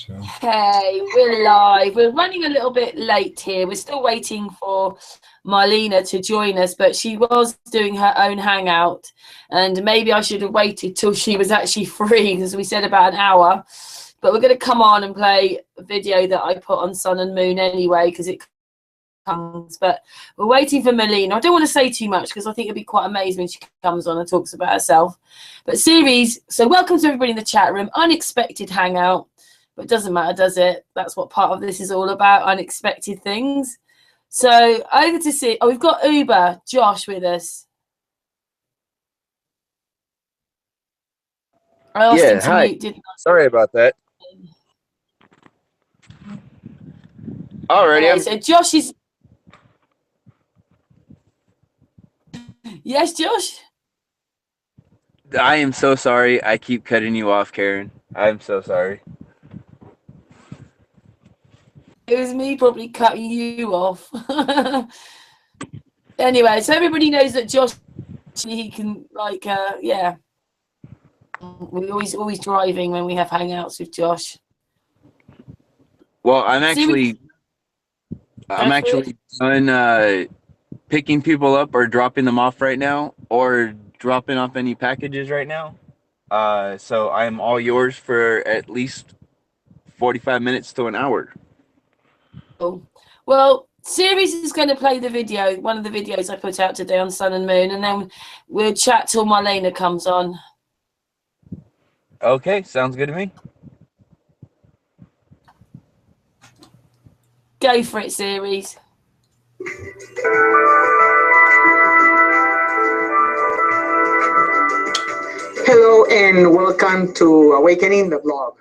Hey, we're live. We're running a little bit late here. We're still waiting for Marlena to join us, but she was doing her own hangout, and maybe I should have waited till she was actually free, because we said about an hour. But we're going to come on and play a video that I put on Sun and Moon anyway, because it comes. But we're waiting for Marlena. I don't want to say too much because I think it'd be quite amazing when she comes on and talks about herself. But Ceres, so welcome to everybody in the chat room. Unexpected hangout. But it doesn't matter, does it? That's what part of this is all about, unexpected things. So over to see. Oh, we've got Uber, Josh, with us. I asked him to hi. mute, didn't I? Sorry about that. Alrighty. Okay, so Josh is. Yes, Josh? I am so sorry. I keep cutting you off, Karen. I'm so sorry. It was me probably cutting you off. Anyway, so everybody knows that Josh, he can, like, yeah. We're always driving when we have hangouts with Josh. Well, I'm actually done picking people up or dropping them off right now, or dropping off any packages right now. So I'm all yours for at least 45 minutes to an hour. Oh, well, Ceres is going to play the video, one of the videos I put out today on Sun and Moon, and then we'll chat till Marlena comes on. Okay, sounds good to me. Go for it, Ceres. Hello and welcome to Awakening the Blog.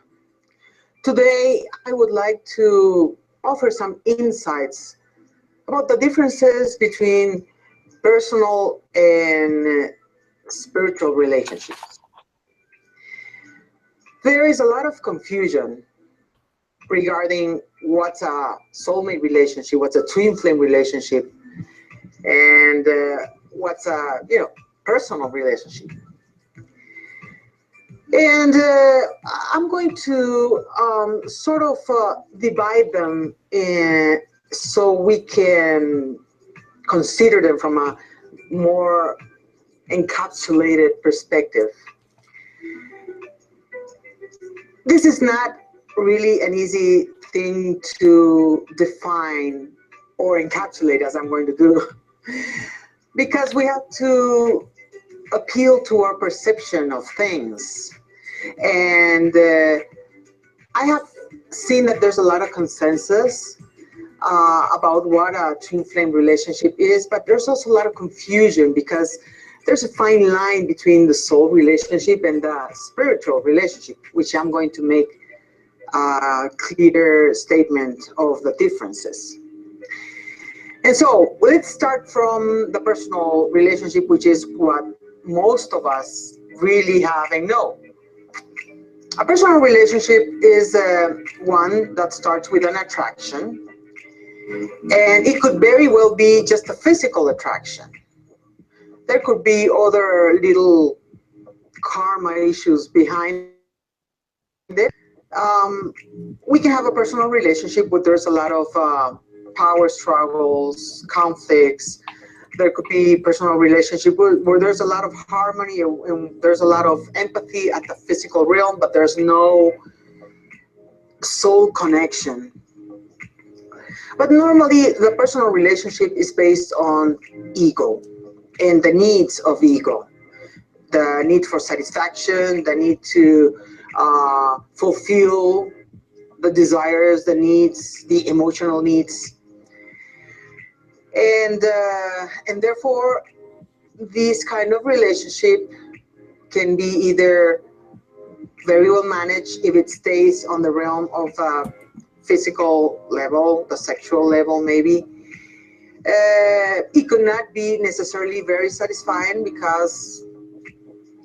Today I would like to offer some insights about the differences between personal and spiritual relationships. There is a lot of confusion regarding what's a soulmate relationship, what's a twin flame relationship, and what's a personal relationship. And I'm going to sort of divide them so we can consider them from a more encapsulated perspective. This is not really an easy thing to define or encapsulate, as I'm going to do, because we have to appeal to our perception of things. And I have seen that there's a lot of consensus about what a twin flame relationship is, but there's also a lot of confusion because there's a fine line between the soul relationship and the spiritual relationship, which I'm going to make a clear statement of the differences. And so let's start from the personal relationship, which is what most of us really have and know. A personal relationship is one that starts with an attraction, and it could very well be just a physical attraction. There could be other little karma issues behind it. We can have a personal relationship where there's a lot of power struggles, conflicts. There could be personal relationship where there's a lot of harmony and there's a lot of empathy at the physical realm, but there's no soul connection. But normally the personal relationship is based on ego and the needs of ego. The need for satisfaction, the need to fulfill the desires, the needs, the emotional needs. And therefore, this kind of relationship can be either very well managed if it stays on the realm of physical level, the sexual level maybe. It could not be necessarily very satisfying because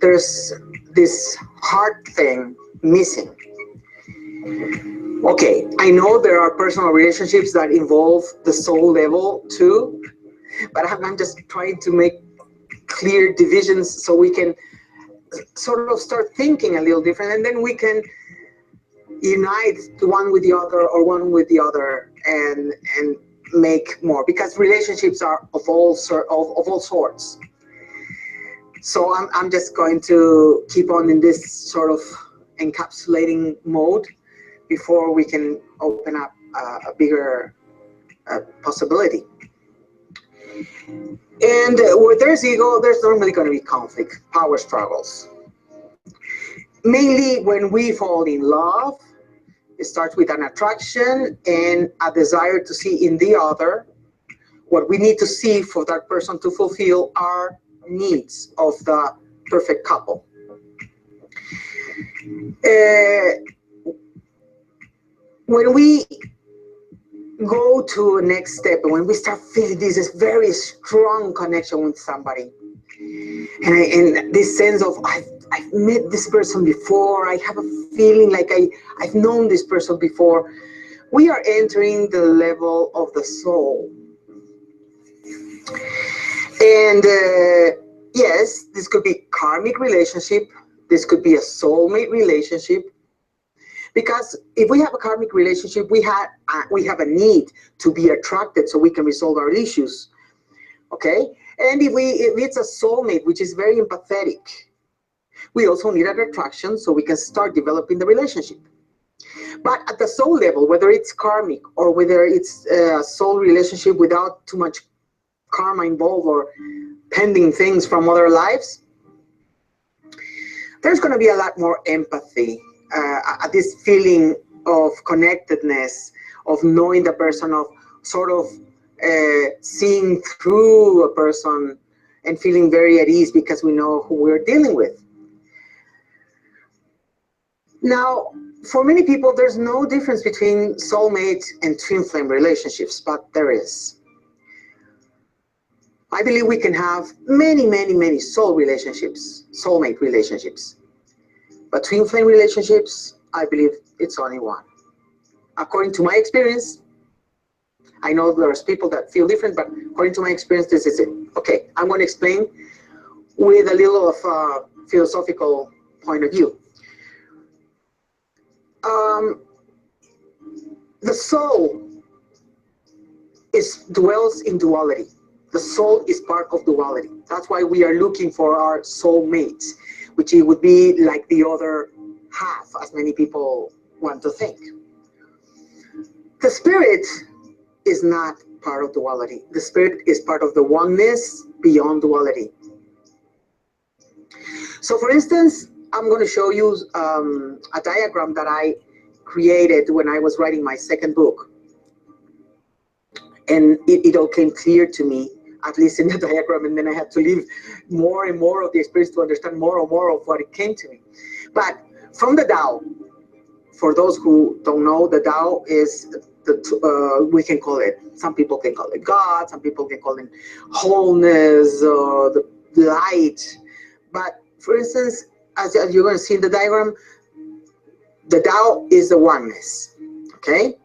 there's this heart thing missing. Okay, I know there are personal relationships that involve the soul level too, but I'm just trying to make clear divisions so we can sort of start thinking a little different, and then we can unite one with the other or one with the other and make more, because relationships are of all sorts. So I'm just going to keep on in this sort of encapsulating mode before we can open up a bigger possibility. And where there's ego, there's normally going to be conflict, power struggles. Mainly when we fall in love, it starts with an attraction and a desire to see in the other what we need to see for that person to fulfill our needs of the perfect couple. When we go to a next step, when we start feeling this very strong connection with somebody, and this sense of I've met this person before, I have a feeling like I've known this person before, we are entering the level of the soul. And yes, this could be karmic relationship, this could be a soulmate relationship, because if we have a karmic relationship, we have a need to be attracted so we can resolve our issues. Okay? And if it's a soulmate, which is very empathetic, we also need an attraction so we can start developing the relationship. But at the soul level, whether it's karmic or whether it's a soul relationship without too much karma involved or pending things from other lives, there's going to be a lot more empathy, this feeling of connectedness, of knowing the person, of sort of seeing through a person and feeling very at ease because we know who we're dealing with. Now, for many people, there's no difference between soulmate and twin flame relationships, but there is. I believe we can have many, many, many soul relationships, soulmate relationships. But twin flame relationships, I believe it's only one. According to my experience, I know there's people that feel different, but according to my experience, this is it. Okay, I'm going to explain with a little of a philosophical point of view. The soul dwells in duality. The soul is part of duality. That's why we are looking for our soul mates, which it would be like the other half, as many people want to think. The spirit is not part of duality. The spirit is part of the oneness beyond duality. So for instance, I'm going to show you a diagram that I created when I was writing my second book. And it all came clear to me, at least in the diagram, and then I had to live more and more of the experience to understand more and more of what it came to me. But from the Tao, for those who don't know, the Tao is, we can call it, some people can call it God, some people can call it wholeness, the light. But for instance, as you're going to see in the diagram, the Tao is the oneness, okay?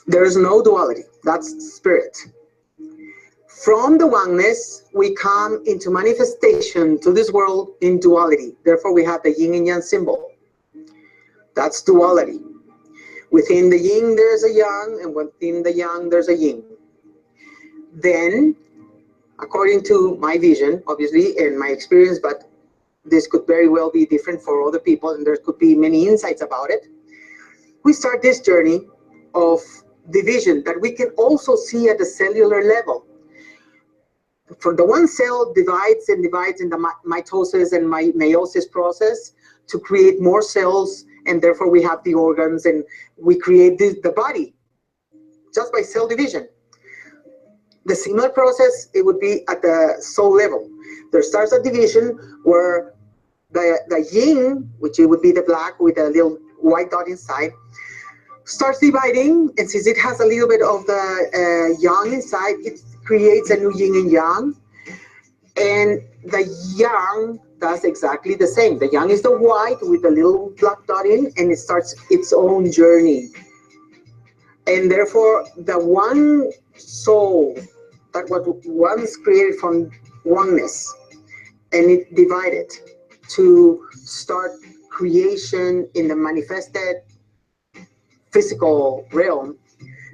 There is no duality, that's spirit. From the oneness, we come into manifestation to this world in duality. Therefore, we have the yin and yang symbol. That's duality. Within the yin, there's a yang, and within the yang, there's a yin. Then, according to my vision, obviously, and my experience, but this could very well be different for other people, and there could be many insights about it. We start this journey of division that we can also see at the cellular level. For the one cell divides and divides in the mitosis and meiosis process to create more cells, and therefore we have the organs and we create the body just by cell division. The similar process, it would be at the soul level. There starts a division where the yin, which it would be the black with a little white dot inside, starts dividing, and since it has a little bit of the yang inside, it creates a new yin and yang. And the yang does exactly the same. The yang is the white with the little black dot in, and it starts its own journey. And therefore, the one soul that was once created from oneness, and it divided to start creation in the manifested physical realm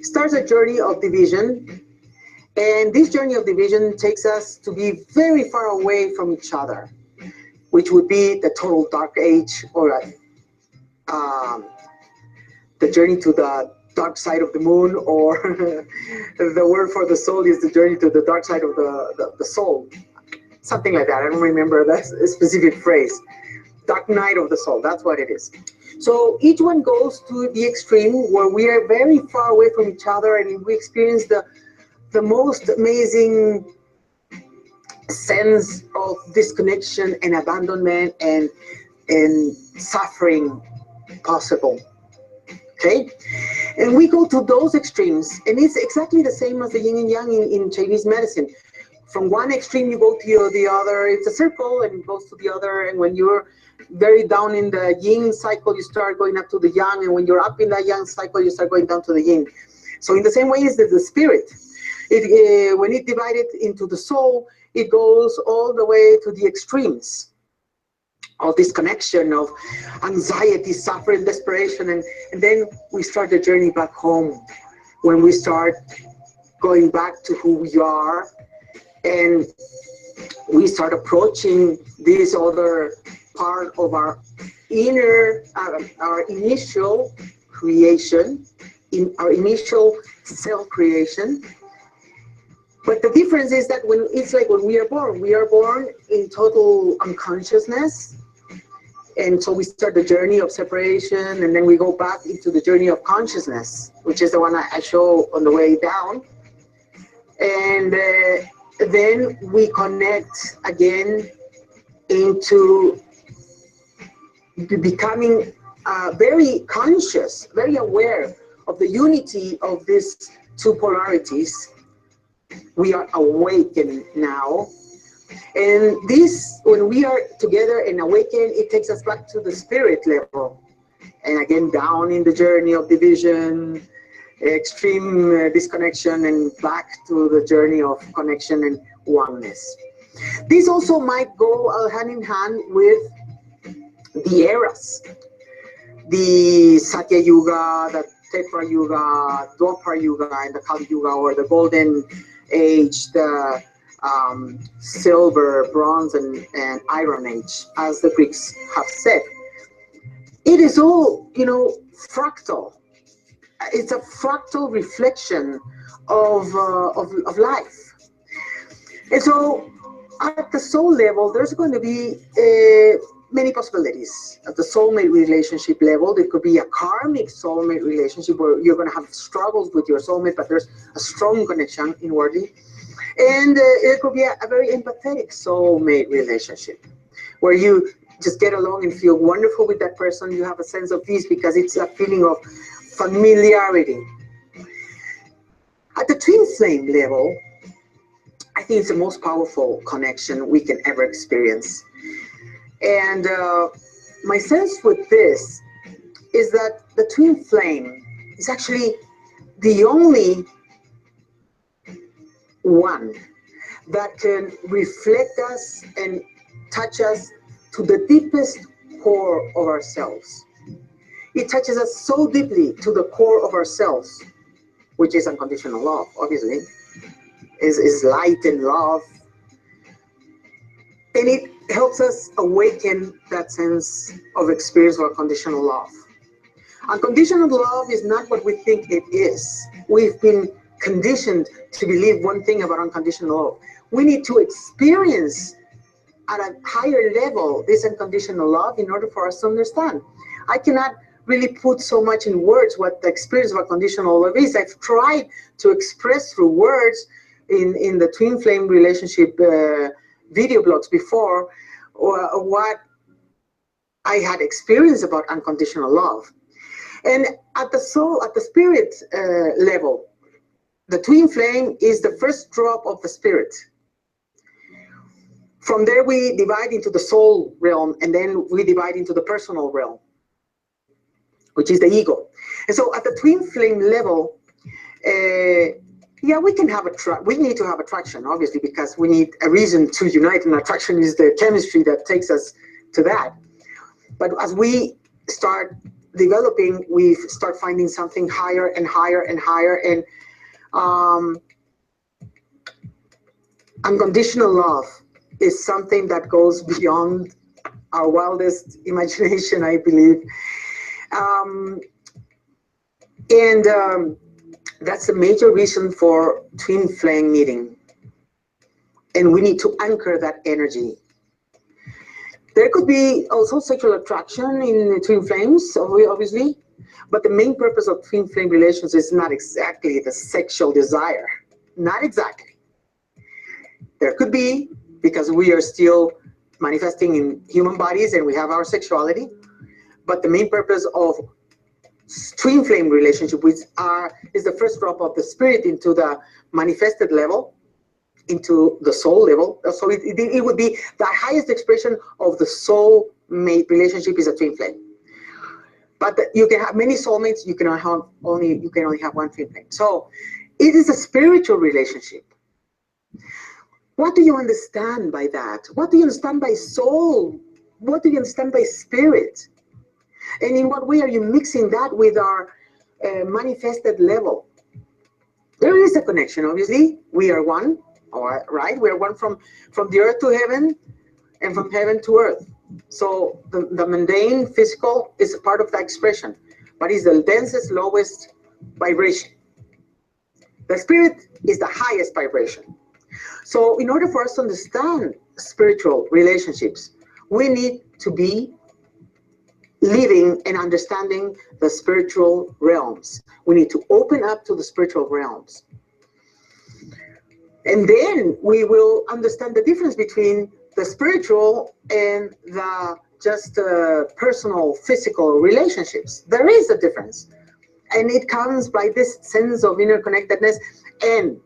starts a journey of division. And this journey of division takes us to be very far away from each other, which would be the total dark age, or the journey to the dark side of the moon, or the word for the soul is the journey to the dark side of the soul. Something like that. I don't remember that specific phrase. Dark night of the soul, that's what it is. So each one goes to the extreme where we are very far away from each other, and we experience the most amazing sense of disconnection and abandonment and suffering possible. Okay, and we go to those extremes, and it's exactly the same as the yin and yang in Chinese medicine. From one extreme you go to the other. It's a circle, and it goes to the other. And when you're very down in the yin cycle, you start going up to the yang, and when you're up in the yang cycle, you start going down to the yin. So in the same way is the spirit. When it divided into the soul, it goes all the way to the extremes of this connection of anxiety, suffering, desperation, and then we start the journey back home, when we start going back to who we are, and we start approaching this other part of our inner, our initial creation, in our initial self-creation. But the difference is that when it's like when we are born in total unconsciousness. And so we start the journey of separation, and then we go back into the journey of consciousness, which is the one I show on the way down. And then we connect again into becoming very conscious, very aware of the unity of these two polarities. We are awakened now. And this, when we are together and awakened, it takes us back to the spirit level. And again, down in the journey of division, extreme disconnection, and back to the journey of connection and oneness. This also might go hand in hand with the eras. The Satya Yuga, the Tetra Yuga, Dwapara Yuga, and the Kali Yuga, or the Golden Age, the silver, bronze, and iron age, as the Greeks have said. It is all, fractal. It's a fractal reflection of life. And so at the soul level, there's going to be many possibilities. At the soulmate relationship level, there could be a karmic soulmate relationship where you're going to have struggles with your soulmate, but there's a strong connection inwardly. And it could be a very empathetic soulmate relationship where you just get along and feel wonderful with that person. You have a sense of peace because it's a feeling of familiarity. At the twin flame level, I think it's the most powerful connection we can ever experience. And my sense with this is that the twin flame is actually the only one that can reflect us and touch us to the deepest core of ourselves. It touches us so deeply to the core of ourselves, which is unconditional love, obviously, is light and love. And it helps us awaken that sense of experience of unconditional love. Unconditional love is not what we think it is. We've been conditioned to believe one thing about unconditional love. We need to experience at a higher level this unconditional love in order for us to understand. I cannot really put so much in words what the experience of unconditional love is. I've tried to express through words in the twin flame relationship video blogs before what I had experienced about unconditional love. And at the soul, at the spirit level, the twin flame is the first drop of the spirit. From there we divide into the soul realm, and then we divide into the personal realm, which is the ego. And so at the twin flame level, yeah, we can have we need to have attraction, obviously, because we need a reason to unite, and attraction is the chemistry that takes us to that. But as we start developing, we start finding something higher and higher and higher. And unconditional love is something that goes beyond our wildest imagination, I believe. And that's a major reason for twin flame meeting. And we need to anchor that energy. There could be also sexual attraction in twin flames, obviously, but the main purpose of twin flame relations is not exactly the sexual desire. Not exactly. There could be, because we are still manifesting in human bodies and we have our sexuality, but the main purpose of twin flame relationship is the first drop of the spirit into the manifested level, into the soul level. So it would be the highest expression of the soul mate relationship is a twin flame. But you can have many soulmates. You can only have one twin flame. So it is a spiritual relationship. What do you understand by that? What do you understand by soul? What do you understand by spirit? And in what way are you mixing that with our manifested level? There is a connection, obviously. We are one, right? We are one from the earth to heaven and from heaven to earth. So the mundane physical is a part of that expression, but it's the densest, lowest vibration. The spirit is the highest vibration. So in order for us to understand spiritual relationships, we need to be living and understanding the spiritual realms. We need to open up to the spiritual realms. And then we will understand the difference between the spiritual and the just personal, physical relationships. There is a difference. And it comes by this sense of interconnectedness. And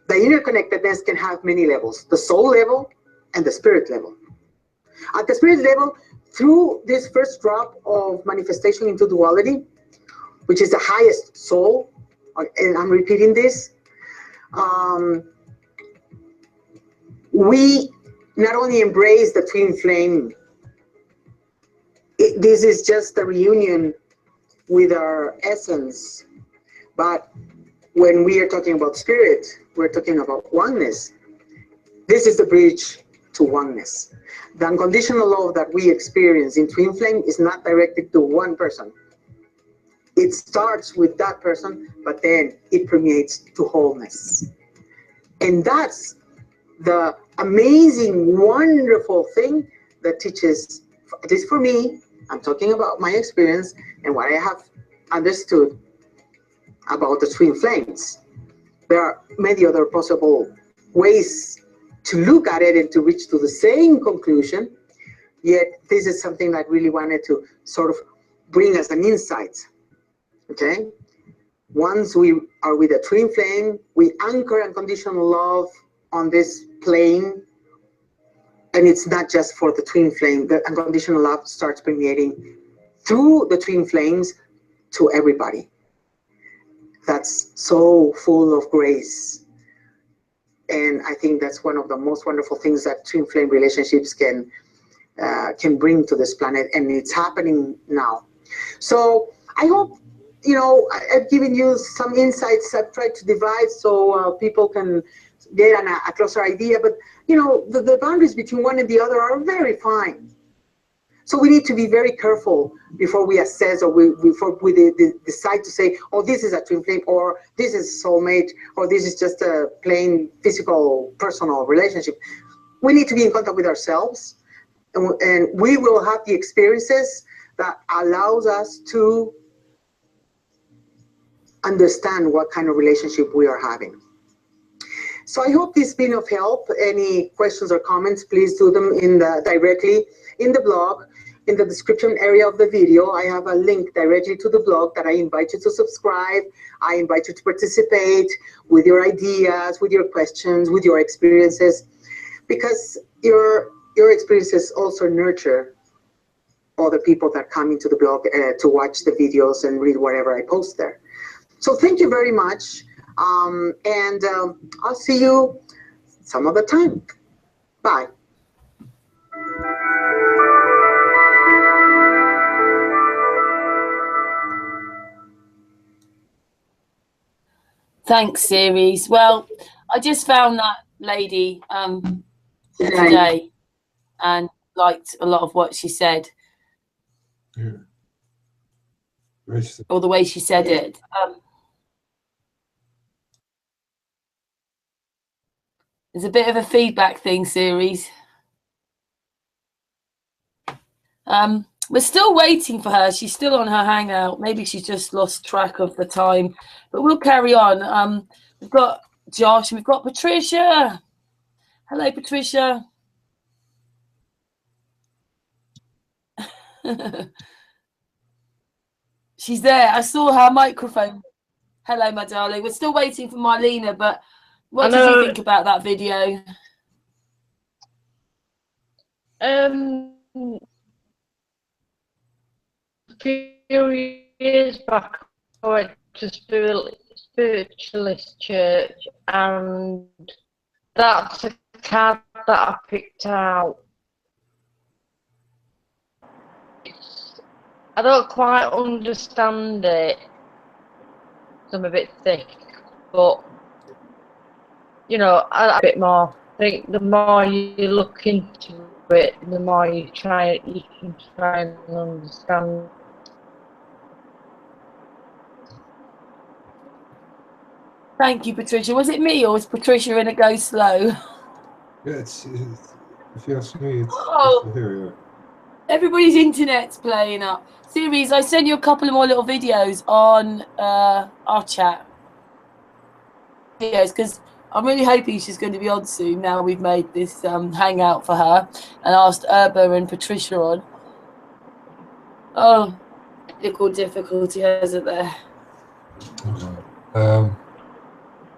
the interconnectedness can have many levels, the soul level and the spirit level. At the spirit level, through this first drop of manifestation into duality, which is the highest soul, and I'm repeating this, we not only embrace the twin flame, this is just a reunion with our essence, but when we are talking about spirit, we're talking about oneness. This is the bridge to oneness. The unconditional love that we experience in twin flame is not directed to one person. It starts with that person, but then it permeates to wholeness. And that's the amazing, wonderful thing that teaches, at least for me, I'm talking about my experience and what I have understood about the twin flames. There are many other possible ways to look at it and to reach to the same conclusion, yet this is something that I really wanted to sort of bring as an insight, okay? Once we are with a twin flame, we anchor unconditional love on this plane, and it's not just for the twin flame. The unconditional love starts permeating through the twin flames to everybody. That's so full of grace. And I think that's one of the most wonderful things that twin flame relationships can bring to this planet, and it's happening now. So I hope, I've given you some insights. I've tried to divide so people can get a closer idea, but the boundaries between one and the other are very fine. So we need to be very careful before we assess or before we decide to say, oh, this is a twin flame, or this is soulmate, or this is just a plain physical, personal relationship. We need to be in contact with ourselves, and we will have the experiences that allows us to understand what kind of relationship we are having. So I hope this has been of help. Any questions or comments, please do them directly in the blog. In the description area of the video, I have a link directly to the blog that I invite you to subscribe. I invite you to participate with your ideas, with your questions, with your experiences, because your experiences also nurture other people that come into the blog to watch the videos and read whatever I post there. So thank you very much. And I'll see you some other time. Bye. Thanks, Ceres. Well, I just found that lady today and liked a lot of what she said. Yeah. Or the way she said it. There's a bit of a feedback thing, Ceres. We're still waiting for her. She's still on her hangout. Maybe she's just lost track of the time, but we'll carry on. We've got Josh and we've got Patricia. Hello, Patricia. She's there. I saw her microphone. Hello, my darling. We're still waiting for Marlena, but what did you think about that video? A few years back, I went to spiritualist church, and that's a card that I picked out. I don't quite understand it. I'm a bit thick, but you know, a bit more. I think the more you look into it, the more you can try and understand. Thank you, Patricia. Was it me or was Patricia going to go slow? Yeah, it's if you ask me, it's here. Yeah. Everybody's internet's playing up. Ceres, I sent you a couple of more little videos on our chat. Videos, because I'm really hoping she's going to be on soon. Now we've made this hangout for her and asked Urba and Patricia on. Oh, technical difficulty, hasn't there?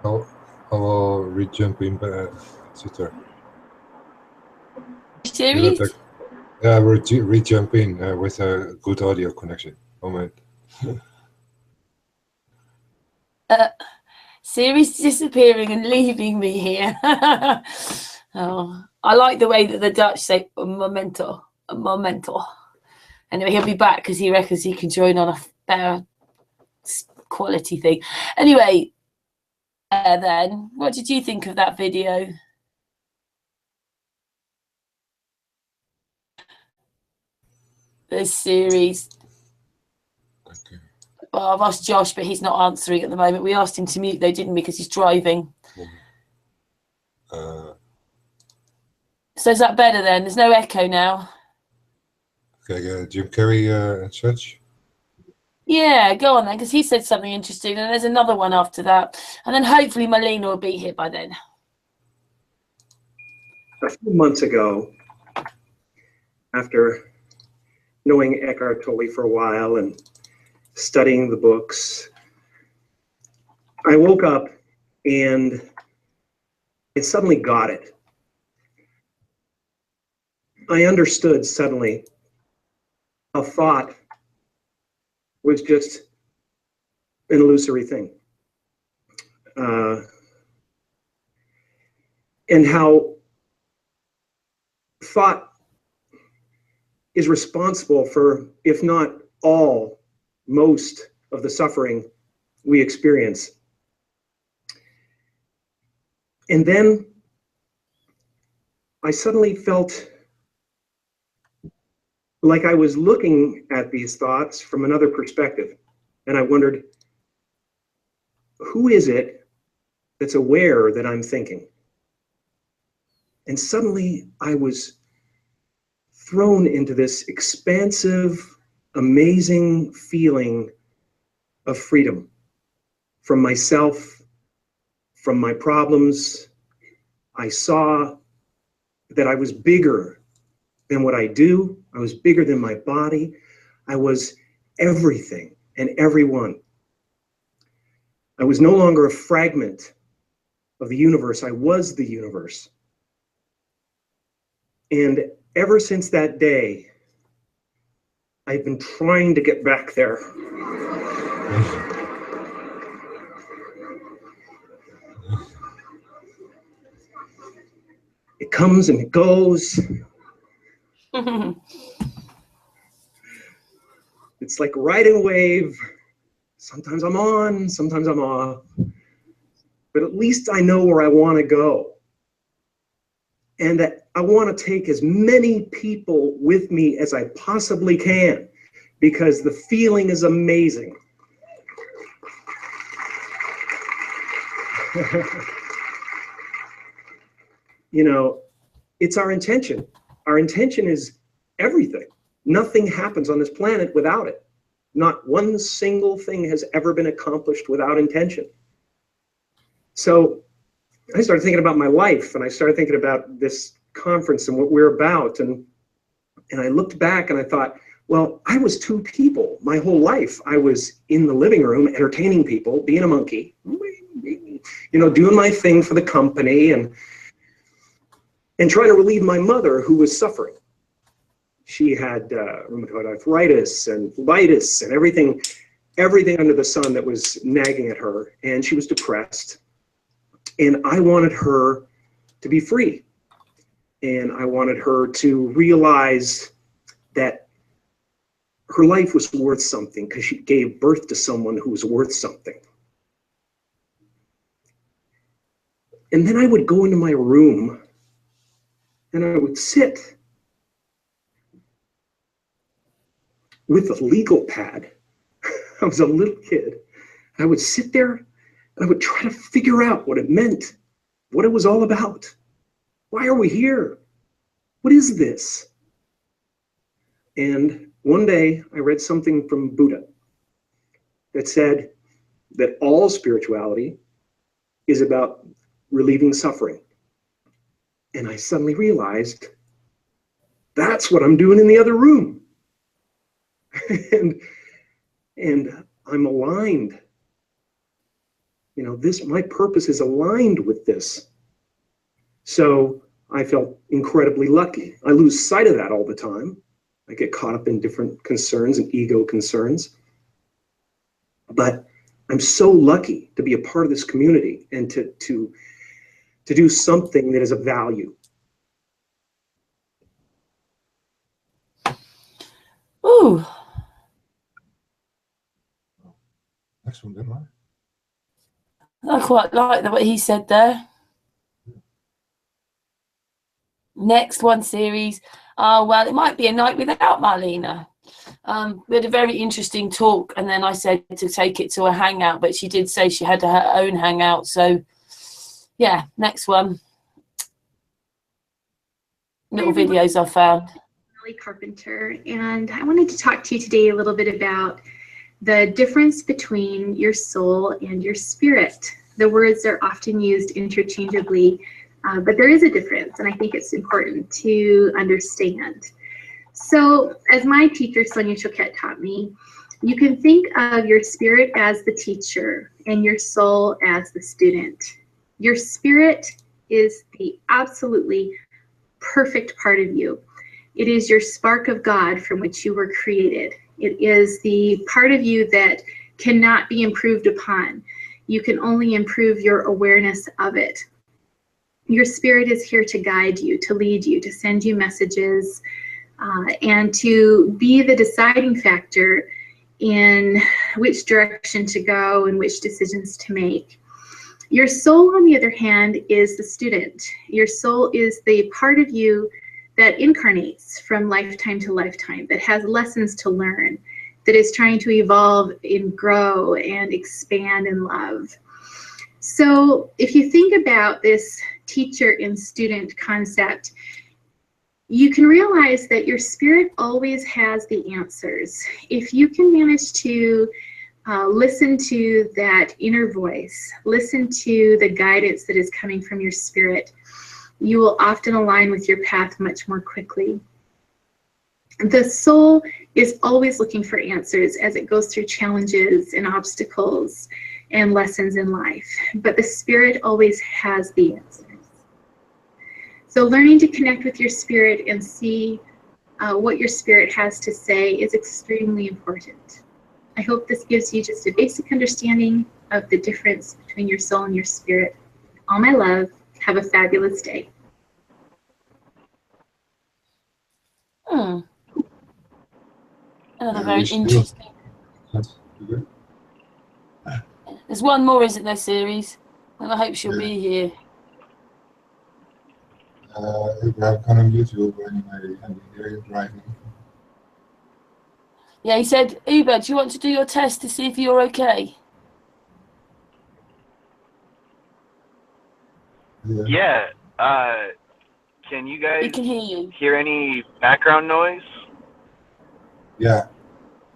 I will re-jump in, Sister. Ceres? Yeah, I will re-jump in with a good audio connection. Moment. Ceres disappearing and leaving me here. Oh, I like the way that the Dutch say momento. Anyway, he'll be back because he reckons he can join on a better quality thing. Anyway, then, what did you think of that video? This series. Okay. Well, I've asked Josh, but he's not answering at the moment. We asked him to mute, though, didn't we? Because he's driving. So is that better then? There's no echo now. Okay, Jim Carrey and such. Yeah, go on then, because he said something interesting, and there's another one after that, and then hopefully Marlena will be here by then. A few months ago, after knowing Eckhart Tolle for a while and studying the books, I woke up and I suddenly got it. I understood suddenly how thought was just an illusory thing. And how thought is responsible for, if not all, most of the suffering we experience. And then I suddenly felt like I was looking at these thoughts from another perspective. And I wondered, who is it that's aware that I'm thinking? And suddenly I was thrown into this expansive, amazing feeling of freedom from myself, from my problems. I saw that I was bigger than what I do. I was bigger than my body. I was everything and everyone. I was no longer a fragment of the universe. I was the universe. And ever since that day, I've been trying to get back there. It comes and it goes. It's like riding a wave. Sometimes I'm on, sometimes I'm off. but at least I know where I want to go. And that I want to take as many people with me as I possibly can, because the feeling is amazing. You know, it's our intention. Our intention is everything. Nothing happens on this planet without it. Not one single thing has ever been accomplished without intention. So I started thinking about my life, and I started thinking about this conference and what we're about. And I looked back and I thought, well, I was two people my whole life. I was in the living room entertaining people, being a monkey, you know, doing my thing for the company and trying to relieve my mother, who was suffering. She had rheumatoid arthritis and colitis and everything under the sun that was nagging at her, and she was depressed. And I wanted her to be free. And I wanted her to realize that her life was worth something, because she gave birth to someone who was worth something. And then I would go into my room and I would sit with a legal pad. I was a little kid. I would sit there and I would try to figure out what it meant, what it was all about. Why are we here? What is this? And one day I read something from Buddha that said that all spirituality is about relieving suffering. And I suddenly realized that's what I'm doing in the other room. and I'm aligned. You know, my purpose is aligned with this. So I felt incredibly lucky. I lose sight of that all the time. I get caught up in different concerns and ego concerns. But I'm so lucky to be a part of this community and to do something that is of value. Ooh. Next one, then, right? I quite like what he said there. Next one, Ceres. Oh, well, it might be a night without Marlena. We had a very interesting talk, and then I said to take it to a hangout, but she did say she had her own hangout. So, yeah, next one. Little videos I found. Carpenter, and I wanted to talk to you today a little bit about the difference between your soul and your spirit. The words are often used interchangeably, but there is a difference, and I think it's important to understand. So, as my teacher, Sonia Choquette, taught me, you can think of your spirit as the teacher and your soul as the student. Your spirit is the absolutely perfect part of you. It is your spark of God from which you were created. It is the part of you that cannot be improved upon. You can only improve your awareness of it. Your spirit is here to guide you, to lead you, to send you messages, and to be the deciding factor in which direction to go and which decisions to make. Your soul, on the other hand, is the student. Your soul is the part of you that incarnates from lifetime to lifetime, that has lessons to learn, that is trying to evolve and grow and expand in love. So if you think about this teacher and student concept, you can realize that your spirit always has the answers. If you can manage to listen to that inner voice, listen to the guidance that is coming from your spirit, you will often align with your path much more quickly. The soul is always looking for answers as it goes through challenges and obstacles and lessons in life, but the spirit always has the answers. So learning to connect with your spirit and see what your spirit has to say is extremely important. I hope this gives you just a basic understanding of the difference between your soul and your spirit. All my love. Have a fabulous day. Another very interesting. That's good. There's one more, isn't there, Ceres? And I hope she'll be here. I'm on YouTube anyway, and here you're driving. Yeah, he said, Uber, do you want to do your test to see if you're okay? Yeah. Can you guys He can hear you. hear any background noise? Yeah.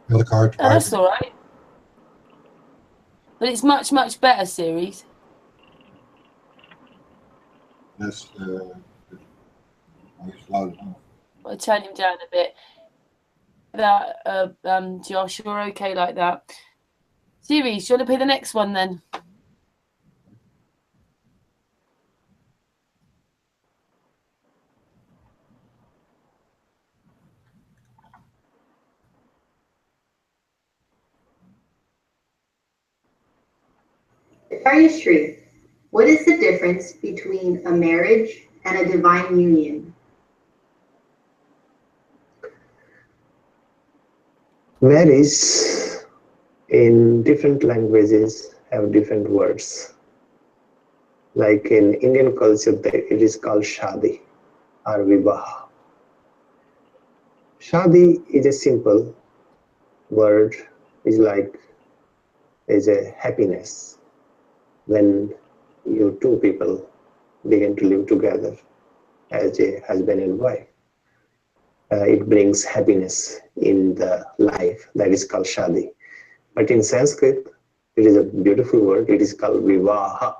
The car driving. Oh, that's all right. But it's much, much better, Ceres. Yes, it's loud enough. I'll turn him down a bit. That, Josh, you're okay like that. Ceres, do you want to play the next one then? Patricia, what is the difference between a marriage and a divine union? Marriage in different languages have different words. Like in Indian culture, it is called shadi or vivaha. Shadi is a simple word, is a happiness when you two people begin to live together as a husband and wife. It brings happiness in the life, that is called shadi. But in Sanskrit, it is a beautiful word, it is called vivaha.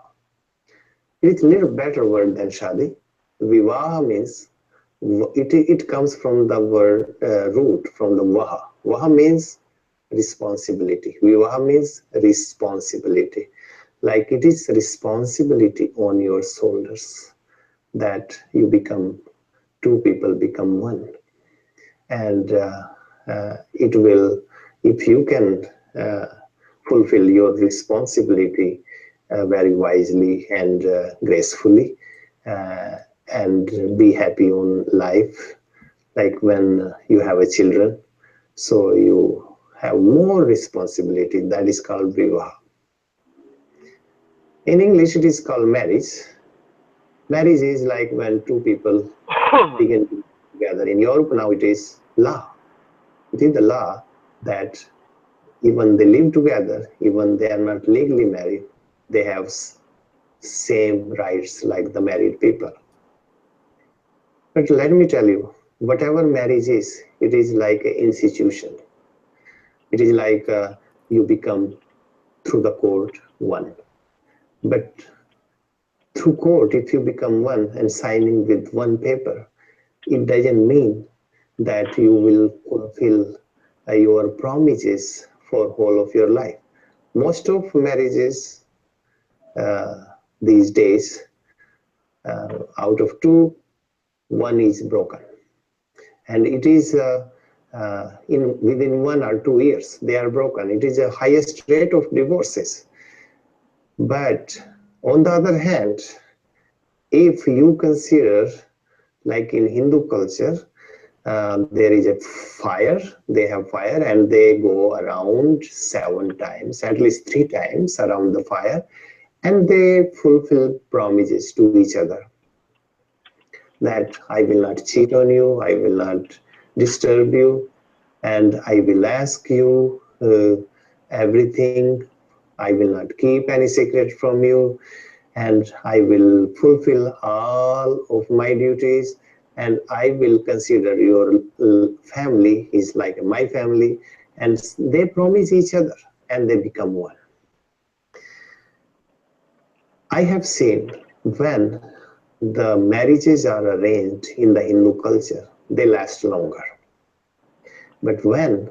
It is a little better word than shadi. Vivaha means, it comes from the word root, from the vaha. Vaha means responsibility. Vivaha means responsibility. Like it is responsibility on your shoulders that you become, two people become one. And it will, if you can fulfill your responsibility very wisely and gracefully, and be happy on life, like when you have a children, so you have more responsibility, that is called vivaha. In English it is called marriage. Marriage is like when two people begin together. In Europe now it is law. It is the law that even they live together, even they are not legally married, they have same rights like the married people. But let me tell you, whatever marriage is, it is like an institution. It is like you become through the court one. But through court, if you become one and signing with one paper, it doesn't mean that you will fulfill your promises for whole of your life. Most of marriages these days, out of two, one is broken, and it is within 1 or 2 years they are broken. It is the highest rate of divorces. But on the other hand, if you consider, like in Hindu culture, there is a fire, they have fire and they go around 7 times, at least 3 times around the fire, and they fulfill promises to each other that I will not cheat on you, I will not disturb you, and I will ask you everything, I will not keep any secret from you, and I will fulfill all of my duties, and I will consider your family is like my family, and they promise each other and they become one. I have seen when the marriages are arranged in the Hindu culture, they last longer. But when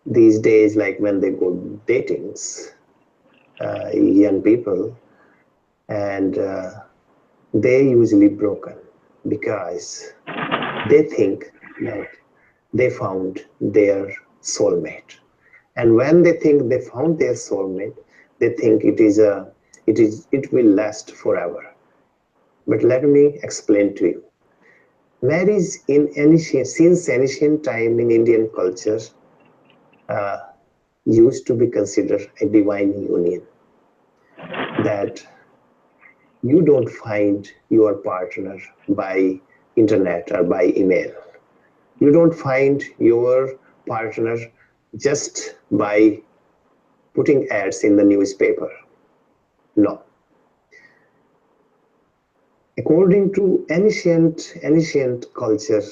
these days, like when they go datings, young people, and they usually broken because they think that they found their soulmate, and when they think they found their soulmate, they think it will last forever. But let me explain to you. Marriage since ancient time in Indian culture used to be considered a divine union. that you don't find your partner by internet or by email. You don't find your partner just by putting ads in the newspaper. No. According to ancient culture,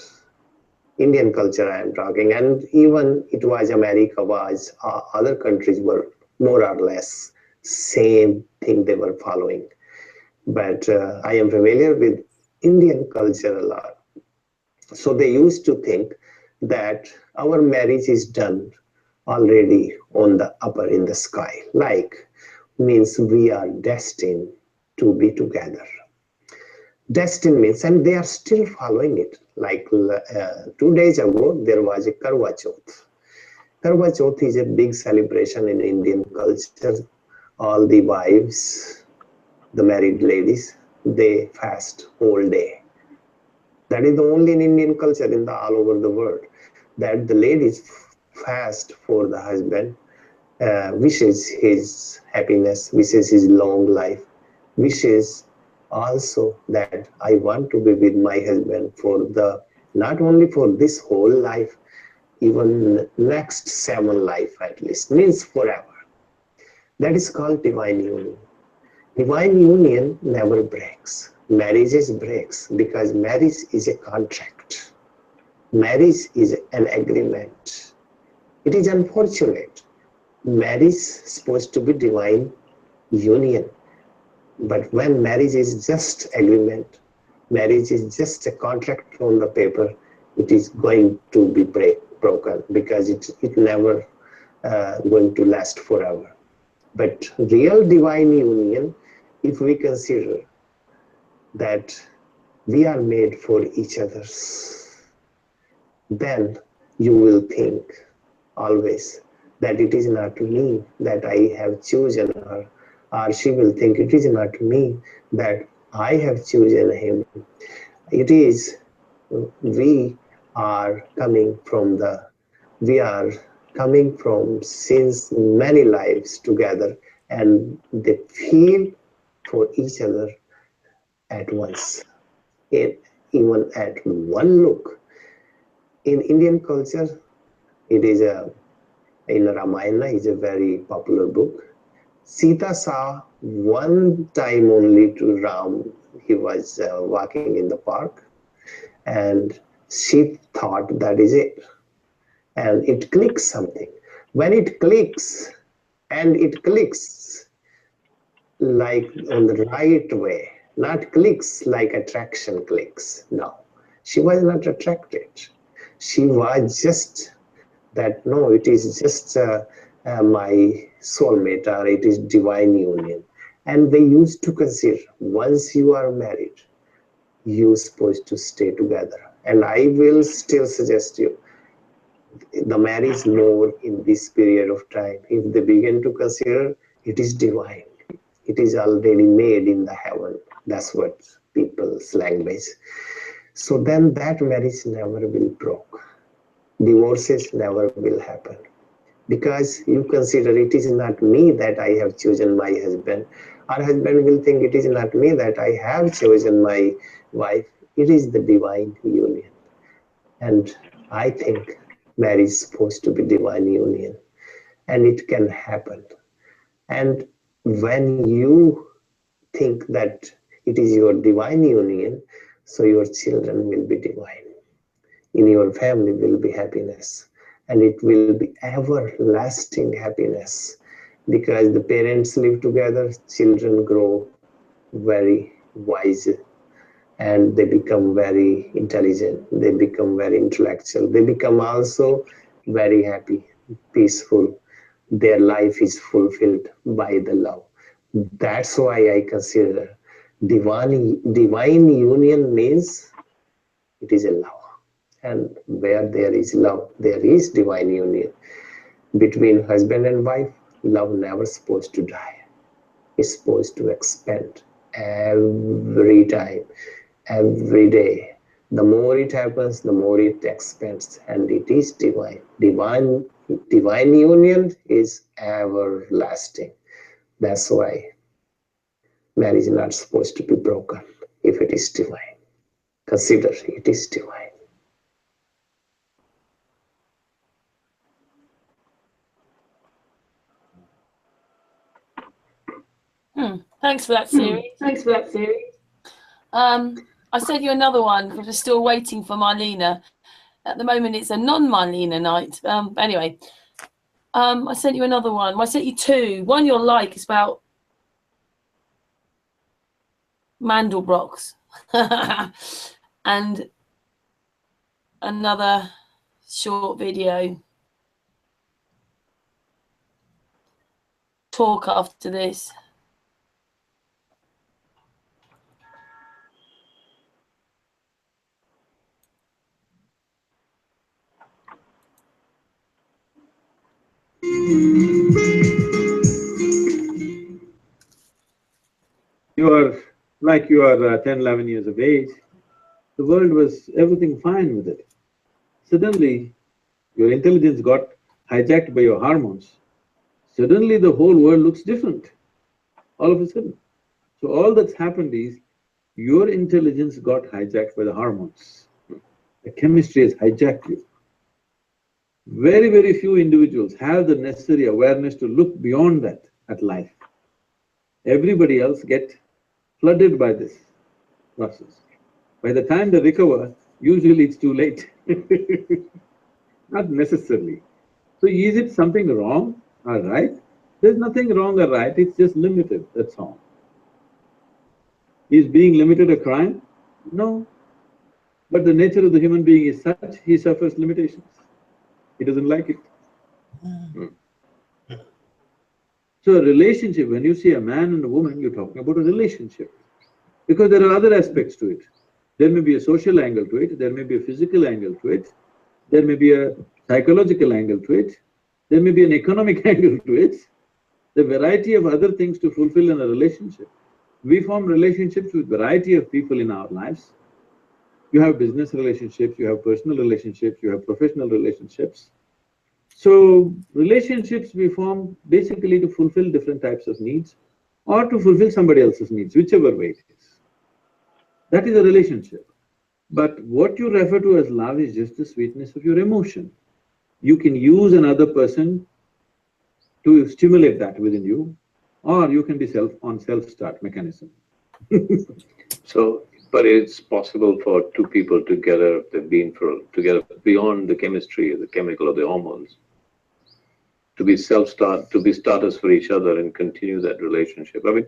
Indian culture I am talking, and even it was America, was other countries were more or less same thing they were following. But I am familiar with Indian culture a lot. So they used to think that our marriage is done already on the upper in the sky, like means we are destined to be together. Destined means, and they are still following it. Like 2 days ago, there was a Karwa Chauth. Karwa Chauth is a big celebration in Indian culture. All the wives, the married ladies, they fast all day. That is the only in Indian culture in the all over the world that the ladies fast for the husband, wishes his happiness, wishes his long life, wishes also that I want to be with my husband for the not only for this whole life, even next 7 life at least, means forever. That is called divine union. Divine union never breaks. Marriages breaks because marriage is a contract. Marriage is an agreement. It is unfortunate. Marriage is supposed to be divine union. But when marriage is just agreement, marriage is just a contract on the paper, it is going to be broken because it never going to last forever. But real divine union, if we consider that we are made for each other, then you will think always that it is not me that I have chosen her, or she will think it is not me that I have chosen him. It is we are coming from since many lives together, and they feel for each other at once, even at one look. In Indian culture, it is in Ramayana is a very popular book. Sita saw one time only to Ram. He was walking in the park, and she thought that is it. And it clicks something. When it clicks, and it clicks like on the right way, not clicks like attraction clicks. No, she was not attracted. She was just that, no, it is just my soulmate, or it is divine union. And they used to consider once you are married, you're supposed to stay together. And I will still suggest you the marriage more in this period of time. If they begin to consider it is divine, it is already made in the heaven. That's what people's language. So then that marriage never will broke. Divorces never will happen. Because you consider it is not me that I have chosen my husband. Our husband will think it is not me that I have chosen my wife. It is the divine union. And I think marriage is supposed to be divine union. And it can happen. And when you think that it is your divine union, so your children will be divine. In your family will be happiness. And it will be everlasting happiness, because the parents live together, children grow very wise, and they become very intelligent, they become very intellectual, they become also very happy, peaceful. Their life is fulfilled by the love. That's why I consider divine union means it is a love. And where there is love, there is divine union. Between husband and wife, love never supposed to die. It's supposed to expand every time, every day. The more it happens, the more it expands, and it is divine. Divine union is everlasting. That's why Marriage is not supposed to be broken if it is divine. Consider it is divine. Thanks for that, Ceres. Thanks for that, Ceres. I sent you another one because we're still waiting for Marlena. At the moment, it's a non-Marlena night. Anyway, I sent you another one. I sent you two. One you'll like is about Mandelbrocks. And another short video. Talk after this. You are 10, 11 years of age. The world was everything fine with it. Suddenly, your intelligence got hijacked by your hormones. Suddenly, the whole world looks different, all of a sudden. So all that's happened is, your intelligence got hijacked by the hormones. The chemistry has hijacked you. Very, very few individuals have the necessary awareness to look beyond that at life. Everybody else get flooded by this process. By the time they recover, usually it's too late. Not necessarily. So is it something wrong or right? There's nothing wrong or right, it's just limited, that's all. Is being limited a crime? No. But the nature of the human being is such, he suffers limitations. He doesn't like it. So a relationship, when you see a man and a woman, you're talking about a relationship. Because there are other aspects to it. There may be a social angle to it, there may be a physical angle to it, there may be a psychological angle to it, there may be an economic angle to it, the variety of other things to fulfill in a relationship. We form relationships with variety of people in our lives. You have business relationships, you have personal relationships, you have professional relationships. So, relationships we form basically to fulfill different types of needs or to fulfill somebody else's needs, whichever way it is. That is a relationship. But what you refer to as love is just the sweetness of your emotion. You can use another person to stimulate that within you, or you can be self-start mechanism. So, but it's possible for two people together, if they've been together beyond the chemistry, the chemical or the hormones, to be to be starters for each other and continue that relationship. I mean,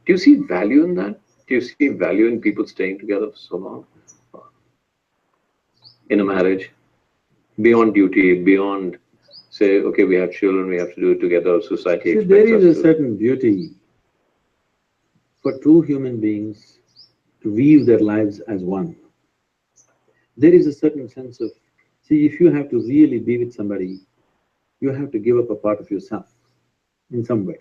do you see value in that? Do you see value in people staying together for so long? In a marriage? Beyond duty, beyond, say, okay, we have children, we have to do it together, society expects us to. There is a certain beauty for two human beings to weave their lives as one. There is a certain sense of… See, if you have to really be with somebody, you have to give up a part of yourself in some way.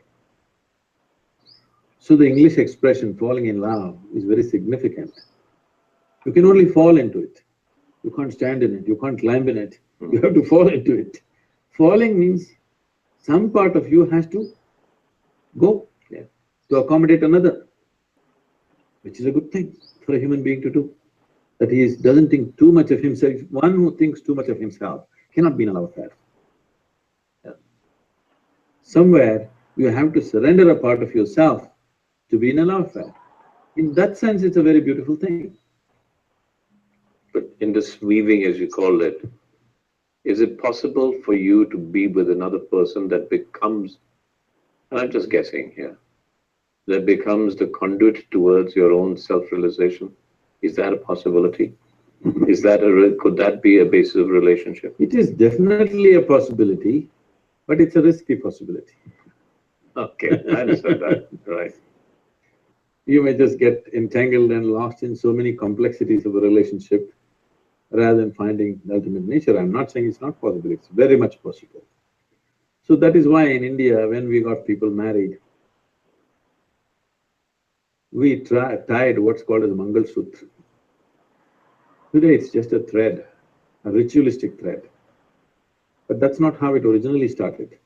So the English expression falling in love is very significant. You can only fall into it. You can't stand in it, you can't climb in it, you have to fall into it. Falling means some part of you has to go to accommodate another, which is a good thing for a human being to do. That he doesn't think too much of himself. One who thinks too much of himself cannot be in a love affair. Somewhere you have to surrender a part of yourself to be in a love affair. In that sense, it's a very beautiful thing. But in this weaving, as you call it, is it possible for you to be with another person that becomes, and I'm just guessing here, that becomes the conduit towards your own self-realization? Is that a possibility? Is that could that be a basis of relationship? It is definitely a possibility, but it's a risky possibility. Okay, I understand that, right. You may just get entangled and lost in so many complexities of a relationship rather than finding the ultimate nature. I'm not saying it's not possible, it's very much possible. So that is why in India, when we got people married, we tied what's called as a Mangal Sutra. Today it's just a thread, a ritualistic thread. But that's not how it originally started.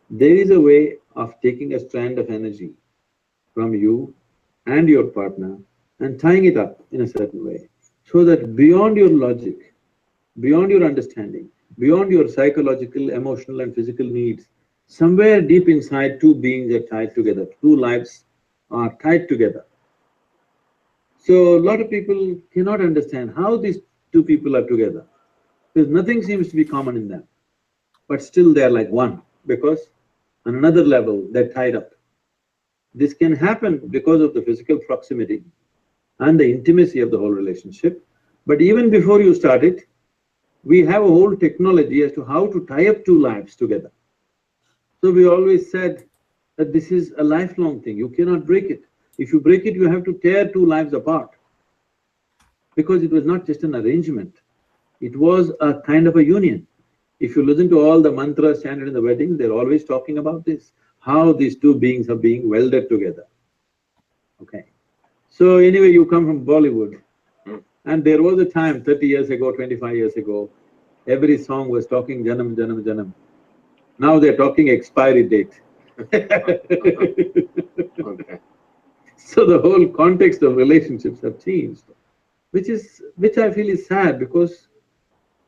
There is a way of taking a strand of energy from you and your partner and tying it up in a certain way so that beyond your logic, beyond your understanding, beyond your psychological, emotional and physical needs, somewhere deep inside two beings are tied together, two lives are tied together. So a lot of people cannot understand how these two people are together, because nothing seems to be common in them, but still they're like one, because on another level they're tied up. This can happen because of the physical proximity and the intimacy of the whole relationship, but even before you start it, we have a whole technology as to how to tie up two lives together. So we always said that this is a lifelong thing, you cannot break it. If you break it, you have to tear two lives apart, because it was not just an arrangement, it was a kind of a union. If you listen to all the mantras chanted in the weddings, they're always talking about this, how these two beings are being welded together. Okay. So anyway, you come from Bollywood, and there was a time 30 years ago, 25 years ago, every song was talking Janam, Janam, Janam. Now they're talking expiry date. Okay. So the whole context of relationships have changed, which I feel is sad, because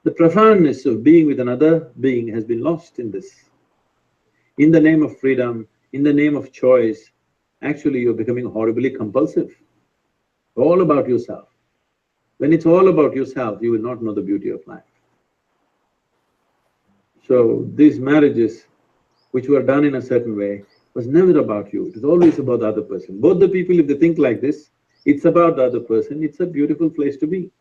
the profoundness of being with another being has been lost in this. In the name of freedom, in the name of choice, actually you're becoming horribly compulsive. All about yourself. When it's all about yourself, you will not know the beauty of life. So these marriages, which were done in a certain way, was never about you, it was always about the other person. Both the people, if they think like this, it's about the other person, it's a beautiful place to be.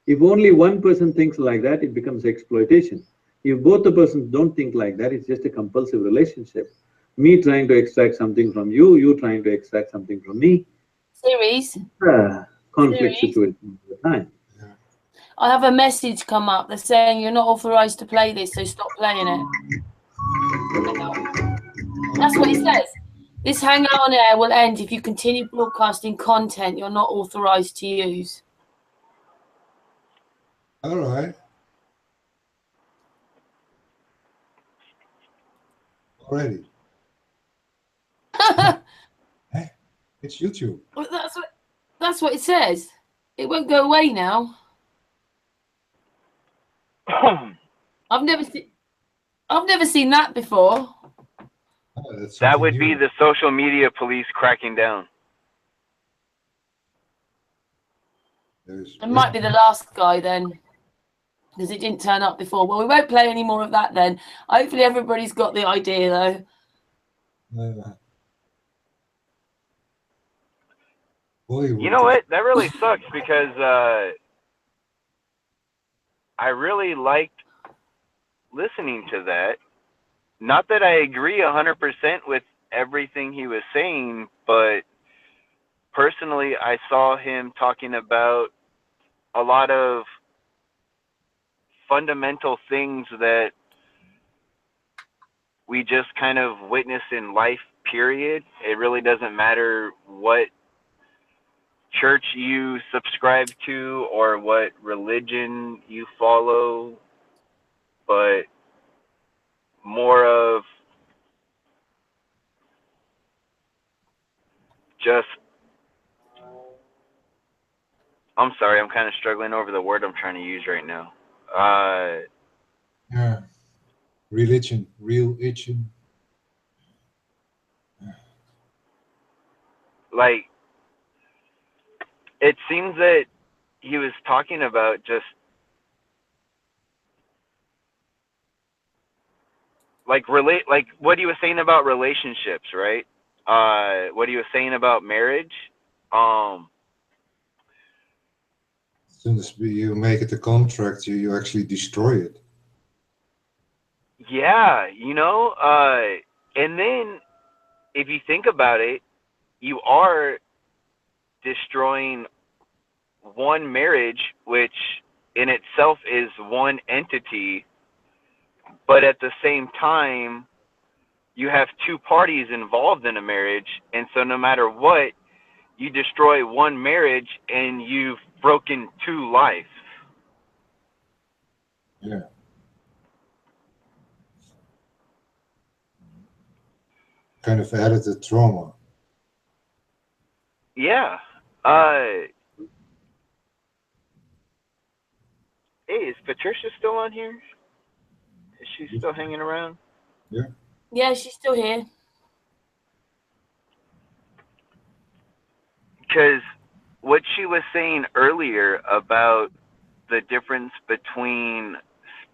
If only one person thinks like that, it becomes exploitation. If both the persons don't think like that, it's just a compulsive relationship. Me trying to extract something from you, you trying to extract something from me. Ceres, Conflict Ceres, situation all the time. I have a message come up. They're saying you're not authorized to play this, so stop playing it. That's what it says. This hangout on air will end if you continue broadcasting content you're not authorized to use. All right. Already. Hey, it's YouTube. Well, that's what it says. It won't go away now. I've never seen that before. Oh, That would be the social media police cracking down. It might be the last guy then, because it didn't turn up before. Well, we won't play any more of that then. Hopefully everybody's got the idea though. You know what? That really sucks, because I really liked listening to that. Not that I agree 100% with everything he was saying, but personally, I saw him talking about a lot of fundamental things that we just kind of witness in life, period. It really doesn't matter what church you subscribe to or what religion you follow, but more of just, I'm sorry, I'm kind of struggling over the word I'm trying to use right now. Yeah. Religion. Like, it seems that he was talking about just like what he was saying about relationships, right? What he was saying about marriage. As soon as you make it a contract, you actually destroy it. Yeah, and then if you think about it, you are destroying one marriage, which in itself is one entity, but at the same time, you have two parties involved in a marriage, and so no matter what, you destroy one marriage and you've broken two lives. Yeah. Kind of added the trauma. Yeah. Hey, is Patricia still on here? Is she still hanging around? Yeah. Yeah, she's still here. Because what she was saying earlier about the difference between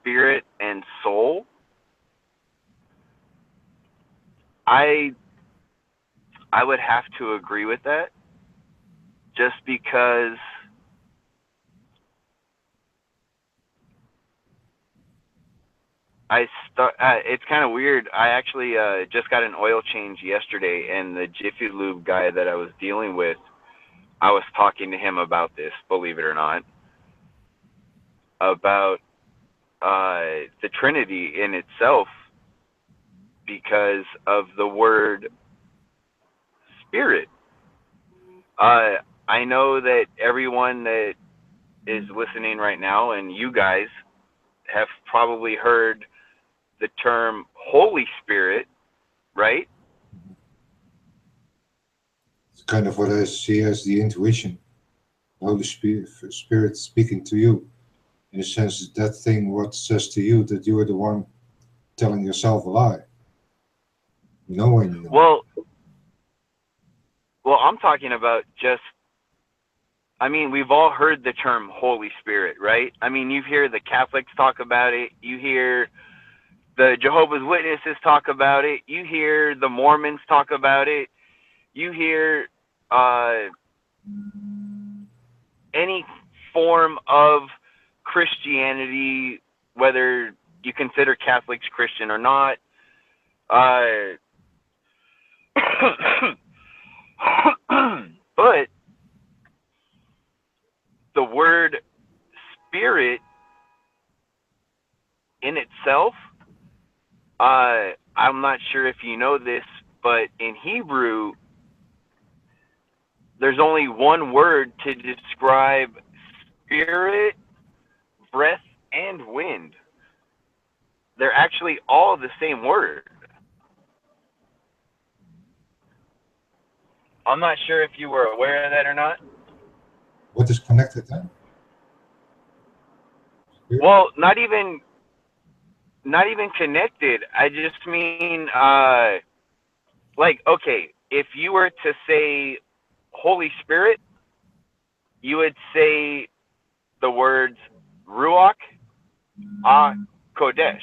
spirit and soul, I would have to agree with that, just because it's kind of weird. I actually just got an oil change yesterday, and the Jiffy Lube guy that I was dealing with, I was talking to him about this, believe it or not, about the Trinity in itself, because of the word spirit. I know that everyone that is listening right now, and you guys have probably heard the term Holy Spirit, right? It's kind of what I see as the intuition, Holy Spirit speaking to you. In a sense, that thing what says to you that you are the one telling yourself a lie. You know when you know. Well, I'm talking about just, I mean, we've all heard the term Holy Spirit, right? I mean, you hear the Catholics talk about it. You hear the Jehovah's Witnesses talk about it. You hear the Mormons talk about it. You hear any form of Christianity, whether you consider Catholics Christian or not. But the word spirit in itself, I'm not sure if you know this, but in Hebrew, there's only one word to describe spirit, breath, and wind. They're actually all the same word. I'm not sure if you were aware of that or not. What is connected then? Spirit? Well, not even connected. I just mean, like, okay, if you were to say Holy Spirit, you would say the words Ruach, Kodesh.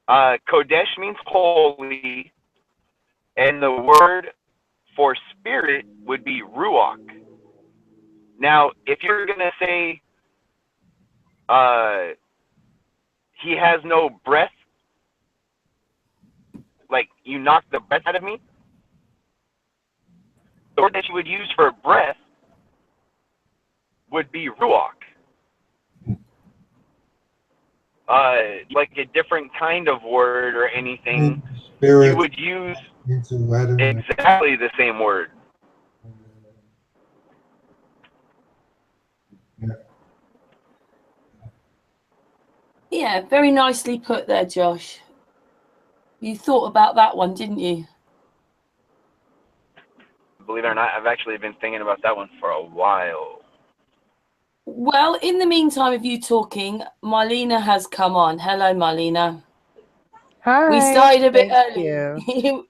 Kodesh means holy, and the word for spirit would be Ruach. Now, if you're going to say he has no breath, like you knocked the breath out of me, the word that you would use for breath would be Ruach. Like a different kind of word or anything, Spirit you would use into Adam. exactly the same word. Yeah. Yeah, very nicely put there, Josh. You thought about that one, didn't you? Believe it or not, I've actually been thinking about that one for a while. Well, in the meantime of you talking, Marlena has come on. Hello, Marlena. Hi. We started a bit Thank early. you.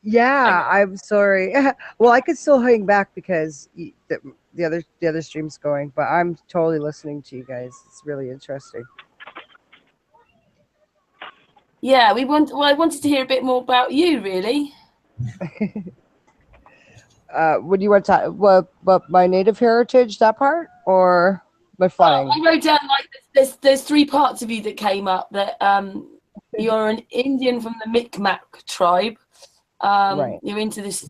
Yeah, I'm sorry. Well, I could still hang back because the other stream's going, but I'm totally listening to you guys. It's really interesting. Yeah, I wanted to hear a bit more about you, really. What do you want to talk? What my native heritage, that part, or my flying? I wrote down like there's three parts of you that came up. That you're an Indian from the Micmac tribe. Right. You're into this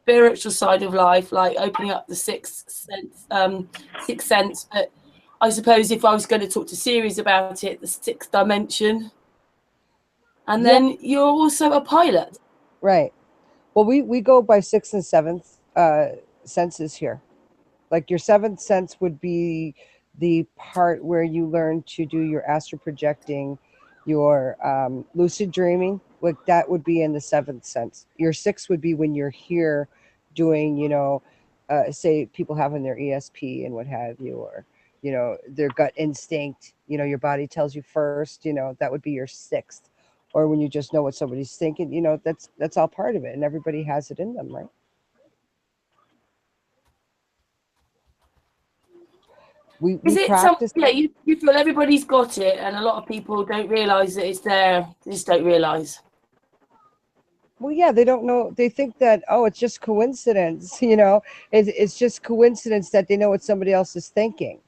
spiritual side of life, like opening up the sixth sense. But I suppose if I was going to talk to Ceres about it, the sixth dimension. And then you're also a pilot. Right. Well, we go by sixth and seventh senses here. Like your seventh sense would be the part where you learn to do your astral projecting, your lucid dreaming. Like that would be in the seventh sense. Your sixth would be when you're here doing, say people having their ESP and what have you, or their gut instinct. Your body tells you first. That would be your sixth. Or when you just know what somebody's thinking, that's all part of it, and everybody has it in them, right? We Is it some? practice. Yeah, you feel everybody's got it, and a lot of people don't realise that it's there. They just don't realise. Well, yeah, they don't know. They think that, oh, it's just coincidence. It's just coincidence that they know what somebody else is thinking.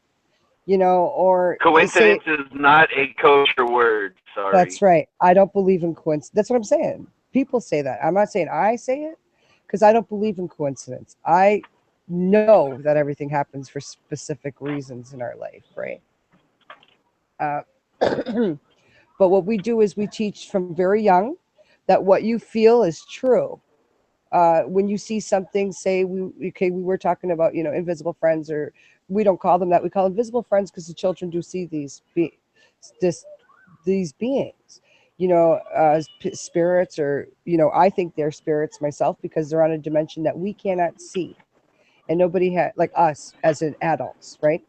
Or say, Coincidence is not a kosher word. Sorry. that's right. I don't believe in coincidence. That's what I'm saying. People say that. I'm not saying I say it, because I don't believe in coincidence. I know that everything happens for specific reasons in our life, right? But what we do is we teach from very young that what you feel is true. When you see something, say we were talking about invisible friends, or we don't call them that. We call them visible friends because the children do see these beings, spirits, or I think they're spirits myself, because they're on a dimension that we cannot see, and nobody had, like us as in adults, right?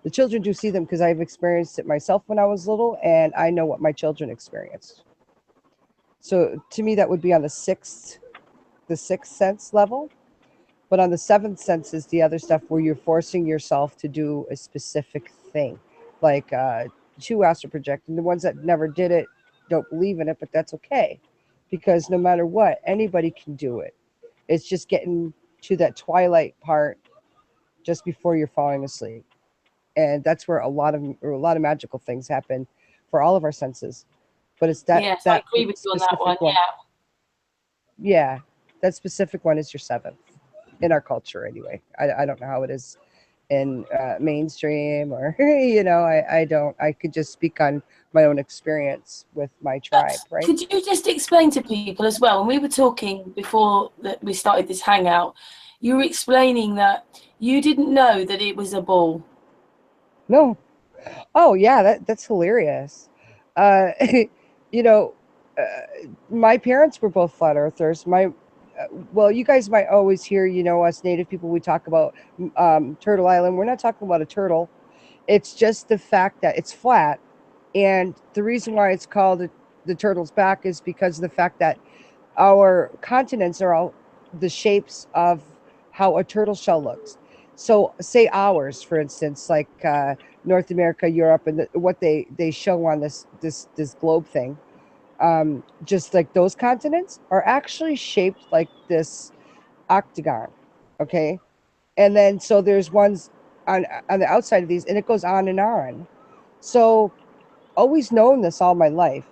The children do see them because I've experienced it myself when I was little, and I know what my children experienced. So to me, that would be on the sixth sense level. But on the seventh sense is the other stuff where you're forcing yourself to do a specific thing, like to astral project. And the ones that never did it don't believe in it, but that's okay, because no matter what, anybody can do it. It's just getting to that twilight part just before you're falling asleep, and that's where a lot of magical things happen for all of our senses. But it's Yes, I agree with you on that one. specific one. Yeah, that specific one is your seventh in our culture, anyway. I don't know how it is in mainstream, or I don't. I could just speak on my own experience with my tribe, right? Could you just explain to people as well? When we were talking before that we started this hangout, you were explaining that you didn't know that it was a ball. No. Oh yeah, that's hilarious. Uh, you know, uh, my parents were both flat earthers. Well, you guys might always hear, us native people, we talk about Turtle Island. We're not talking about a turtle. It's just the fact that it's flat, and the reason why it's called the turtle's back is because of the fact that our continents are all the shapes of how a turtle shell looks. So, say ours, for instance, like North America, Europe, and what they show on this globe thing, just like those continents are actually shaped like this octagon, okay? And then so there's ones on the outside of these, and it goes on and on. So, always known this all my life.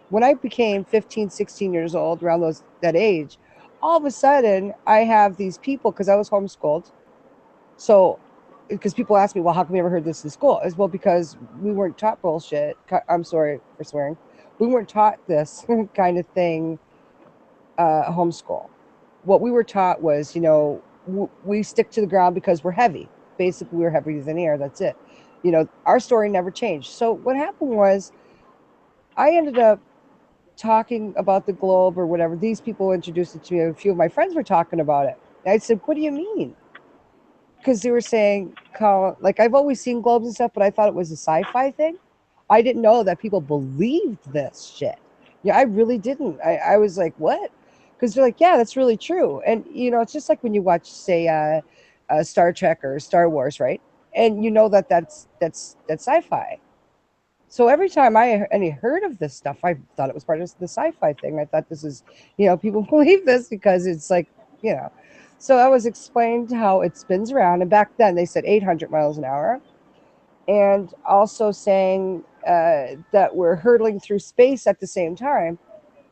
When I became 15, 16 years old, around that age, all of a sudden I have these people, because I was homeschooled. So, because people ask me, well, how come you ever heard this in school? As well, because we weren't taught bullshit. I'm sorry for swearing. We weren't taught this kind of thing, homeschool. What we were taught was, we stick to the ground because we're heavy. Basically, we're heavier than air. That's it. Our story never changed. So what happened was, I ended up talking about the globe or whatever. These people introduced it to me. A few of my friends were talking about it. And I said, what do you mean? Because they were saying, like, I've always seen globes and stuff, but I thought it was a sci-fi thing. I didn't know that people believed this shit. Yeah, I really didn't. I was like, what? Because they're like, yeah, that's really true. And, it's just like when you watch, say, Star Trek or Star Wars, right? And you know that's sci-fi. So every time I any heard of this stuff, I thought it was part of the sci-fi thing. I thought this is, people believe this because it's like, you know. So I was explained how it spins around, and back then they said 800 miles an hour, and also saying that we're hurtling through space at the same time,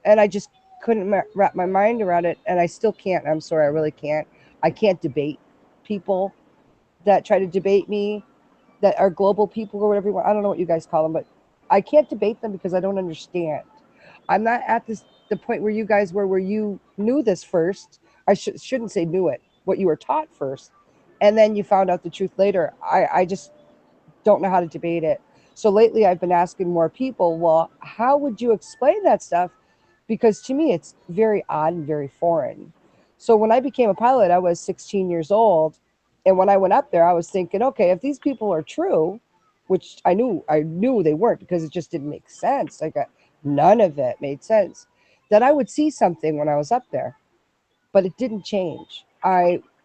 and I just couldn't wrap my mind around it, and I still can't. I'm sorry, I really can't. I can't debate people that try to debate me, that are global people or whatever you want. I don't know what you guys call them, but I can't debate them because I don't understand. I'm not at the point where you guys were, where you knew this first. I shouldn't say knew it, what you were taught first, and then you found out the truth later. I just don't know how to debate it. So lately I've been asking more people, well, how would you explain that stuff? Because to me, it's very odd and very foreign. So when I became a pilot, I was 16 years old. And when I went up there, I was thinking, okay, if these people are true, which I knew they weren't because it just didn't make sense. Like none of it made sense. That I would see something when I was up there, but it didn't change.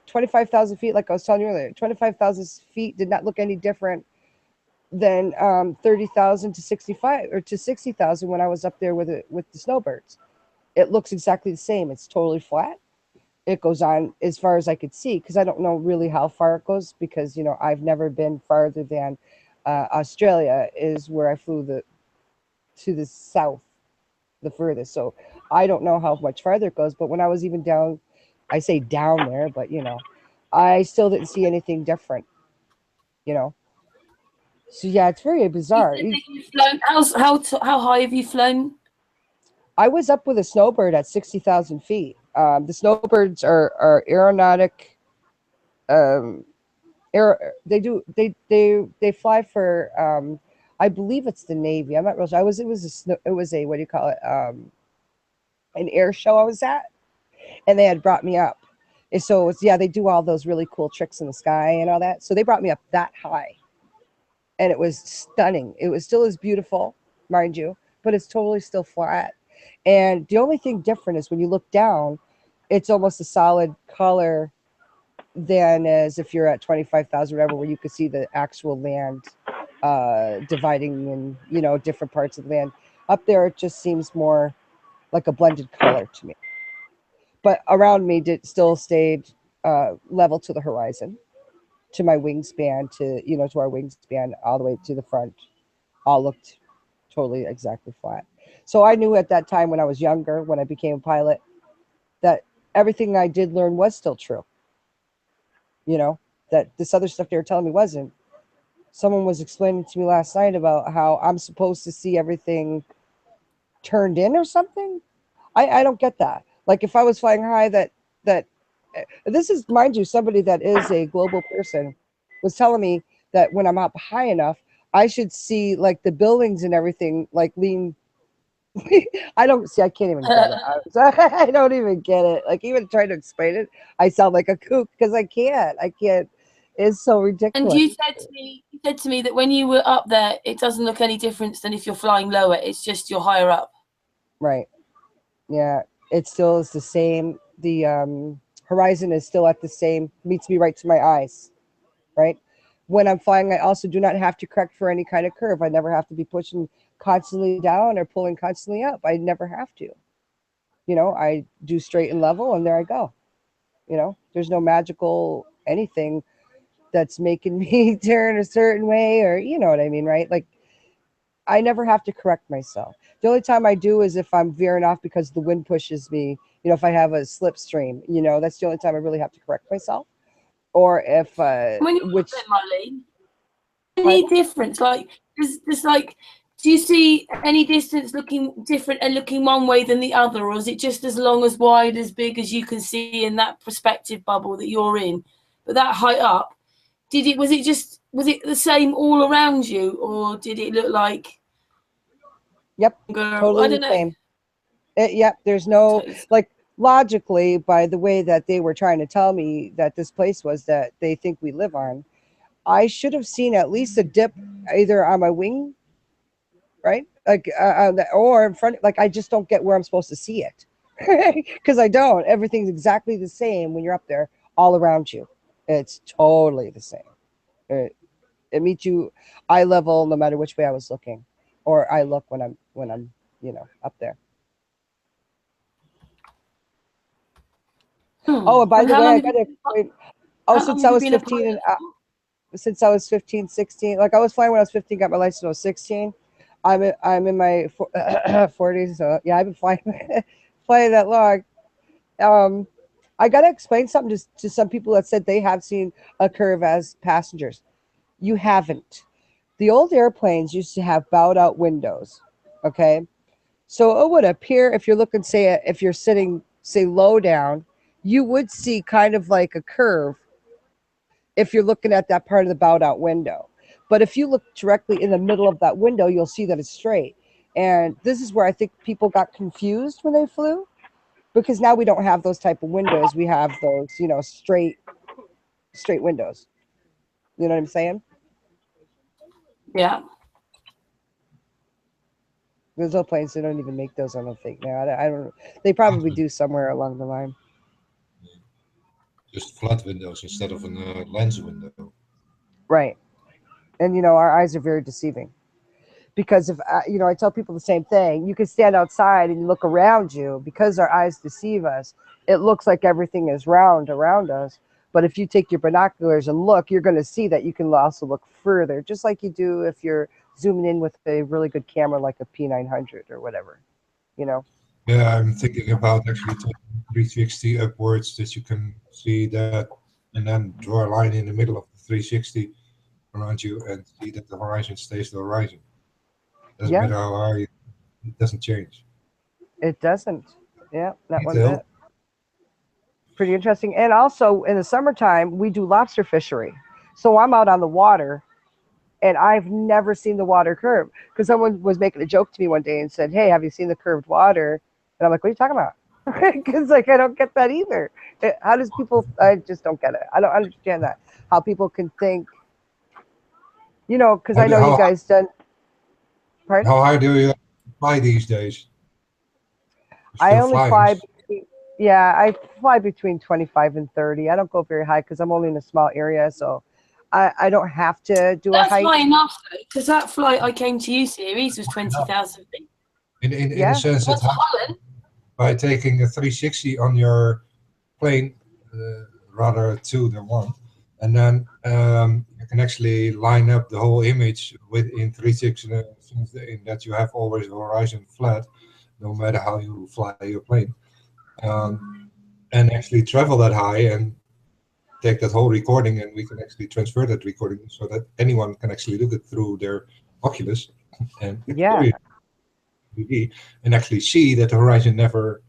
25,000 feet, like I was telling you earlier, 25,000 feet did not look any different than 30,000 to 65 or to 60,000 when I was up there with the snowbirds. It looks exactly the same. It's totally flat. It goes on as far as I could see because I don't know really how far it goes because I've never been farther than Australia is where I flew to the south the furthest. So I don't know how much farther it goes. But when I was even down, I say down there, but I still didn't see anything different. You know. So yeah, it's very You bizarre. said that you've flown. How high have you flown? I was up with a snowbird at 60,000 feet. The snowbirds are aeronautic. Um, they fly for I believe it's the Navy. I'm not real sure. It was a what do you call it? An air show I was at, and they had brought me up. And so it's yeah, they do all those really cool tricks in the sky and all that. So they brought me up that high, and it was stunning. It was still as beautiful, mind you, but it's totally still flat. And the only thing different is when you look down, it's almost a solid color than as if you're at 25,000 whatever, where you could see the actual land dividing in different parts of the land. Up there, it just seems more like a blended color to me. But around me, did still stayed level to the horizon, to my wingspan, to our wingspan, all the way to the front. All looked totally exactly flat. So I knew at that time when I was younger, when I became a pilot, that everything I did learn was still true. That this other stuff they were telling me wasn't. Someone was explaining to me last night about how I'm supposed to see everything turned in or something. I don't get that. Like if I was flying high, that this is, mind you, somebody that is a global person was telling me that when I'm up high enough, I should see like the buildings and everything like lean. I don't see. I can't even get it. I don't even get it. Like even trying to explain it, I sound like a kook because I can't. I can't. It's so And ridiculous. you said to me that when you were up there, it doesn't look any different than if you're flying lower. It's just you're higher up. Right. Yeah. It still is the same. The horizon is still at the same. Meets me right to my eyes. Right. When I'm flying, I also do not have to correct for any kind of curve. I never have to be pushing constantly down or pulling constantly up. I never have to. I do straight and level, and there I go. There's no magical anything that's making me turn a certain way, or you know what I mean, right? Like I never have to correct myself. The only time I do is if I'm veering off because the wind pushes me. If I have a slipstream, that's the only time I really have to correct myself. Or if When you're up which there, Marlene, any difference? Like, there's like, do you see any distance looking different and looking one way than the other, or is it just as long, as wide, as big as you can see in that perspective bubble that you're in? But that height up, was it the same all around you, or did it look like? Yep, I totally don't the know. same. Yep, there's no like logically by the way that they were trying to tell me that this place was that they think we live on. I should have seen at least a dip either on my wing, right? Like or in front. Like I just don't get where I'm supposed to see it because I don't. Everything's exactly the same when you're up there, all around you. It's totally the same. It meets you eye level no matter which way I was looking, or I look when I'm up there. Oh, and by And the how way, long I have you got to been, explain. Oh, how long since I have you was been a 15 pilot and for? since I was 15, 16, like I was flying when I was 15, got my license when I was 16. I'm in my 40s, so yeah, I've been flying flying that long. Um, I got to explain something to some people that said they have seen a curve as passengers. You haven't. The old airplanes used to have bowed out windows. Okay. So it would appear if you're looking, say, if you're sitting, say, low down, you would see kind of like a curve if you're looking at that part of the bowed out window. But if you look directly in the middle of that window, you'll see that it's straight. And this is where I think people got confused when they flew because now we don't have those type of windows. We have those, you know, straight windows. You know what I'm saying? Yeah. There's no planes that don't even make those, I don't think now. I don't. They probably do somewhere along the line. Just flat windows instead of a lens window. Right. And you know, our eyes are very deceiving. Because if you know, I tell people the same thing. You can stand outside and you look around you, because our eyes deceive us. It looks like everything is round around us. But if you take your binoculars and look, you're going to see that you can also look further, just like you do if you're zooming in with a really good camera like a P900 or whatever. You know. Yeah, I'm thinking about actually taking 360 upwards, that you can see that, and then draw a line in the middle of the 360 around you and see that the horizon stays the horizon. Doesn't Yeah. matter how high, it doesn't change. It doesn't. Yeah, not one Detail. bit. Pretty interesting. And also in the summertime, we do lobster fishery. So I'm out on the water, and I've never seen the water curve, because someone was making a joke to me one day and said, "Hey, have you seen the curved water?" And I'm like, "What are you talking about?" Because like I don't get that either. How does people? I just don't get it. I don't understand that. How people can think. You know, because I know you guys done. Pardon? How high do you fly these days? I Still only flying. fly between, yeah, I fly between 25 and 30. I don't go very high because I'm only in a small area, so I don't have to do a That's hike. high enough, though, because that flight I came to you, Ceres, was 20,000 feet. In Yeah. a sense, What's it's Holland? by taking a 360 on your plane, rather two than one, and then you can actually line up the whole image within 360, in that you have always the horizon flat, no matter how you fly your plane, and actually travel that high and take that whole recording, and we can actually transfer that recording so that anyone can actually look it through their Oculus and Yeah. and actually see that the horizon never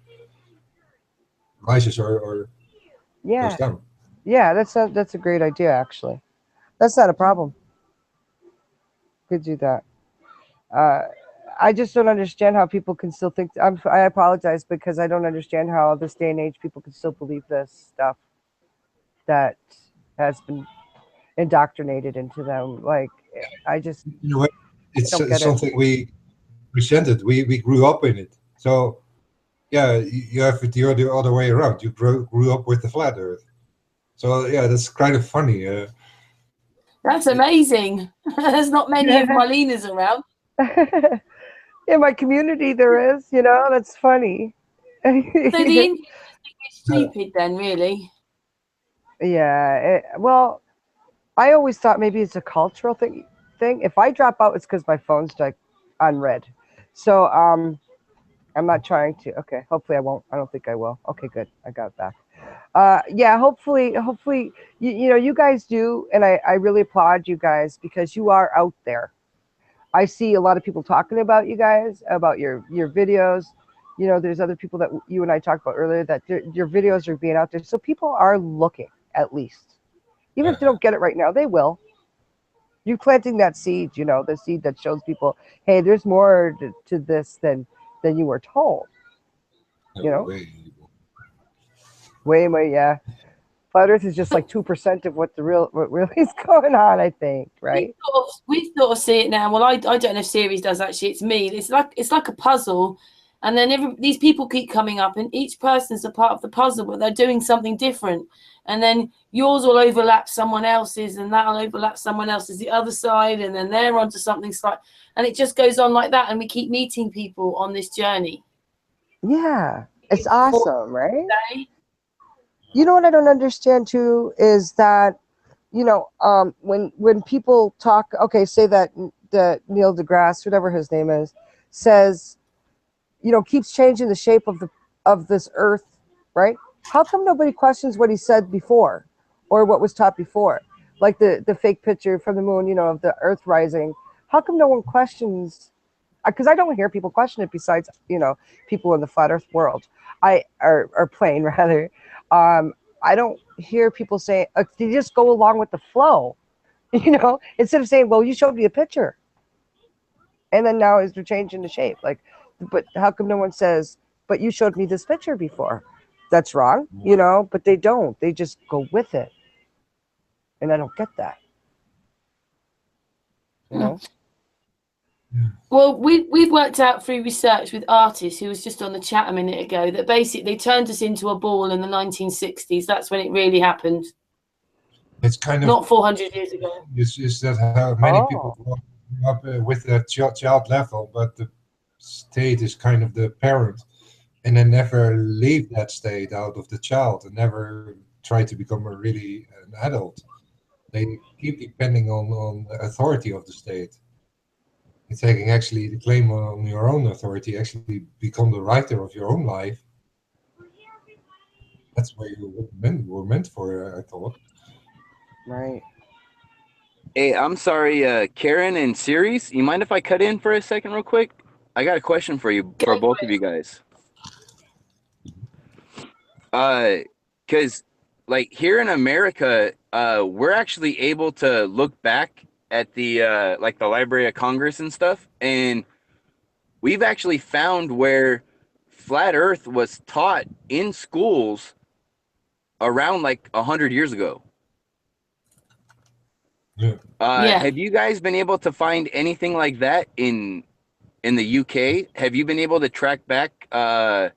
rises or Yeah. goes down. Yeah, that's a great idea, actually. That's not a problem. Could do that. Uh, I just don't understand how people can still think. I apologize, because I don't understand how this day and age people can still believe this stuff that has been indoctrinated into them. Like, I just In a way, it's don't get it. something we presented. We grew up in it. So yeah, you have it the other way around. You grew up with the flat Earth. So yeah, that's kind of funny. That's amazing. There's not many of Marlena's around. In my community, there is. You know, that's funny. So the Indians just think we're stupid then, really? Yeah. Well, I always thought maybe it's a cultural thing. If I drop out, it's because my phone's like on red. So I'm not trying to. Okay, hopefully I won't. I don't think I will. Okay, good. I got it back. Yeah, hopefully you know, you guys do, and I really applaud you guys, because you are out there. I see a lot of people talking about you guys, about your videos. You know, there's other people that you and I talked about earlier that your videos are being out there, so people are looking, at least. Even if they don't get it right now, they will. You're planting that seed, you know, the seed that shows people, hey, there's more to this than you were told. You know, way, yeah. Flat Earth is just like 2% of what really is going on, I think, right? We sort of see it now. Well, I don't know if Ceres does, actually. It's me. It's like a puzzle, and then these people keep coming up, and each person's a part of the puzzle, but they're doing something different. And then yours will overlap someone else's, and that'll overlap someone else's the other side, and then they're onto something slight, and it just goes on like that. And we keep meeting people on this journey. Yeah, it's awesome, right? You know what I don't understand too is that, you know, when people talk, okay, say that Neil deGrasse, whatever his name is, says, you know, keeps changing the shape of this Earth, right? How come nobody questions what he said before, or what was taught before, like the fake picture from the moon, you know, of the Earth rising? How come no one questions? Because I don't hear people question it, besides, you know, people in the flat Earth world, are playing rather. I don't hear people say, they just go along with the flow, you know, instead of saying, well, you showed me a picture, and then now they're changing the shape. Like, but how come no one says, but you showed me this picture before. That's wrong, you know, but they don't. They just go with it. And I don't get that. You know? Well, we've worked out through research with artists who was just on the chat a minute ago that basically they turned us into a ball in the 1960s. That's when it really happened. It's kind of not 400 years ago. Is that how many people grow up with that child level, but the state is kind of the parent, and then never leave that state out of the child and never try to become an adult. They keep depending on the authority of the state. It's taking actually the claim on your own authority, actually become the writer of your own life. That's where you were meant for, I thought. Right. Hey, I'm sorry, Karen and Ceres, you mind if I cut in for a second real quick? I got a question for you, for both of you guys. Because like here in America, we're actually able to look back at the like the Library of Congress and stuff, and we've actually found where flat Earth was taught in schools around like 100 years ago. Yeah. Have you guys been able to find anything like that in the UK? Have you been able to track back the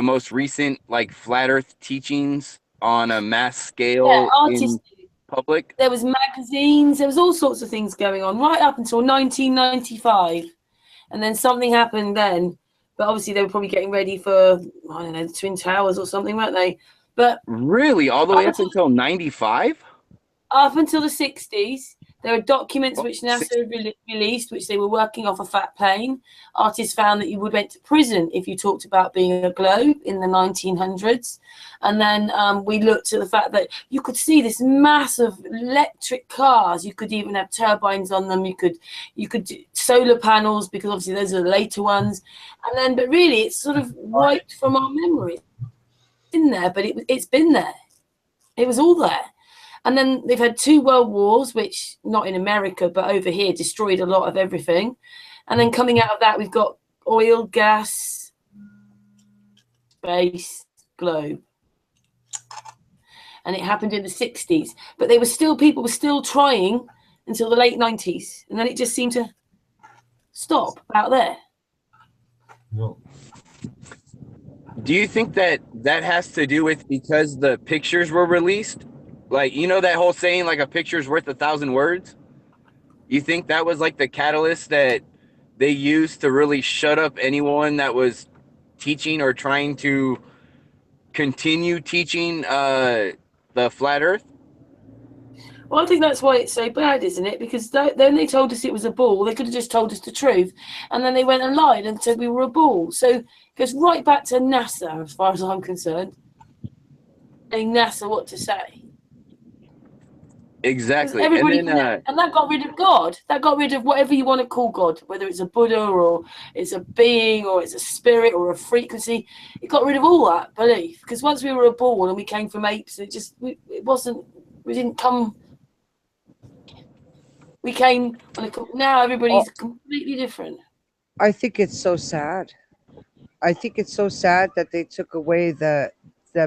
most recent like flat Earth teachings on a mass scale in public? There was magazines, there was all sorts of things going on right up until 1995, and then something happened then. But obviously they were probably getting ready for, I don't know, the Twin Towers or something, weren't they? But really, all the way up until 95? Up until the 60s, there are documents which NASA released, which they were working off a fat plane. Artists found that you went to prison if you talked about being a globe in the 1900s. And then we looked at the fact that you could see this massive electric cars. You could even have turbines on them. You could do solar panels, because obviously those are the later ones. And then, but really, it's sort of wiped from our memory. It's in there, but it's been there. It was all there. And then they've had 2 world wars, which not in America, but over here destroyed a lot of everything. And then coming out of that, we've got oil, gas, space, globe. And it happened in the 60s. But people were still trying until the late 90s. And then it just seemed to stop out there. No. Do you think that has to do with because the pictures were released? Like, you know that whole saying, like a picture's worth 1,000 words? You think that was like the catalyst that they used to really shut up anyone that was teaching or trying to continue teaching the flat Earth? Well, I think that's why it's so bad, isn't it? Because then they told us it was a ball. They could have just told us the truth. And then they went and lied and said we were a ball. So it goes right back to NASA, as far as I'm concerned. Telling NASA what to say. Exactly. Everybody, and then, and that got rid of God. That got rid of whatever you want to call God, whether it's a Buddha or it's a being or it's a spirit or a frequency. It got rid of all that belief, because once we were a ball and we came from apes, it didn't come. We came on now everybody's completely different. I think it's so sad. I think it's so sad that they took away that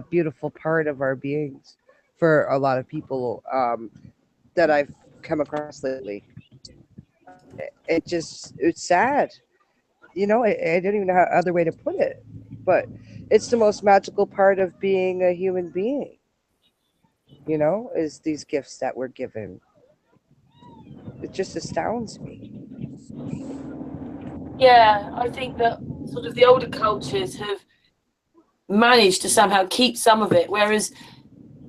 beautiful part of our beings for a lot of people that I've come across lately. It's sad. You know, I don't even know how other way to put it, but it's the most magical part of being a human being. You know, is these gifts that we're given. It just astounds me. Yeah, I think that sort of the older cultures have managed to somehow keep some of it, whereas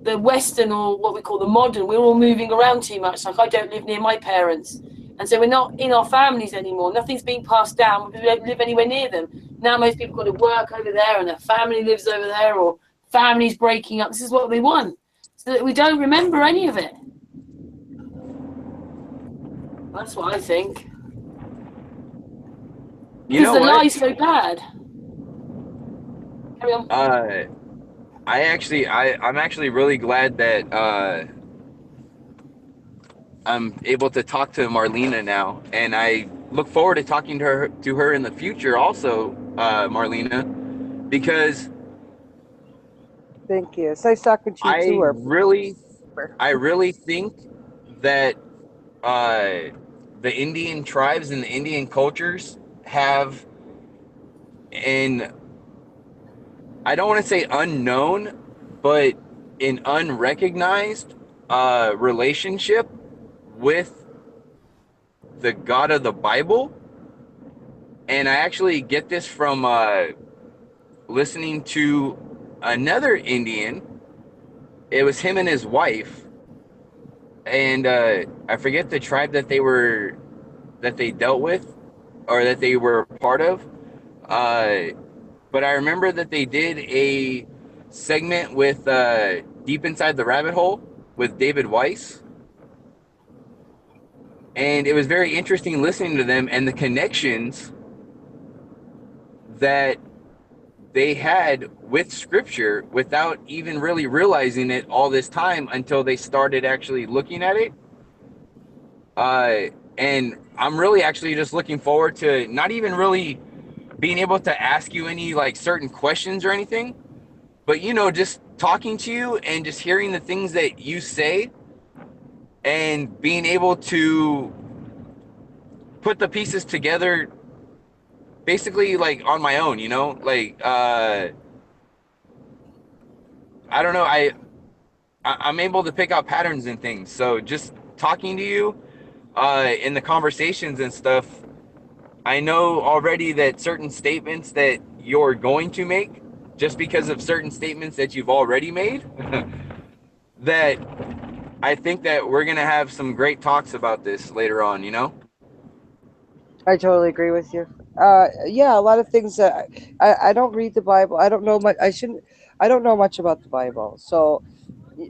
the Western, or what we call the modern, we're all moving around too much. Like, I don't live near my parents, and so we're not in our families anymore. Nothing's being passed down. We don't live anywhere near them. Now most people got to work over there, and their family lives over there, or families breaking up. This is what they want, so that we don't remember any of it. That's what I think. You know the what? lie's so bad. Carry on. I'm actually really glad that I'm able to talk to Marlena now, and I look forward to talking to her in the future also, Marlena, because Thank you. It's nice talking to you too. I really think that the Indian tribes and the Indian cultures have an, I don't want to say unknown, but an unrecognized relationship with the God of the Bible. And I actually get this from listening to another Indian. It was him and his wife, and I forget the tribe that they dealt with, or that they were part of. But I remember that they did a segment with Deep Inside the Rabbit Hole with David Weiss, and it was very interesting listening to them and the connections that they had with scripture without even really realizing it all this time until they started actually looking at it. And I'm really actually just looking forward to not even really being able to ask you any like certain questions or anything, but just talking to you and just hearing the things that you say and being able to put the pieces together basically like on my own, like I don't know, I'm able to pick out patterns and things. So just talking to you in the conversations and stuff, I know already that certain statements that you're going to make, just because of certain statements that you've already made, that I think that we're going to have some great talks about this later on, I totally agree with you. Yeah, a lot of things that I don't read the Bible. I don't know much. I don't know much about the Bible. So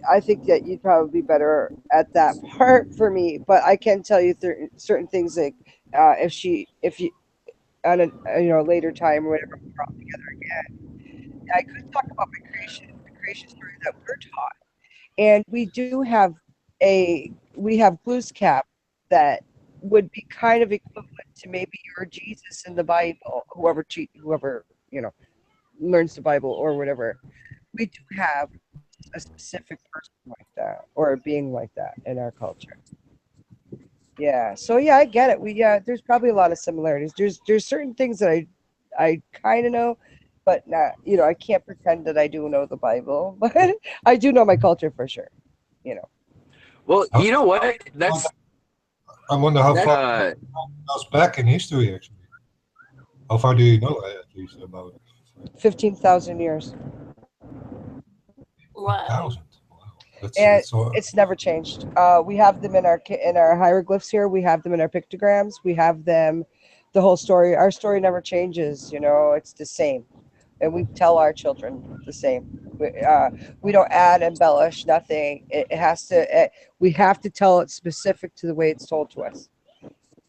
I think that you'd probably be better at that part for me. But I can tell you certain things like if you, on a later time or whatever, we're all together again. I could talk about the creation story that we're taught. And we have glue that would be kind of equivalent to maybe your Jesus in the Bible, whoever learns the Bible or whatever. We do have a specific person like that or a being like that in our culture. Yeah. So yeah, I get it. There's probably a lot of similarities. There's certain things that I kind of know, but not. I can't pretend that I do know the Bible, but I do know my culture for sure. Well, you know what? I wonder how far it goes back in history, actually. How far do you know, at least, about it? 15,000 years. Wow. 1,000. Wow. And That's all. it's never changed. We have them in our hieroglyphs here. We have them in our pictograms. We have them, the whole story. Our story never changes. It's the same, and we tell our children the same. We don't add, embellish, nothing. It has to. We have to tell it specific to the way it's told to us.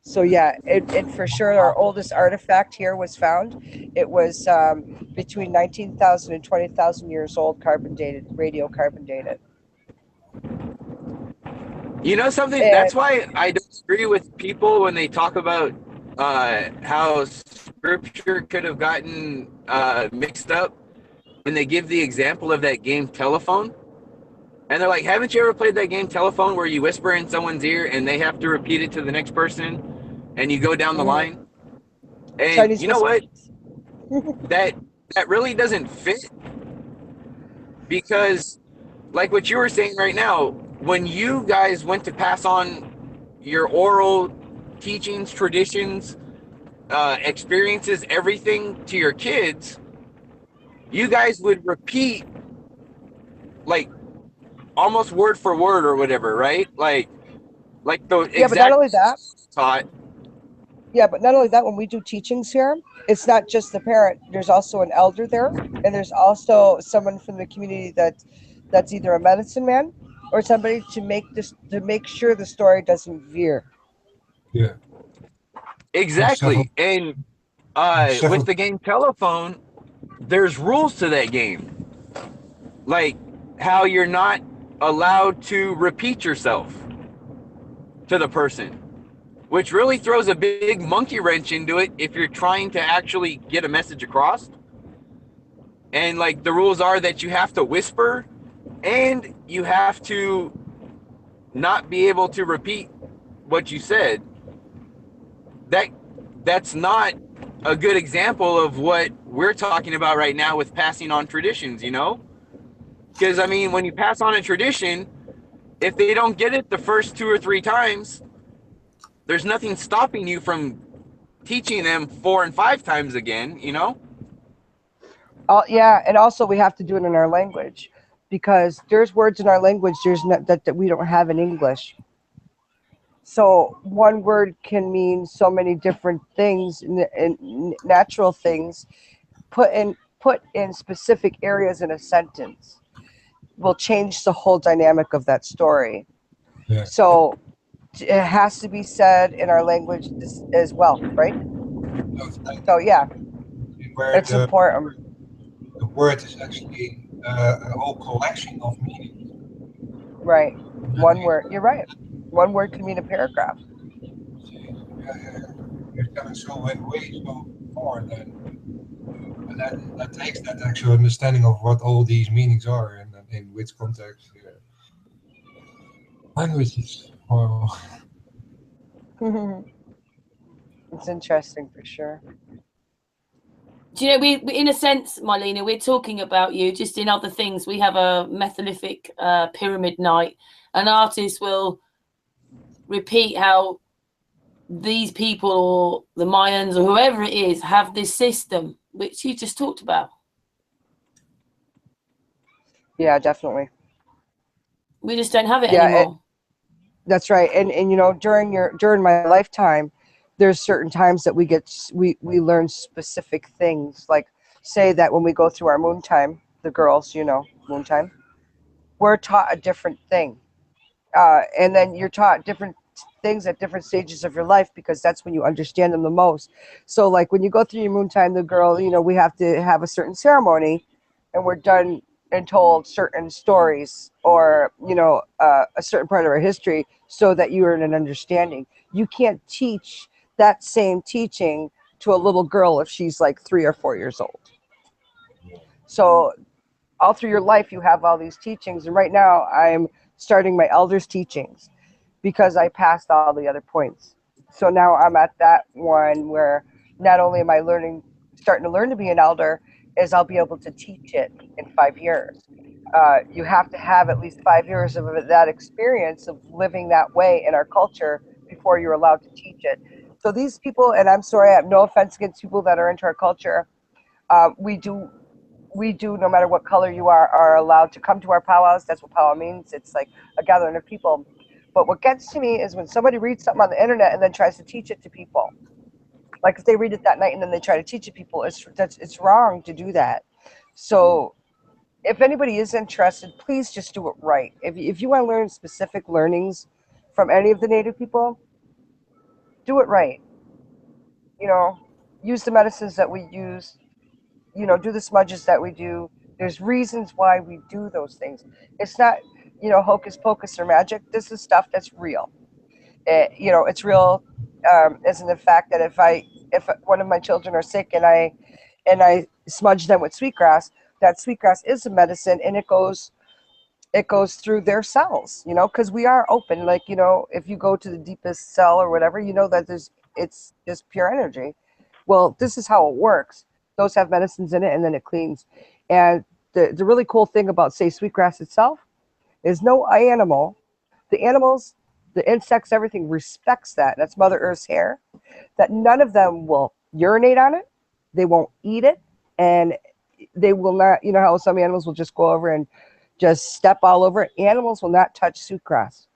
So yeah, it for sure. Our oldest artifact here was found. It was between 19,000 and 20,000 years old, carbon dated, radiocarbon dated. Something, that's why I don't agree with people when they talk about how scripture could have gotten mixed up when they give the example of that game Telephone. And they're like, haven't you ever played that game Telephone where you whisper in someone's ear and they have to repeat it to the next person and you go down the line? And Chinese you know what? that really doesn't fit, because like what you were saying right now, when you guys went to pass on your oral teachings, traditions, experiences, everything to your kids, you guys would repeat like almost word for word or whatever, right? Like the exact. But not only that. Taught. Yeah, but not only that, when we do teachings here, it's not just the parent. There's also an elder there, and there's also someone from the community that's either a medicine man or somebody to make sure the story doesn't veer. Yeah. Exactly. And with the game Telephone, there's rules to that game. Like how you're not allowed to repeat yourself to the person. which really throws a big monkey wrench into it if you're trying to actually get a message across. And like the rules are that you have to whisper and you have to not be able to repeat what you said. That's not a good example of what we're talking about right now with passing on traditions, you know? Because I mean, when you pass on a tradition, if they don't get it the first 2 or 3 times, there's nothing stopping you from teaching them 4 and 5 times again, you know? Yeah, and also we have to do it in our language, because there's words in our language that we don't have in English. So one word can mean so many different things, natural things, put in specific areas in a sentence will change the whole dynamic of that story. Yeah. So it has to be said in our language as well, right? So yeah, Where it's important. the word is actually a whole collection of meanings. Right. One word. You're right. One word can mean a paragraph. You're telling way so far that takes that actual understanding of what all these meanings are and in which context. Language is horrible. It's interesting for sure. Do you know, we in a sense, Marlena, we're talking about you just in other things. We have a methylific pyramid night. An artist will repeat how these people or the Mayans or whoever it is have this system, which you just talked about. Yeah, definitely. We just don't have it anymore. That's right. And you know, during my lifetime, there's certain times that we learn specific things. Like say that when we go through our moon time, the girls, you know, moon time, we're taught a different thing. And then you're taught different things at different stages of your life, because that's when you understand them the most. So like when you go through your moon time, the girl, you know, we have to have a certain ceremony, and we're done and told certain stories, or you know, a certain part of our history, so that you are in an understanding. You can't teach that same teaching to a little girl if she's like 3 or 4 years old. So all through your life you have all these teachings, and right now I'm starting my elders teachings, because I passed all the other points. So now I'm at that one where not only am I starting to learn to be an elder, is I'll be able to teach it in 5 years. You have to have at least 5 years of that experience of living that way in our culture before you're allowed to teach it. So these people, and I'm sorry, I have no offense against people that are into our culture, we do, no matter what color you are allowed to come to our powwows. That's what powwow means. It's like a gathering of people. But what gets to me is when somebody reads something on the internet and then tries to teach it to people. Like if they read it that night and then they try to teach it to people, it's wrong to do that. So if anybody is interested, please just do it right. If you want to learn specific learnings from any of the Native people, do it right. You know, use the medicines that we use, you know, do the smudges that we do. There's reasons why we do those things. It's not, you know, hocus pocus or magic. This is stuff that's real. You know, it's real, as in the fact that if one of my children are sick and I smudge them with sweetgrass, that sweetgrass is a medicine, and it goes through their cells, you know, because we are open. Like, you know, if you go to the deepest cell or whatever, you know that it's just pure energy. Well, this is how it works. Those have medicines in it, and then it cleans. And the really cool thing about, say, sweetgrass itself is no animal, the animals, the insects, everything respects that. That's Mother Earth's hair, that none of them will urinate on it. They won't eat it. And they will not, you know how some animals will just go over and just step all over it. Animals will not touch sweetgrass,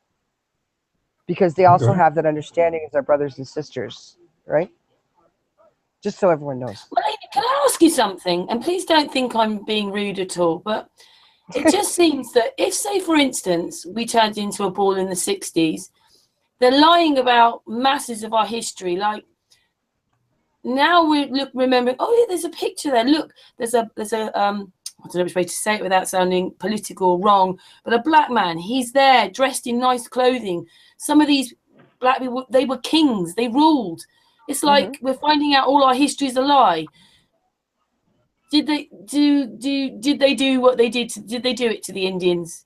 because they also have that understanding as our brothers and sisters, right? Just so everyone knows. Well, can I ask you something? And please don't think I'm being rude at all, but it just seems that if, say, for instance, we turned into a ball in the 60s, they're lying about masses of our history. Like now we're remembering, oh yeah, there's a picture there. Look, there's a I don't know which way to say it without sounding political or wrong, but a black man, he's there dressed in nice clothing. Some of these black people, they were kings, they ruled. It's like we're finding out all our history's a lie. Did they do what they did? Did they do it to the Indians?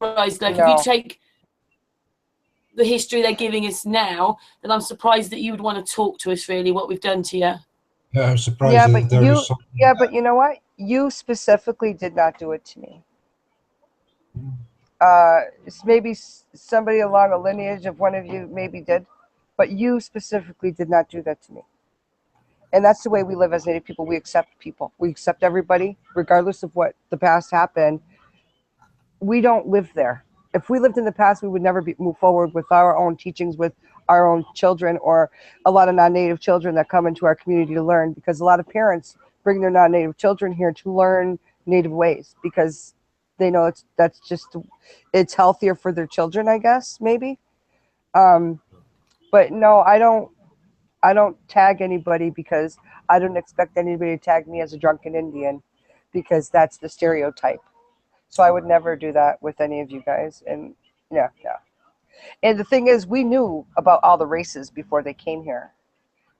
Like, No. if you take the history they're giving us now, then I'm surprised that you would want to talk to us, really, what we've done to you. Yeah, I'm surprised Yeah, that but there you, is something. yeah, but you know what? You specifically did not do it to me. It's maybe somebody along a lineage of one of you maybe did, but you specifically did not do that to me. And that's the way we live as Native people. We accept people. We accept everybody, regardless of what the past happened. We don't live there. If we lived in the past, we would never move forward with our own teachings, with our own children, or a lot of non-Native children that come into our community to learn, because a lot of parents bring their non-Native children here to learn Native ways because they know it's healthier for their children, I guess, maybe. But no, I don't tag anybody because I don't expect anybody to tag me as a drunken Indian because that's the stereotype. So I would never do that with any of you guys. And yeah. And the thing is, we knew about all the races before they came here.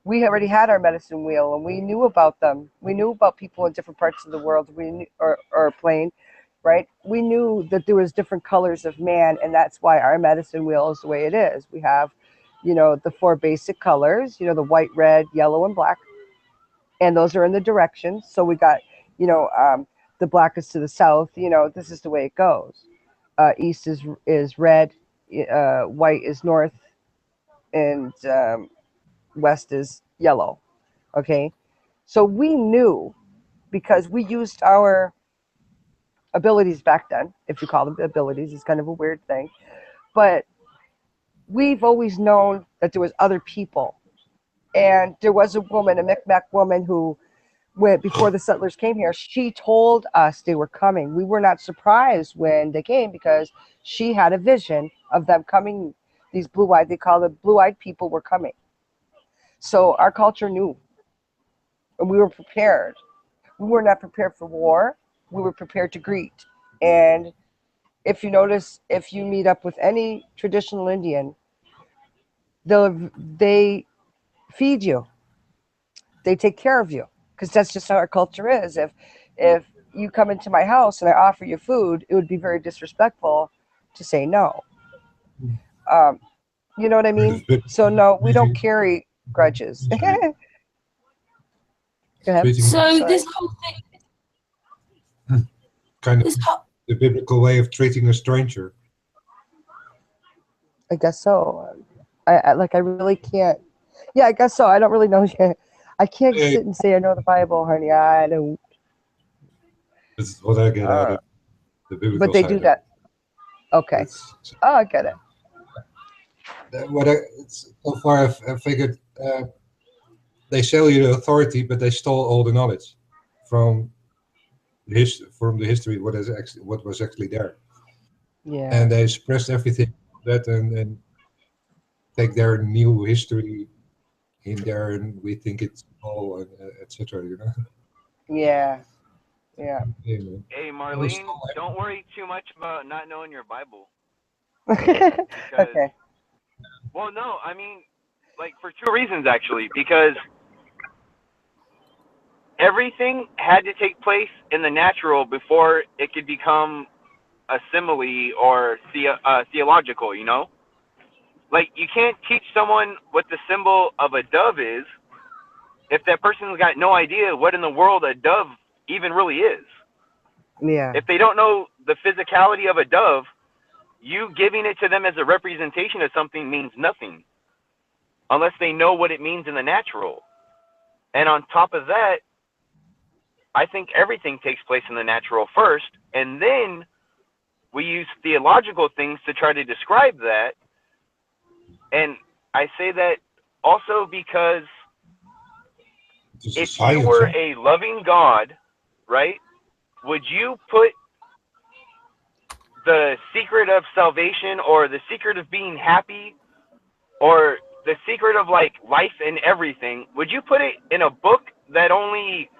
We already had our medicine wheel and we knew about them. We knew about people in different parts of the world or plane, right? We knew that there was different colors of man, and that's why our medicine wheel is the way it is. We have, the 4 basic colors, the white, red, yellow, and black. And those are in the directions. So we got, the black is to the south, this is the way it goes. East is red, white is north, and west is yellow. Okay. So we knew because we used our abilities back then, if you call them abilities, it's kind of a weird thing. But we've always known that there was other people. And there was a woman, a Micmac woman who before the settlers came here, she told us they were coming. We were not surprised when they came because she had a vision of them coming. These blue-eyed, they call it blue-eyed people were coming. So our culture knew, and we were prepared. We were not prepared for war. We were prepared to greet. And if you notice, if you meet up with any traditional Indian, they feed you. They take care of you because that's just how our culture is. If you come into my house and I offer you food, it would be very disrespectful to say no. You know what I mean? So no, we don't carry grudges. Go ahead. So this whole thing, kind of the biblical way of treating a stranger. I guess so. I really can't. Yeah, I guess so. I don't really know yet. I can't sit and say I know the Bible, honey. I don't. This is what I get out of the biblical But they side do that. Okay. Oh, I get it. So far I figured they sell you the authority, but they stole all the knowledge from the history, what was actually there. Yeah. And they suppressed everything that and take their new history in there, and we think it's all, etc. Yeah. Hey, Marlene, don't worry too much about not knowing your Bible. Okay. Well, no, I mean, like, for 2 reasons, actually. Because everything had to take place in the natural before it could become a simile or theological, Like, you can't teach someone what the symbol of a dove is if that person's got no idea what in the world a dove even really is. Yeah. If they don't know the physicality of a dove, you giving it to them as a representation of something means nothing unless they know what it means in the natural. And on top of that, I think everything takes place in the natural first, and then we use theological things to try to describe that. And I say that also because if you were a loving God, right, would you put the secret of salvation or the secret of being happy or the secret of like life and everything, would you put it in a book that only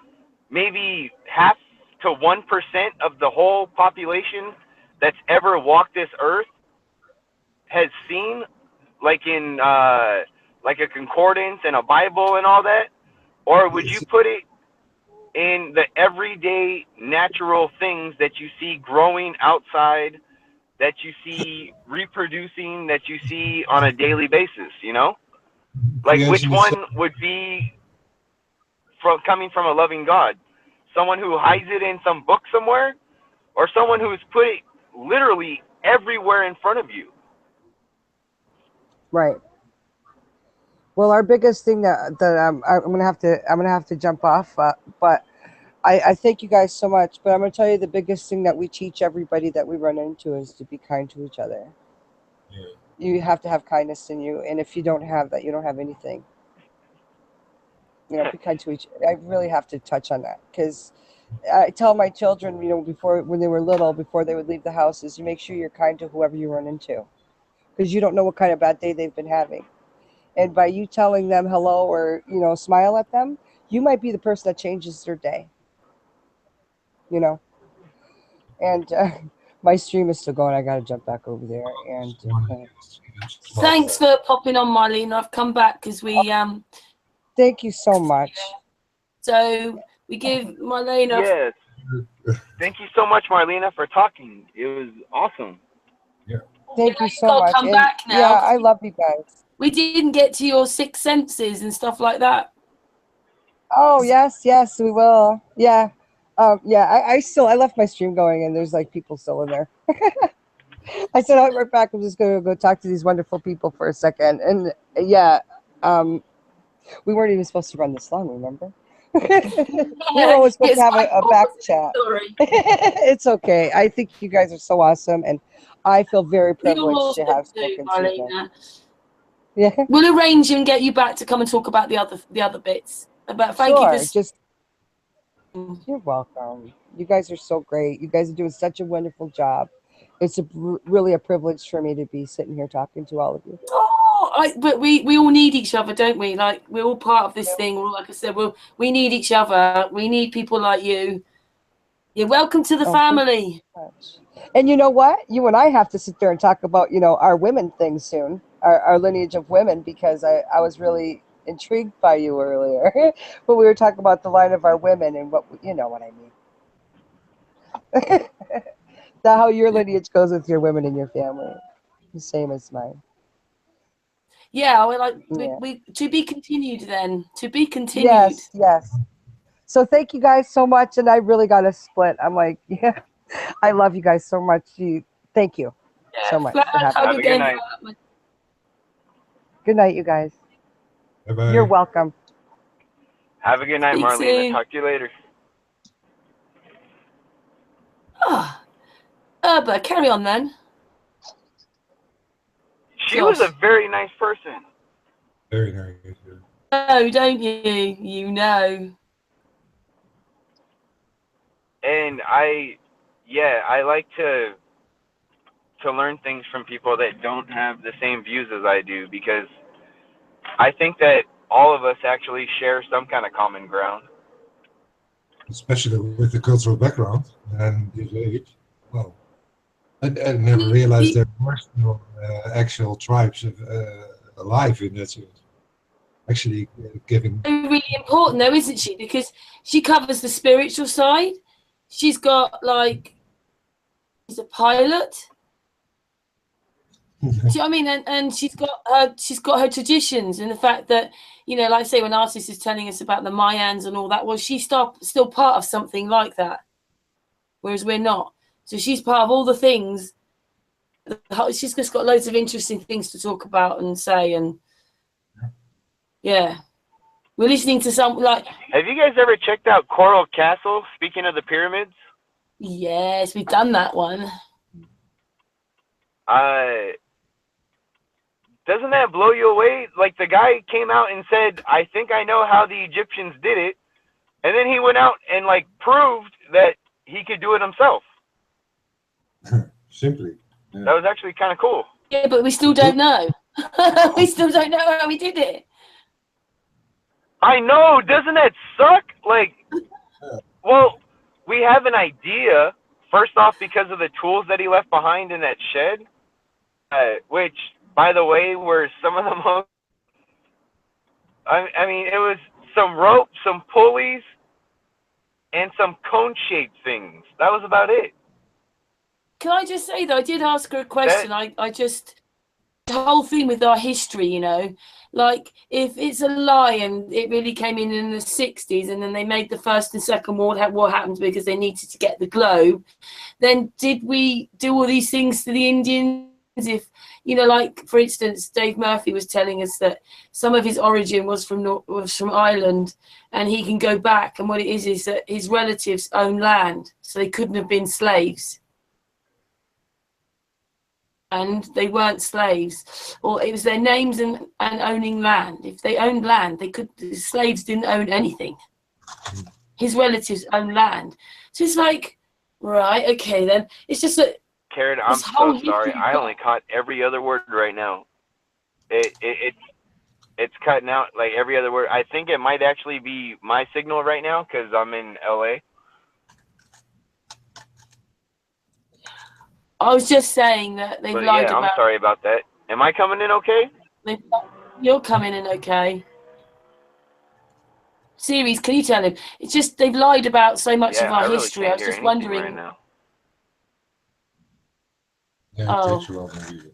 maybe 0.5 to 1% of the whole population that's ever walked this earth has seen? like in like a concordance and a Bible and all that, or would you put it in the everyday natural things that you see growing outside, that you see reproducing, that you see on a daily basis? You know, like which Creation one itself. would be coming from a loving God? Someone who hides it in some book somewhere, or someone who's put it literally everywhere in front of you? Right. Well, our biggest thing that I'm gonna have to jump off, but I thank you guys so much. But I'm gonna tell you the biggest thing that we teach everybody that we run into is to be kind to each other. Yeah. You have to have kindness in you, and if you don't have that, you don't have anything. You know, be kind to each. I really have to touch on that because I tell my children, you know, before when they were little, before they would leave the house, is you make sure you're kind to whoever you run into, because you don't know what kind of bad day they've been having. And by you telling them hello or, you know, smile at them, you might be the person that changes their day, you know. And my stream is still going. I got to jump back over there. And Thanks for popping on, Marlene. I've come back because we thank you so much. So we give Marlena. Yes. Thank you so much, Marlena, for talking. It was awesome. Yeah. Thank you so Gotta much. come And back now. yeah, I love you guys. We didn't get to your sixth senses and stuff like that. Oh yes, yes, we will. Yeah. Yeah, I left my stream going and there's like people still in there. I said I'll be right back. I'm just gonna go talk to these wonderful people for a second. And yeah, we weren't even supposed to run this long, remember? We were always supposed to have a back chat. It's okay. I think you guys are so awesome, and I feel very privileged to have spoken to you guys. Yeah. We'll arrange and get you back to come and talk about the other bits. But thank you for just. You're welcome. You guys are so great. You guys are doing such a wonderful job. It's really a privilege for me to be sitting here talking to all of you. But we all need each other, don't we? Like we're all part of this thing. Like I said, we need each other. We need people like you. You're welcome to the family. And you know what? You and I have to sit there and talk about, you know, our women thing soon, our lineage of women, because I was really intrigued by you earlier. But we were talking about the line of our women and what, you know what I mean. That how your lineage goes with your women in your family. The same as mine. Yeah, we to be continued then. To be continued. Yes, yes. So thank you guys so much, and I really got to split. I'm like, yeah, I love you guys so much. Thank you so much for having me. Good night. Good night, you guys. Bye-bye. You're welcome. Have a good night, Speak Marlena. soon. Talk to you later. But carry on then. She was a very nice person. Very nice. Oh, don't you? You know. And I like to learn things from people that don't have the same views as I do, because I think that all of us actually share some kind of common ground. Especially with the cultural background and this age. Well, I never realized there were still actual tribes alive in that sense. Actually, giving. Really important though, isn't she? Because she covers the spiritual side. She's got she's a pilot. Do you know what I mean? And she's got her traditions, and the fact that, you know, like I say, when Artis is telling us about the Mayans and all that, well, she's still part of something like that, whereas we're not. So she's part of all the things. She's just got loads of interesting things to talk about and say, and yeah, we're listening to some like. Have you guys ever checked out Coral Castle? Speaking of the pyramids. Yes, we've done that one. Doesn't that blow you away? Like, the guy came out and said, I think I know how the Egyptians did it. And then he went out and, like, proved that he could do it himself. Simply. Yeah. That was actually kind of cool. Yeah, but we still don't know. We still don't know how he did it. I know. Doesn't that suck? Like, well, we have an idea, first off, because of the tools that he left behind in that shed, which by the way, were some of the most. I mean, it was some rope, some pulleys, and some cone-shaped things. That was about it. Can I just say though, I did ask her a question. That, I just the whole thing with our history, you know, like if it's a lie and it really came in the 60s and then they made the First and Second World War happen because they needed to get the globe, then did we do all these things to the Indians? If, you know, like for instance, Dave Murphy was telling us that some of his origin was from Ireland, and he can go back, and what it is that his relatives own land, so they couldn't have been slaves. And they weren't slaves, or it was their names and owning land. If they owned land, they could. The slaves didn't own anything. His relatives owned land. So it's like, right, okay, then it's just that. Karen, I'm so sorry. I only caught every other word right now. It's cutting out like every other word. I think it might actually be my signal right now because I'm in LA. I was just saying that they've lied about. I'm sorry about that. Am I coming in okay? You're coming in okay. Ceres, can you tell him? It's just they've lied about so much of our history. I was just wondering. Right now. Yeah, it takes you out maybe.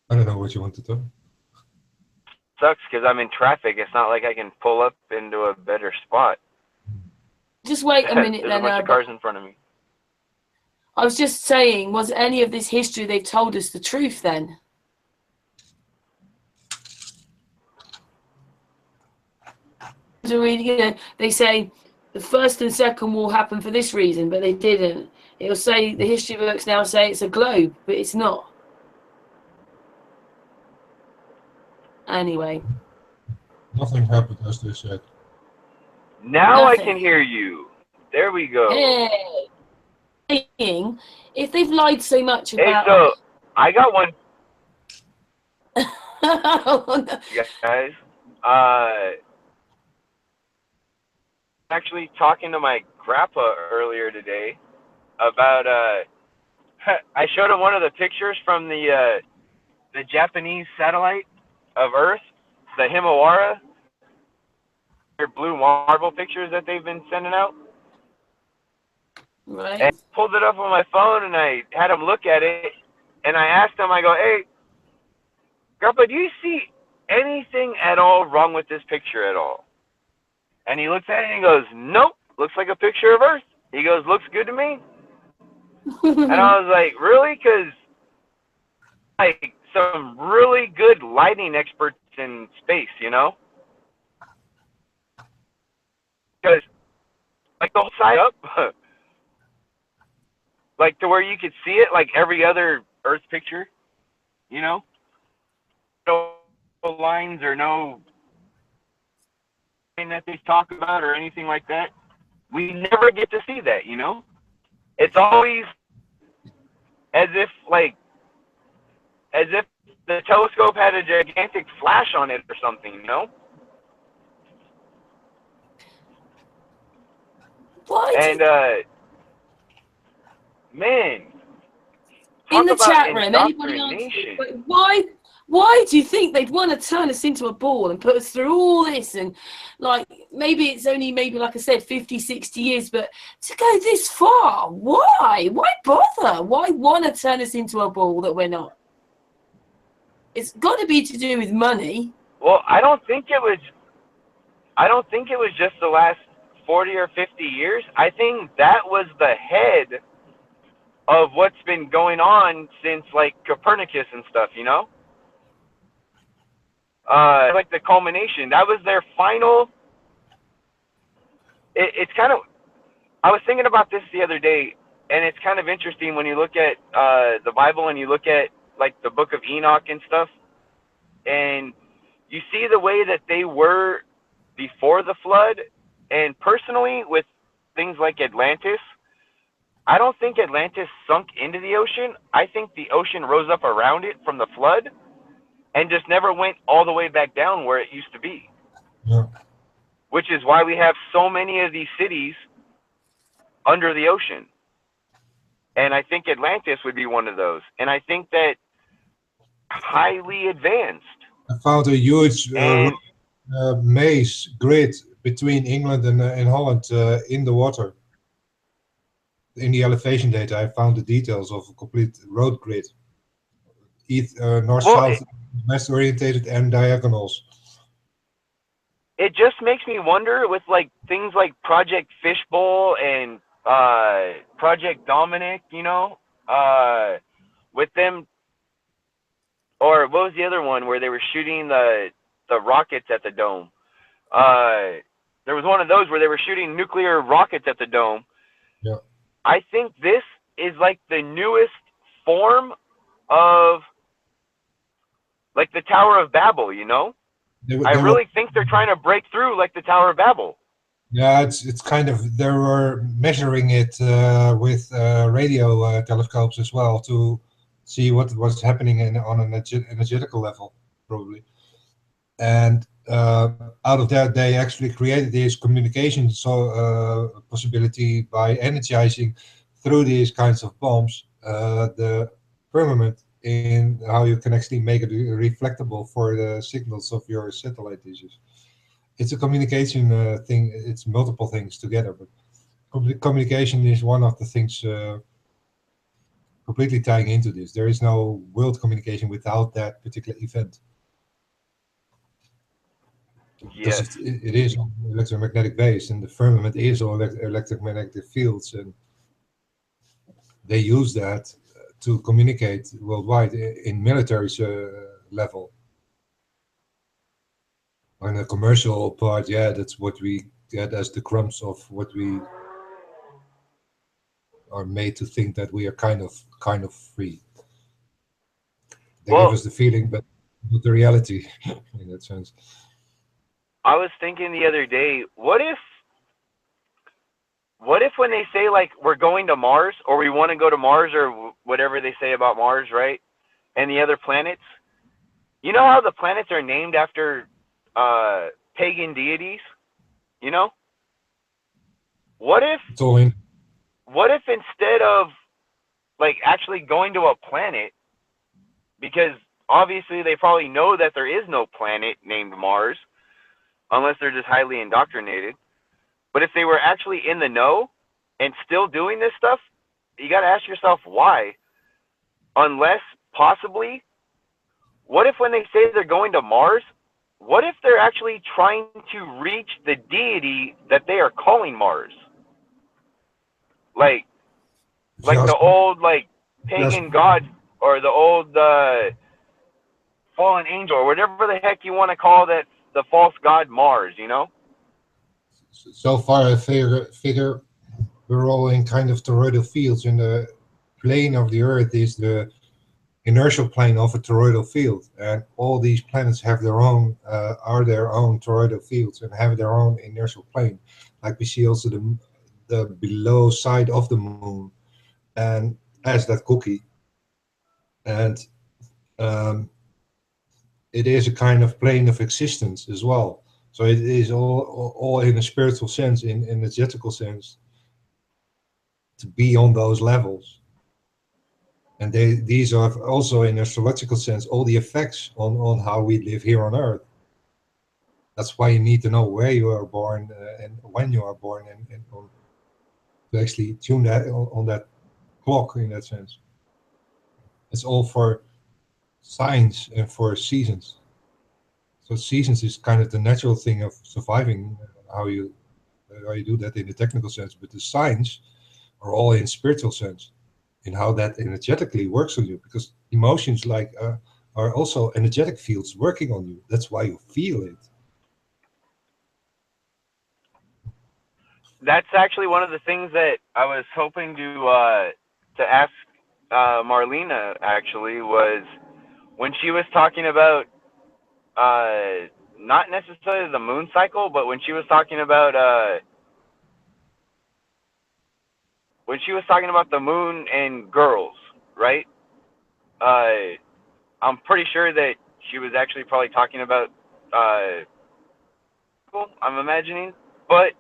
I don't know what you want to tell. Sucks because I'm in traffic. It's not like I can pull up into a better spot. Just wait a minute. There's a bunch of cars in front of me. I was just saying, was any of this history they've told us the truth then? You know, they say the First and Second War happened for this reason, but they didn't. It'll say the history books now say it's a globe, but it's not. Anyway. Nothing happened as they said. Now I can hear you. There we go. Hey. If they've lied so much about. Hey, so I got one. Guys, actually talking to my grandpa earlier today about I showed him one of the pictures from the Japanese satellite of Earth, the Himawara, their blue marble pictures that they've been sending out. Right. And I pulled it up on my phone and I had him look at it, and I asked him, I go, hey, Grandpa, do you see anything at all wrong with this picture at all? And he looks at it and he goes, nope, looks like a picture of Earth. He goes, looks good to me. And I was like, really? Because like some really good lighting experts in space, you know? Because like the whole side up, like to where you could see it like every other Earth picture, you know? No lines or no thing that they talk about or anything like that. We never get to see that, you know? It's always as if the telescope had a gigantic flash on it or something, you know? What? And man, in the chat room, anybody answer? Why do you think they'd want to turn us into a ball and put us through all this? And like, maybe it's only like I said, 50, 60 years, but to go this far, why? Why bother? Why want to turn us into a ball that we're not? It's got to be to do with money. Well, I don't think it was just the last 40 or 50 years. I think that was the head of what's been going on since like Copernicus and stuff, you know? Like the culmination. That was their final. It's kind of. I was thinking about this the other day, and it's kind of interesting when you look at the Bible and you look at like the Book of Enoch and stuff, and you see the way that they were before the flood. And personally, with things like Atlantis, I don't think Atlantis sunk into the ocean. I think the ocean rose up around it from the flood and just never went all the way back down where it used to be. Yeah. Which is why we have so many of these cities under the ocean. And I think Atlantis would be one of those. And I think that highly advanced. I found a huge And maze grid between England and Holland in the water. In the elevation data, I found the details of a complete road grid, north, well, south, west orientated, and diagonals. it just makes me wonder with like things like Project Fishbowl and Project Dominic, you know, with them, or what was the other one where they were shooting the rockets at the dome? There was one of those where they were shooting nuclear rockets at the dome. Yeah. I think this is like the newest form of like the Tower of Babel, you know? I really think they're trying to break through like the Tower of Babel. Yeah, it's kind of, they were measuring it with radio telescopes as well to see what was happening on an energetical level, probably. And out of that, they actually created this communication possibility by energizing through these kinds of bombs the firmament, in how you can actually make it reflectable for the signals of your satellite dishes. It's a communication thing. It's multiple things together, but communication is one of the things completely tying into this. There is no world communication without that particular event. Yes. Because it is on electromagnetic base, and the firmament is on electromagnetic fields, and they use that to communicate worldwide in military level. On the commercial part, yeah, that's what we get as the crumbs of what we are made to think, that we are kind of free. They give us the feeling, but not the reality in that sense. I was thinking the other day, what if when they say like we're going to Mars, or we want to go to Mars, or whatever they say about Mars, right? And the other planets, you know how the planets are named after pagan deities? You know? What if instead of like actually going to a planet, because obviously they probably know that there is no planet named Mars, unless they're just highly indoctrinated. But if they were actually in the know and still doing this stuff, you got to ask yourself why. Unless possibly, what if when they say they're going to Mars, what if they're actually trying to reach the deity that they are calling Mars? Like the old like pagan gods, or the old fallen angel, or whatever the heck you want to call that, the false god Mars, you know? So far, I figure we're all in kind of toroidal fields, and the plane of the Earth is the inertial plane of a toroidal field, and all these planets have their own toroidal fields and have their own inertial plane. Like we see also the below side of the moon, and as that cookie, and it is a kind of plane of existence as well. So it is all in a spiritual sense, in energetical sense, to be on those levels. And these are also, in astrological sense, all the effects on how we live here on Earth. That's why you need to know where you are born and when you are born, and to actually tune that on that clock in that sense. It's all for signs and for seasons. So seasons is kind of the natural thing of surviving, how you do that in the technical sense, but the signs are all in spiritual sense, in how that energetically works on you, because emotions are also energetic fields working on you. That's why you feel it. That's actually one of the things that I was hoping to ask Marlena, actually, was when she was talking about not necessarily the moon cycle, but when she was talking about the moon and girls, right? I'm pretty sure that she was actually probably talking about I'm imagining, but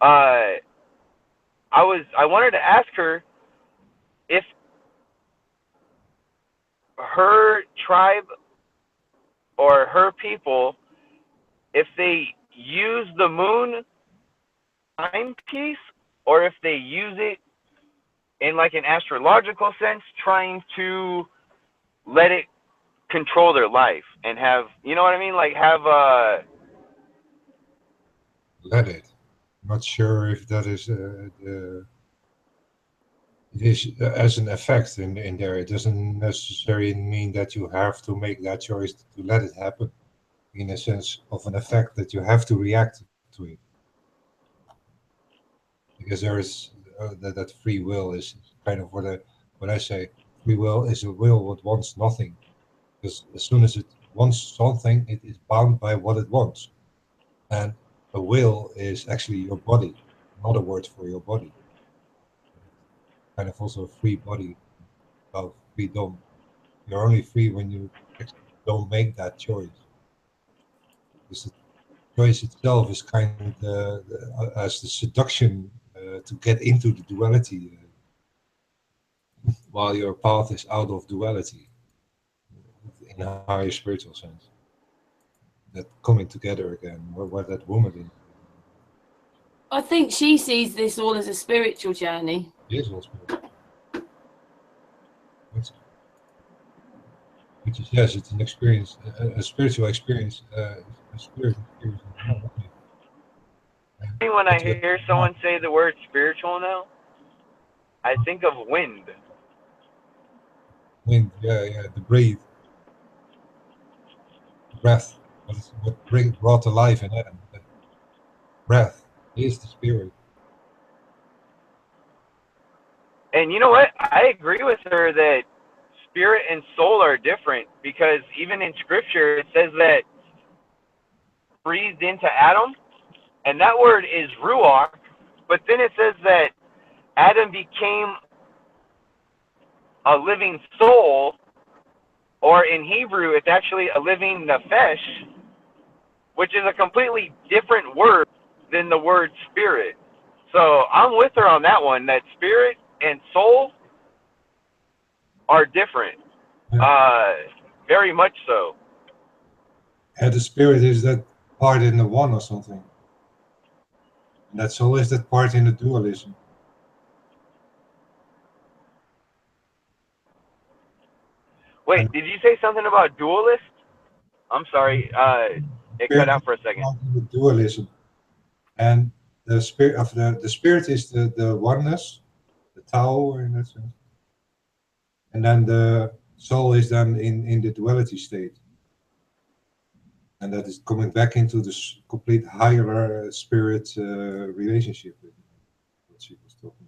I wanted to ask her if her tribe or her people, if they use the moon timepiece, or if they use it in like an astrological sense, trying to let it control their life and have, you know what I mean? Like have Let it. I'm not sure if that is it is as an effect in there. It doesn't necessarily mean that you have to make that choice to let it happen, in a sense of an effect that you have to react to it. Because there is that free will is kind of what I say. Free will is a will that wants nothing. Because as soon as it wants something, it is bound by what it wants. And a will is actually your body, another word for your body. Kind of also a free body, about freedom. You're only free when you actually don't make that choice. Because the choice itself is kind of as the seduction to get into the duality, while your path is out of duality, in a higher spiritual sense. That coming together again, where that woman is. I think she sees this all as a spiritual journey. It is all spiritual. Which is, yes, it's an experience, a spiritual experience, a spiritual experience. when I hear someone say the word spiritual now, I think of wind. Wind, yeah, the breath, what brought to life in Adam. The breath is the spirit. And you know what? I agree with her that spirit and soul are different, because even in scripture it says that breathed into Adam, and that word is ruach, but then it says that Adam became a living soul, or in Hebrew it's actually a living nefesh, which is a completely different word than the word spirit. So I'm with her on that one, that spirit and soul are different. Very much so. And the spirit is that part in the one or something. And that soul is that part in the dualism. Wait, did you say something about dualist? I'm sorry, it cut out for a second. The dualism. And the spirit of the spirit is the oneness, the Tao in that sense. And then the soul is then in the duality state. And that is coming back into this complete higher spirit relationship with what she was talking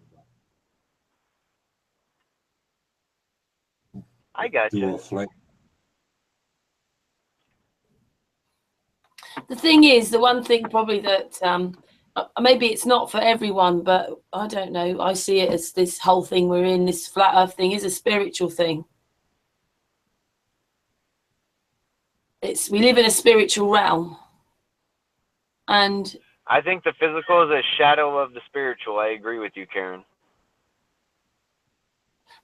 about. I got you. The thing is, the one thing probably that maybe it's not for everyone, but I don't know. I see it as this whole thing we're in, this flat earth thing, is a spiritual thing. We live in a spiritual realm. And I think the physical is a shadow of the spiritual. I agree with you, Karen.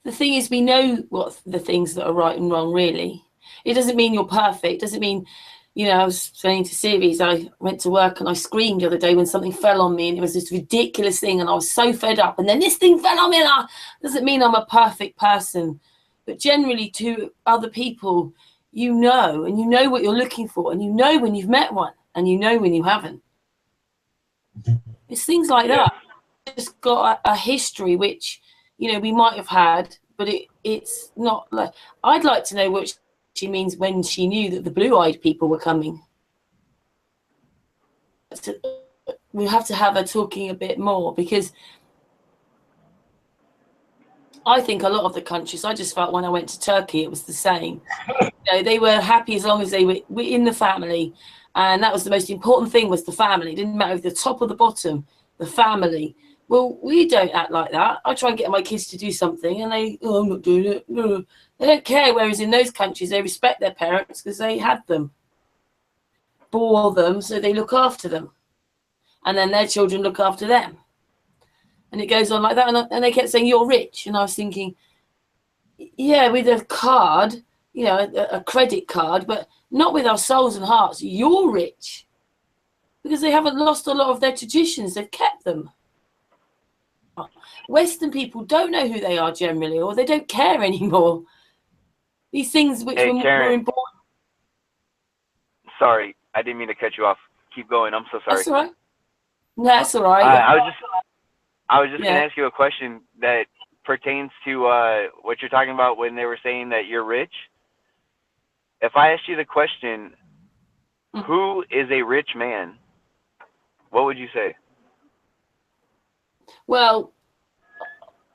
The thing is, we know what the things that are right and wrong, really. It doesn't mean you're perfect. It doesn't mean, you know, I was saying to Ceres, I went to work and I screamed the other day when something fell on me, and it was this ridiculous thing, and I was so fed up, and then this thing fell on me, and doesn't mean I'm a perfect person. But generally to other people, you know, and you know what you're looking for, and you know when you've met one, and you know when you haven't. It's things like that. It's got a history which, you know, we might have had, but it's not like, I'd like to know what she means when she knew that the blue-eyed people were coming. We have to have her talking a bit more, because I think a lot of the countries, I just felt when I went to Turkey, it was the same. You know, they were happy as long as they were in the family, and that was the most important thing, was the family. It didn't matter if the top or the bottom, the family. Well, we don't act like that. I try and get my kids to do something, and they, oh, I'm not doing it. No. They don't care, whereas in those countries, they respect their parents because they had them, bore them, so they look after them. And then their children look after them. And it goes on like that. And they kept saying, you're rich. And I was thinking, yeah, with a card, you know, a credit card, but not with our souls and hearts. You're rich because they haven't lost a lot of their traditions. They've kept them. Western people don't know who they are generally, or they don't care anymore. These things which were important. Sorry, I didn't mean to cut you off. Keep going. I'm so sorry. That's all right. No, that's all right. I was just gonna ask you a question that pertains to what you're talking about when they were saying that you're rich. If I asked you the question, who is a rich man? What would you say? Well,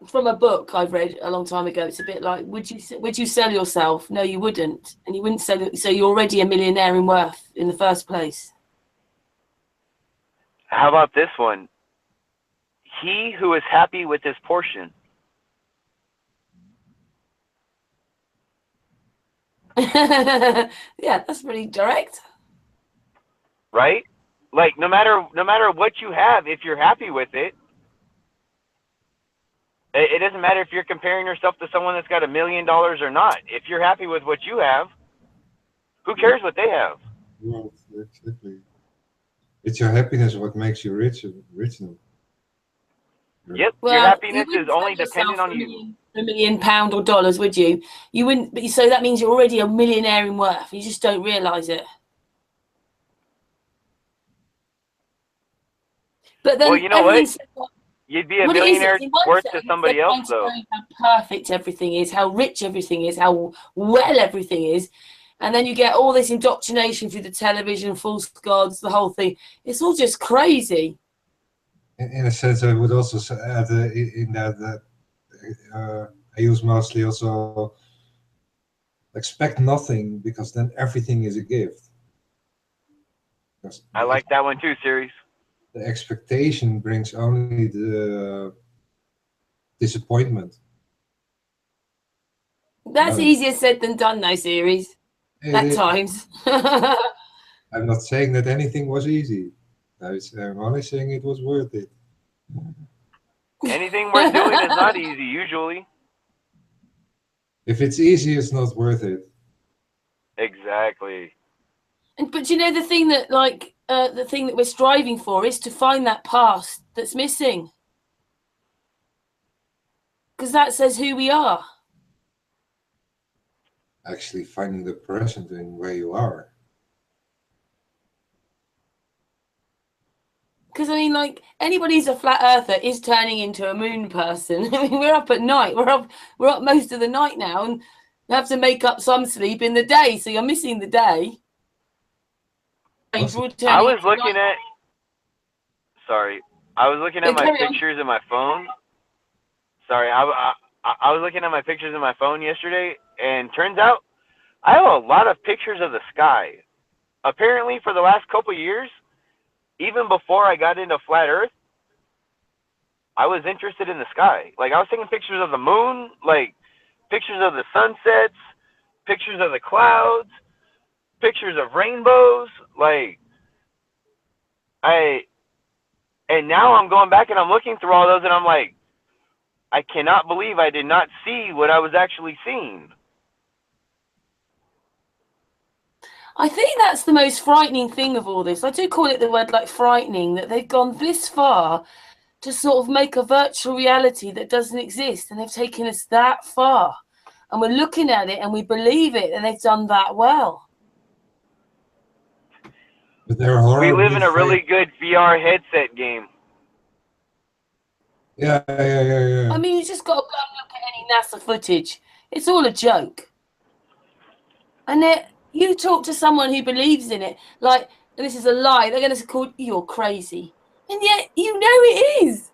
from a book I've read a long time ago, it's a bit like, would you sell yourself? No, you wouldn't, and you wouldn't sell it. So you're already a millionaire in worth in the first place. How about this one? He who is happy with his portion. Yeah, that's pretty direct. Right? Like no matter what you have, if you're happy with it, it doesn't matter if you're comparing yourself to someone that's got $1 million or not. If you're happy with what you have, who cares what they have? Well, exactly. It's your happiness what makes you rich. Yep. Well, your happiness is only dependent on you. £1 million or dollars, would you? You wouldn't. But so that means you're already a millionaire in worth. You just don't realize it. But then, well, you know what? You'd be a millionaire worth to somebody else, though. How perfect everything is, how rich everything is, how well everything is. And then you get all this indoctrination through the television, false gods, the whole thing. It's all just crazy. In a sense, I would also add in that I use mostly also expect nothing, because then everything is a gift. I like that one too, Ceres. The expectation brings only the disappointment. That's easier said than done, though, Ceres. At times. I'm not saying that anything was easy. I'm only saying it was worth it. Anything worth doing is not easy, usually. If it's easy, it's not worth it. Exactly. But you know, the thing that the thing that we're striving for is to find that past that's missing, because that says who we are. Actually finding the present in where you are. Because I mean, like, anybody who's a flat earther is turning into a moon person. I mean, we're up at night. We're up most of the night now, and you have to make up some sleep in the day, so you're missing the day. I was looking at. Sorry, I was looking at my pictures in my phone. Sorry, I was looking at my pictures in my phone yesterday, and turns out I have a lot of pictures of the sky. Apparently, for the last couple of years, even before I got into flat Earth, I was interested in the sky. Like, I was taking pictures of the moon, like pictures of the sunsets, pictures of the clouds, pictures of rainbows. Like, and now I'm going back and I'm looking through all those, and I'm like, I cannot believe I did not see what I was actually seeing. I think that's the most frightening thing of all this. I do call it the word, like, frightening, that they've gone this far to sort of make a virtual reality that doesn't exist, and they've taken us that far, and we're looking at it and we believe it, and they've done that well. But we live in a really good VR headset game. Yeah. I mean, you just got to go and look at any NASA footage. It's all a joke. And you talk to someone who believes in it, like, this is a lie, they're going to call you're crazy. And yet, you know it is.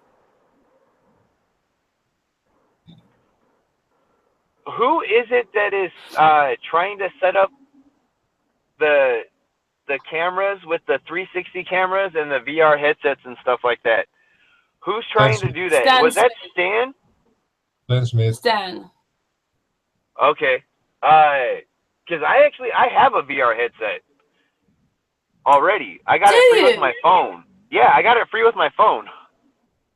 Who is it that is trying to set up the cameras with the 360 cameras and the VR headsets and stuff like that? Who's trying to do that? Was that Stan? Stan Smith. Stan. Okay. Because I have a VR headset already. I got it free with my phone. Yeah, I got it free with my phone.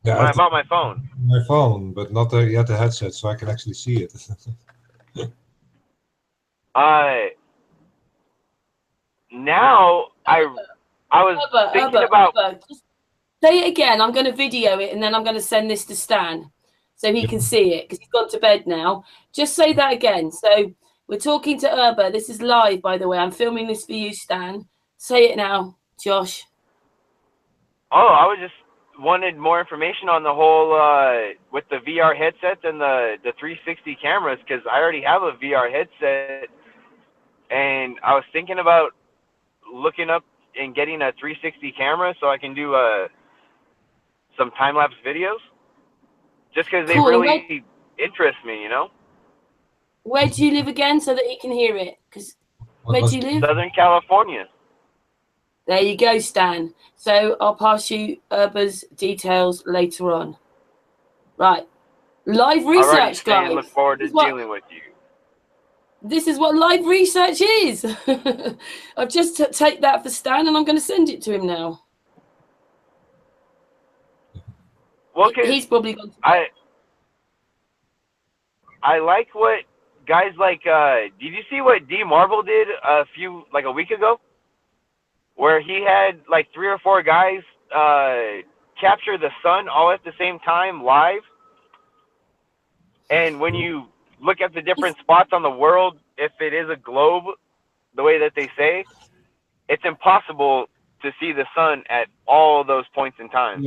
Yeah, when I bought my phone. My phone, but not yet the headset, so I can actually see it. Now I was thinking about. Just say it again. I'm going to video it and then I'm going to send this to Stan so he can see it because he's gone to bed now. Just say that again. So we're talking to Urba. This is live, by the way. I'm filming this for you, Stan. Say it now, Josh. Oh, I was just wanted more information on the whole with the VR headsets and the 360 cameras because I already have a VR headset, and I was thinking about looking up and getting a 360 camera so I can do some time-lapse videos just because they really interest me, you know? Where do you live again so that he can hear it? Because where do you live? Southern California. There you go, Stan. So I'll pass you Urba's details later on. Right. Live research, guys. Look forward to dealing with you. This is what live research is. I've just take that for Stan and I'm going to send it to him now. Well, he's probably going to... I like what guys like, did you see what D Marvel did a week ago? Where he had like 3 or 4 guys capture the sun all at the same time live. And when you look at the different spots on the world, if it is a globe, the way that they say, it's impossible to see the sun at all those points in time.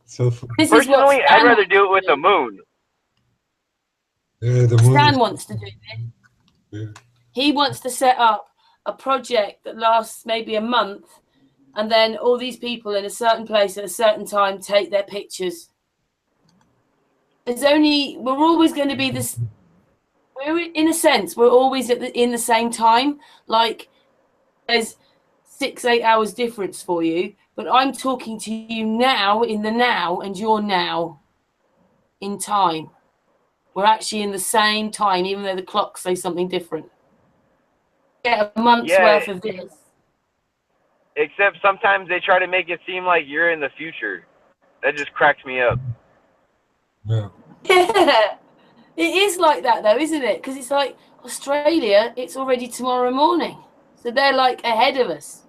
So personally, I'd rather do it with the moon. The moon Stan wants to do this. Yeah. He wants to set up a project that lasts maybe a month, and then all these people in a certain place at a certain time take their pictures. We're always going to be this. In a sense, we're always in the same time. Like there's 6-8 hours difference for you, but I'm talking to you now in the now, and you're now in time. We're actually in the same time, even though the clocks say something different. Get a month's worth of this. Except sometimes they try to make it seem like you're in the future. That just cracks me up. Yeah. Yeah. It is like that though, isn't it? Because it's like Australia, it's already tomorrow morning. So they're like ahead of us.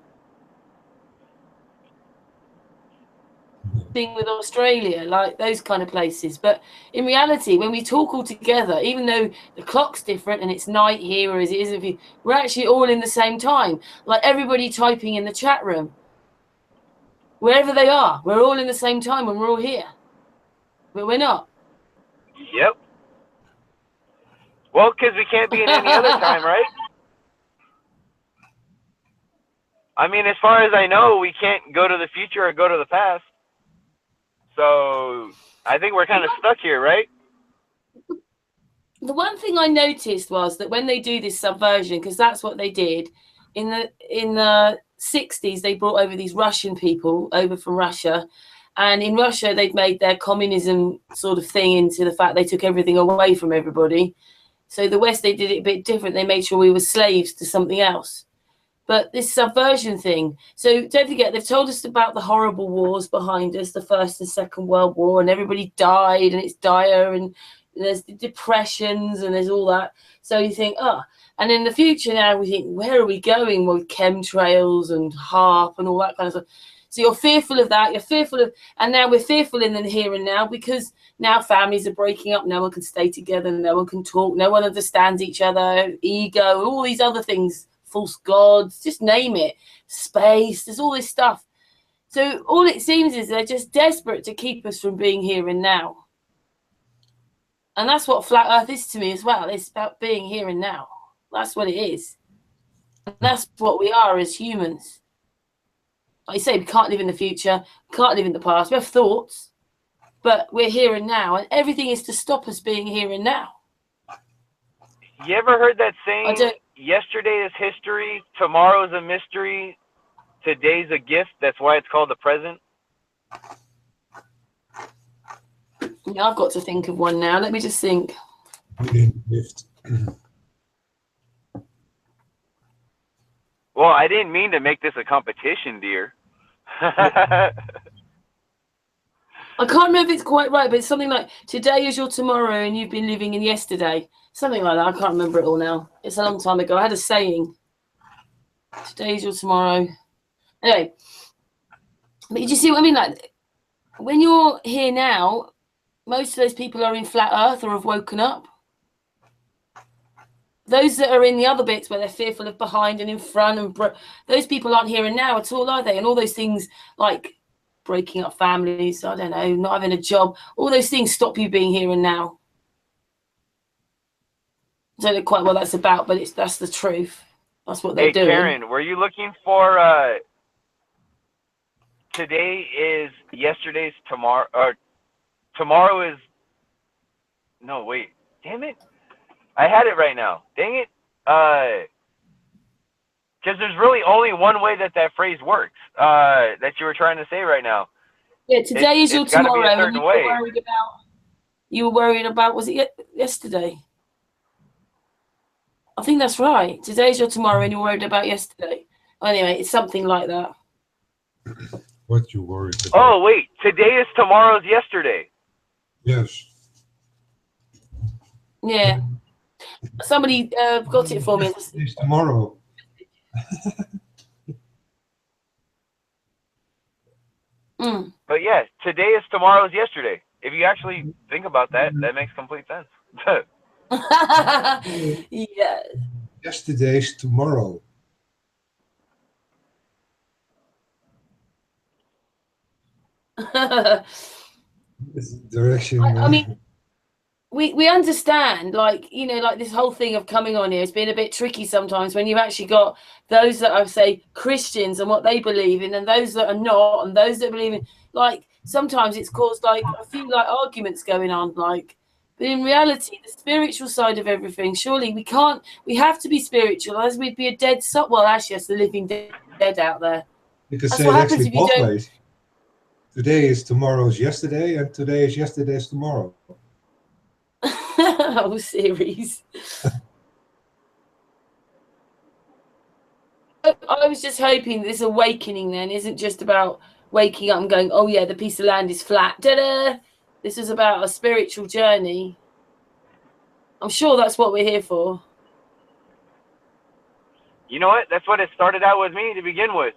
Thing with Australia, like those kind of places. But in reality, when we talk all together, even though the clock's different and it's night here or as it isn't, we're actually all in the same time. Like everybody typing in the chat room. Wherever they are, we're all in the same time when we're all here. But we're not. Yep. Well, because we can't be in any other time, right? I mean, as far as I know, we can't go to the future or go to the past. So I think we're kind of stuck here, right? The one thing I noticed was that when they do this subversion, because that's what they did in the 60s, they brought over these Russian people over from Russia, and in Russia they'd made their communism sort of thing into the fact they took everything away from everybody. So the West, they did it a bit different. They made sure we were slaves to something else. But this subversion thing, so don't forget, they've told us about the horrible wars behind us, the First and Second World War, and everybody died, and it's dire, and there's the depressions, and there's all that. So you think, and in the future now, we think, where are we going with chemtrails and HAARP and all that kind of stuff? So you're fearful of that, and now we're fearful in the here and now, because now families are breaking up, no one can stay together, no one can talk, no one understands each other, ego, all these other things. False gods, just name it, space, there's all this stuff. So all it seems is they're just desperate to keep us from being here and now. And that's what flat earth is to me as well. It's about being here and now. That's what it is. And that's what we are as humans. Like you say, we can't live in the future, we can't live in the past. We have thoughts, but we're here and now, and everything is to stop us being here and now. You ever heard that saying, yesterday is history, tomorrow's a mystery, today's a gift, that's why it's called the present? Yeah, I've got to think of one now. Let me just think. Well, I didn't mean to make this a competition, dear. I can't remember if it's quite right, but it's something like today is your tomorrow and you've been living in yesterday. Something like that. I can't remember it all now. It's a long time ago. I had a saying. Today is your tomorrow. Anyway, but you see what I mean? Like, when you're here now, most of those people are in flat earth or have woken up. Those that are in the other bits where they're fearful of behind and in front, and those people aren't here and now at all, are they? And all those things like breaking up families, I don't know, not having a job, all those things stop you being here and now. I don't know quite what that's about, but that's the truth. That's what they're doing. Karen, were you looking for today is yesterday's tomorrow, or tomorrow is, no, wait, damn it. I had it right now. Dang it. Because there's really only one way that phrase works that you were trying to say right now. Yeah, today is your tomorrow. It's got to be a certain way. You were worried about, was it yesterday? I think that's right. Today's your tomorrow and you're worried about yesterday. Anyway, it's something like that. What you worried about? Oh, wait. Today is tomorrow's yesterday. Yes. Yeah. Somebody got it for me. It's tomorrow. But yeah, today is tomorrow's yesterday. If you actually think about that, that makes complete sense. Yeah. Yesterday's tomorrow. Direction. I mean, we understand, like, you know, like this whole thing of coming on here has been a bit tricky sometimes when you've actually got those that are, say, Christians and what they believe in, and those that are not, and those that believe in, like, sometimes it's caused like a few like arguments going on, like, but in reality, the spiritual side of everything, surely we have to be spiritual, as we'd be a dead soul. Well, actually, that's the living dead out there. You could That's say what it happens actually if you both don't. ways. Today is tomorrow's yesterday, and today is yesterday's tomorrow. Oh, Ceres. I was just hoping this awakening then isn't just about waking up and going, oh yeah, the piece of land is flat. Ta-da! This is about a spiritual journey. I'm sure that's what we're here for. You know what? That's what it started out with me to begin with.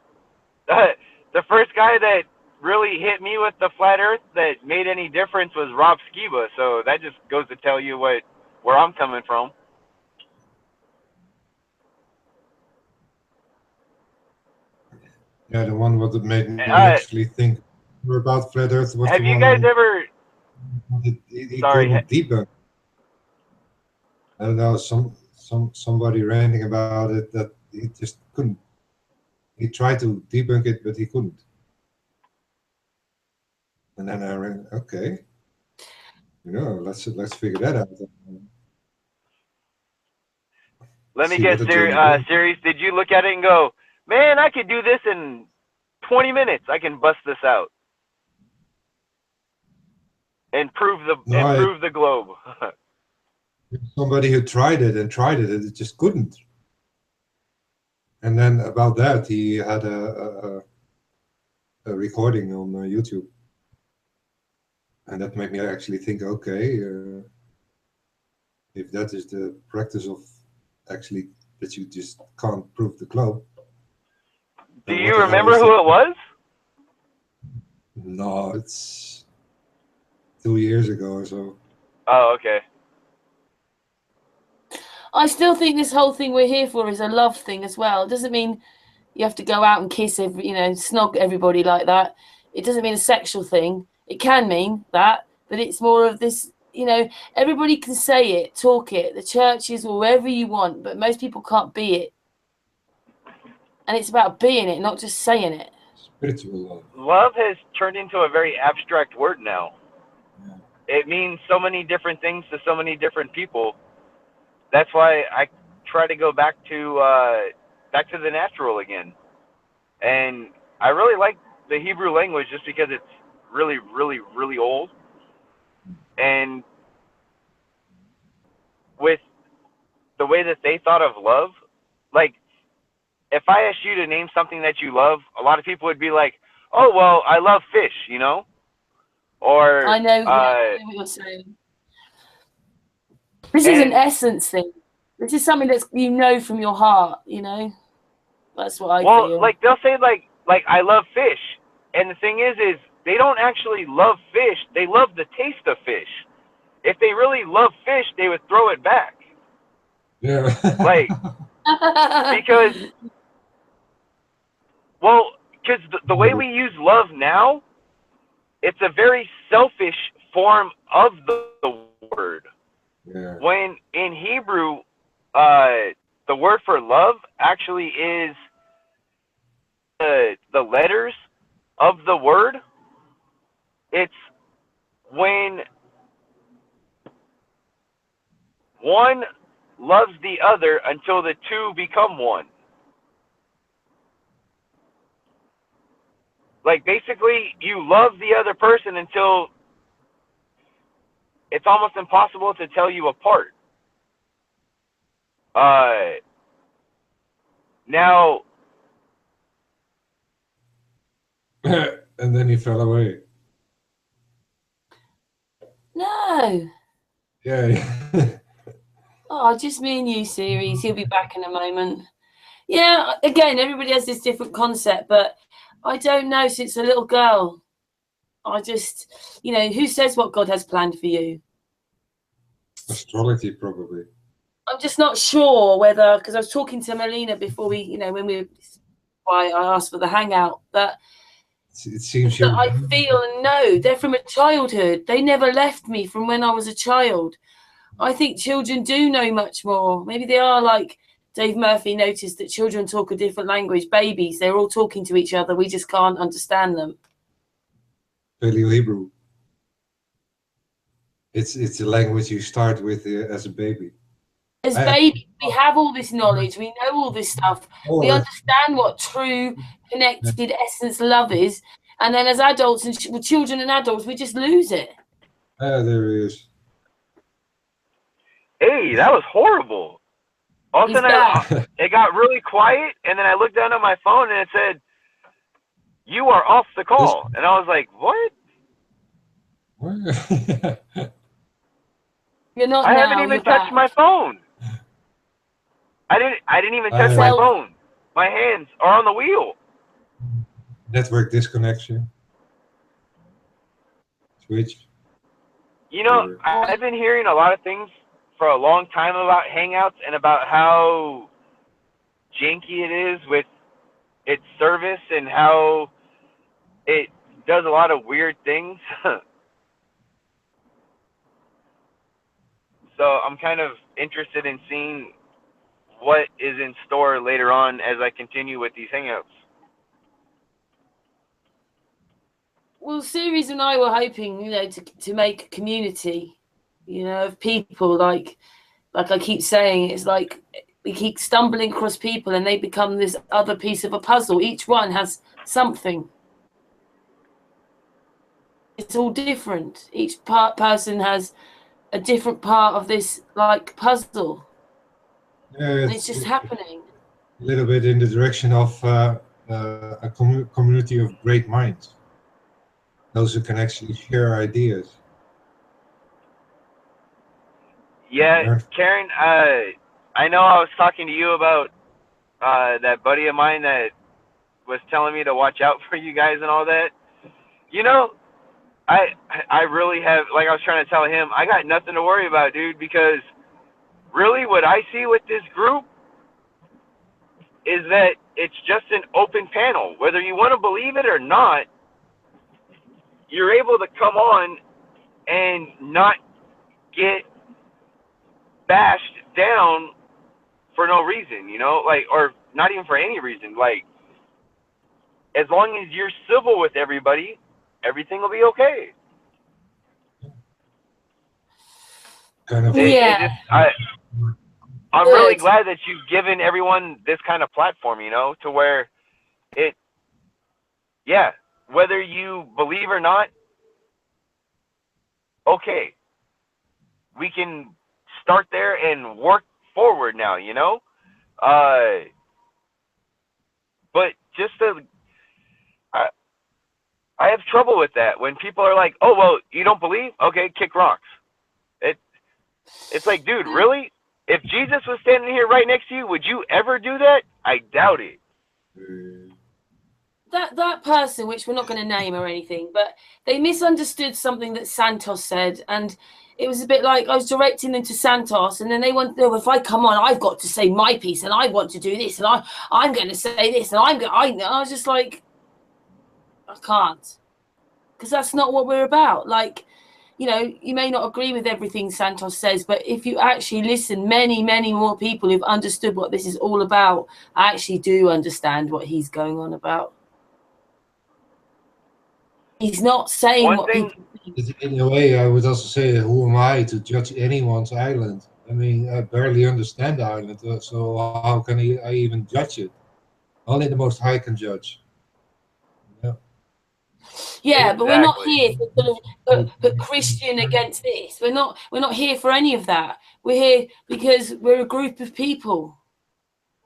The first guy that really hit me with the flat earth that made any difference was Rob Skiba. So that just goes to tell you where I'm coming from. Yeah, the one that made me actually think about flat earth was have the you one guys ever... he Sorry. couldn't debunk. I don't know, somebody ranting about it that he just couldn't. He tried to debunk it, but he couldn't. And then I ran, okay, you know, let's figure that out. Let me get Ceres. Did you look at it and go, man, I could do this in 20 minutes. I can bust this out and prove the globe. Somebody who tried it and it just couldn't. And then about that, he had a recording on YouTube. And that made me actually think, okay, if that is the practice of actually that you just can't prove the globe. Do you remember who it was? No, it's 2 years ago or so. Oh, okay. I still think this whole thing we're here for is a love thing as well. It doesn't mean you have to go out and kiss snog everybody like that. It doesn't mean a sexual thing. It can mean that, but it's more of this, everybody can say it, talk it, the churches, wherever you want, but most people can't be it. And it's about being it, not just saying it. Spiritual love. Love has turned into a very abstract word now. Yeah. It means so many different things to so many different people. That's why I try to go back to the natural again. And I really like the Hebrew language just because it's really, really, really old. And with the way that they thought of love, like, if I asked you to name something that you love, a lot of people would be like, oh, well, I love fish, or I know, yeah, I know what you're saying. This is an essence thing. This is something that's from your heart. That's what I feel. Like they'll say like I love fish, and the thing is they don't actually love fish. They love the taste of fish. If they really love fish, they would throw it back. Yeah. Like because the way we use love now, it's a very selfish form of the word. Yeah. When in Hebrew, the word for love actually is the letters of the word. It's when one loves the other until the two become one. Like basically, you love the other person until it's almost impossible to tell you apart. Now. And then he fell away. No. Yeah. Oh, just me and you, Ceres. He'll be back in a moment. Yeah, again, everybody has this different concept, but I don't know since a little girl. I just, who says what God has planned for you? Astrology, probably. I'm just not sure whether, because I was talking to Marlena before why I asked for the hangout, but it seems that I feel and know they're from a childhood. They never left me from when I was a child. I think children do know much more. Maybe they are like Dave Murphy noticed that children talk a different language. Babies, they're all talking to each other. We just can't understand them. Paleo Hebrew. It's a language you start with as a baby. As babies, we have all this knowledge. We know all this stuff. We understand what true, connected essence love is. And then as adults and children and adults, we just lose it. There he is. Hey, that was horrible. All of a sudden, it got really quiet, and then I looked down at my phone, and it said, "You are off the call." And I was like, "What?" You're not. I haven't even touched my phone. I didn't even touch my phone. My hands are on the wheel. Network disconnection. Switch. I've been hearing a lot of things for a long time about Hangouts and about how janky it is with its service and how it does a lot of weird things. So I'm kind of interested in seeing what is in store later on as I continue with these Hangouts. Well, Ceres and I were hoping, to make a community, of people like I keep saying, it's like we keep stumbling across people and they become this other piece of a puzzle. Each one has something. It's all different. Each person has a different part of this puzzle. Yeah, it's just happening. A little bit in the direction of a community of great minds. Those who can actually share ideas. Yeah, Karen, I know I was talking to you about that buddy of mine that was telling me to watch out for you guys and all that. I really have, like I was trying to tell him, I got nothing to worry about, dude, because really what I see with this group is that it's just an open panel. Whether you want to believe it or not, you're able to come on and not get bashed down for no reason, or not even for any reason. Like, as long as you're civil with everybody, everything will be okay. I'm really glad that you've given everyone this kind of platform, to where whether you believe or not, okay, we can start there and work forward now, but just I have have trouble with that when people are like, "Oh, well, you don't believe? Okay, kick rocks." It's like, dude, really? If Jesus was standing here right next to you, would you ever do that? I doubt it. That person, which we're not going to name or anything, but they misunderstood something that Santos said, and it was a bit like I was directing them to Santos, and then they want, oh, if I come on, I've got to say my piece, and I want to do this, and I'm going to say this, and I was just like, I can't, because that's not what we're about. Like, you know, you may not agree with everything Santos says, but if you actually listen, many, many more people who've understood what this is all about actually do understand what he's going on about. He's not saying One what thing, people think. In a way, I would also say, who am I to judge anyone's island? I mean, I barely understand the island, so how can I even judge it? Only the Most High can judge. Yeah. Yeah, but we're not exactly. here to sort of put Christian against this. We're not here for any of that. We're here because we're a group of people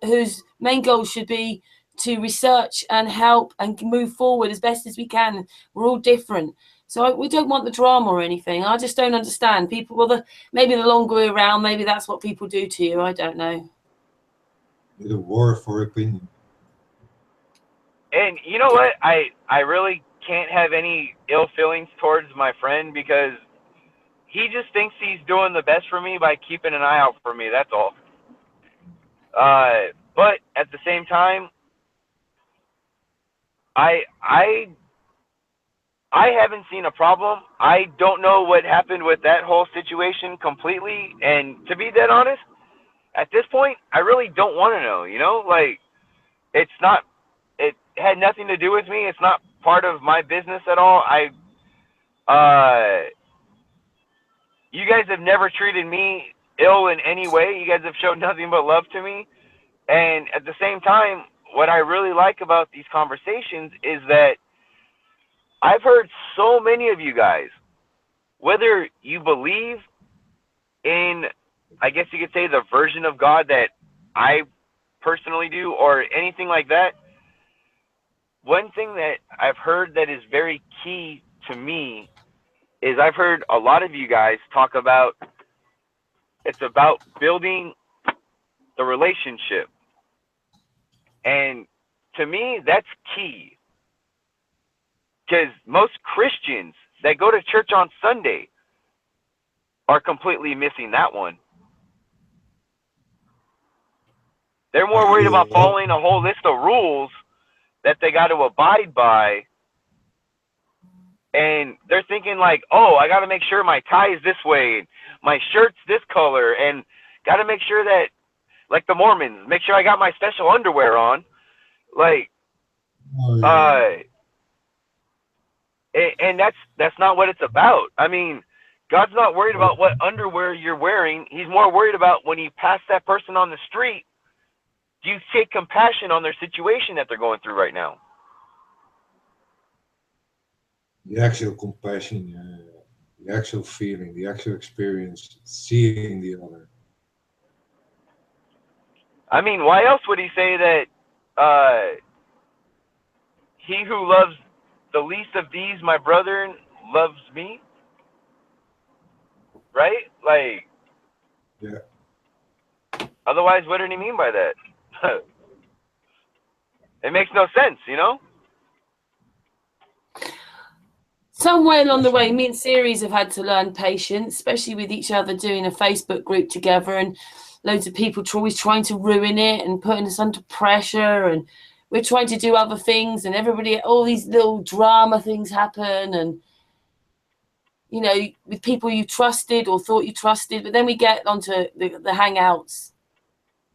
whose main goal should be to research and help and move forward as best as we can. We're all different. So we don't want the drama or anything. I just don't understand. People, well, maybe the longer we're around, maybe that's what people do to you. I don't know. The war for opinion. And you know what? I really can't have any ill feelings towards my friend because he just thinks he's doing the best for me by keeping an eye out for me. That's all. But at the same time, I haven't seen a problem. I don't know what happened with that whole situation completely. And to be dead honest, at this point, I really don't want to know. You know, like it had nothing to do with me. It's not part of my business at all. You guys have never treated me ill in any way. You guys have shown nothing but love to me. And at the same time, what I really like about these conversations is that I've heard so many of you guys, whether you believe in, I guess you could say, the version of God that I personally do or anything like that, one thing that I've heard that is very key to me is I've heard a lot of you guys talk about it's about building the relationship. And to me, that's key. Because most Christians that go to church on Sunday are completely missing that one. They're more worried about following a whole list of rules that they got to abide by. And they're thinking like, oh, I got to make sure my tie is this way, my shirt's this color, and got to make sure that, like the Mormons, make sure I got my special underwear on. Like, and that's not what it's about. I mean, God's not worried about what underwear you're wearing. He's more worried about when you pass that person on the street, do you take compassion on their situation that they're going through right now? The actual compassion, the actual feeling, the actual experience, seeing the other. I mean, why else would he say that he who loves the least of these, my brethren, loves me? Right? Like, yeah. Otherwise, what did he mean by that? It makes no sense, you know? Somewhere along the way, me and Ceres have had to learn patience, especially with each other doing a Facebook group together, and loads of people always trying to ruin it and putting us under pressure, and we're trying to do other things, and everybody, all these little drama things happen, and you know, with people you trusted or thought you trusted, but then we get onto the hangouts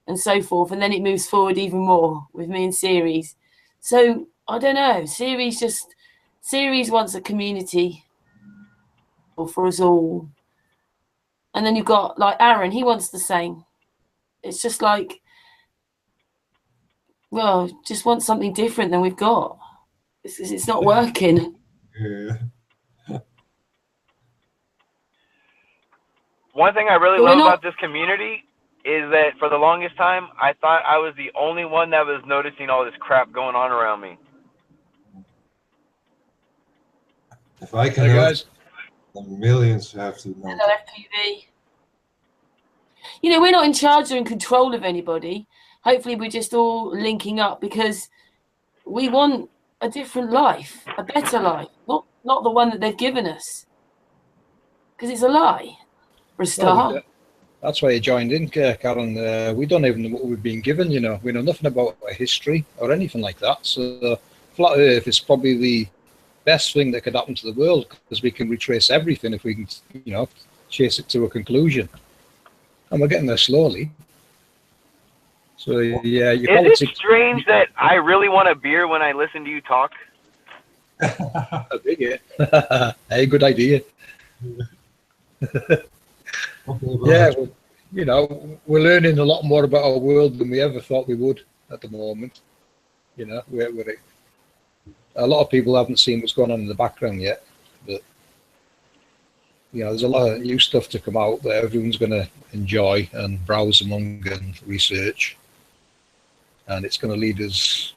and so forth, and then it moves forward even more with me and Ceres. So I don't know, Ceres wants a community for us all. And then you've got like Aaron, he wants the same. It's just like, well, just want something different than we've got. It's not working. Yeah. One thing I really love about this community is that for the longest time, I thought I was the only one that was noticing all this crap going on around me. If I can Hey, know, guys. then millions have to know. Hello, FPV. You know, we're not in charge or in control of anybody. Hopefully, we're just all linking up because we want a different life, a better life, not the one that they've given us. Because it's a lie, for a start. That's why you joined in, Karen. We don't even know what we've been given, you know. We know nothing about our history or anything like that. So Flat Earth is probably the best thing that could happen to the world because we can retrace everything if we can, you know, chase it to a conclusion. And we're getting there slowly. So, yeah, your Is it strange that I really want a beer when I listen to you talk? Hey, good idea. Yeah, well, you know, we're learning a lot more about our world than we ever thought we would at the moment. You know, a lot of people haven't seen what's going on in the background yet, but you know, there's a lot of new stuff to come out that everyone's going to enjoy and browse among and research, and it's going to lead us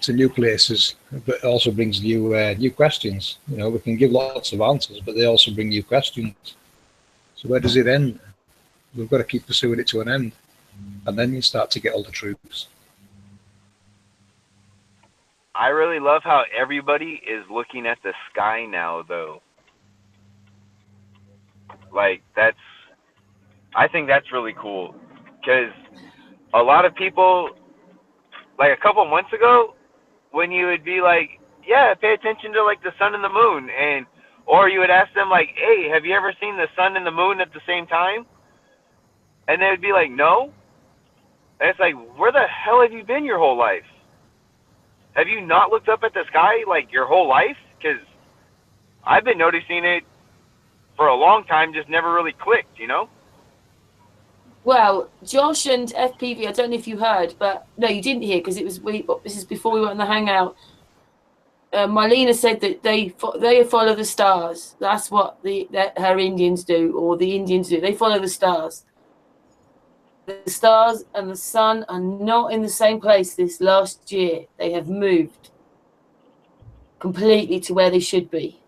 to new places, but it also brings new questions. You know, we can give lots of answers, but they also bring new questions. So where does it end? We've got to keep pursuing it to an end, and then you start to get all the truths. I really love how everybody is looking at the sky now, though. Like, I think that's really cool, because a lot of people, like a couple months ago, when you would be like, yeah, pay attention to like the sun and the moon, or you would ask them like, hey, have you ever seen the sun and the moon at the same time? And they would be like, no. And it's like, where the hell have you been your whole life? Have you not looked up at the sky like your whole life? Because I've been noticing it for a long time, just never really clicked, you know? Well, Josh and FPV, I don't know if you heard, but no, you didn't hear because this is before we went on the hangout. Marlena said that they follow the stars. That's what her Indians do, or the Indians do. They follow the stars. The stars and the sun are not in the same place this last year. They have moved completely to where they should be.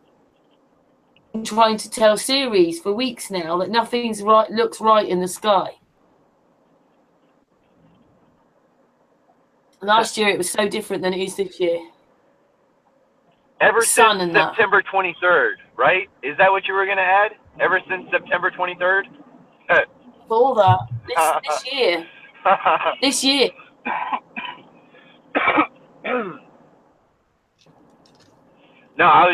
I'm trying to tell Ceres for weeks now that nothing's right, looks right in the sky. Last year it was so different than it is this year. Ever since September 23rd, right? Is that what you were going to add? Ever since September 23rd? For that, this year. This year. No, I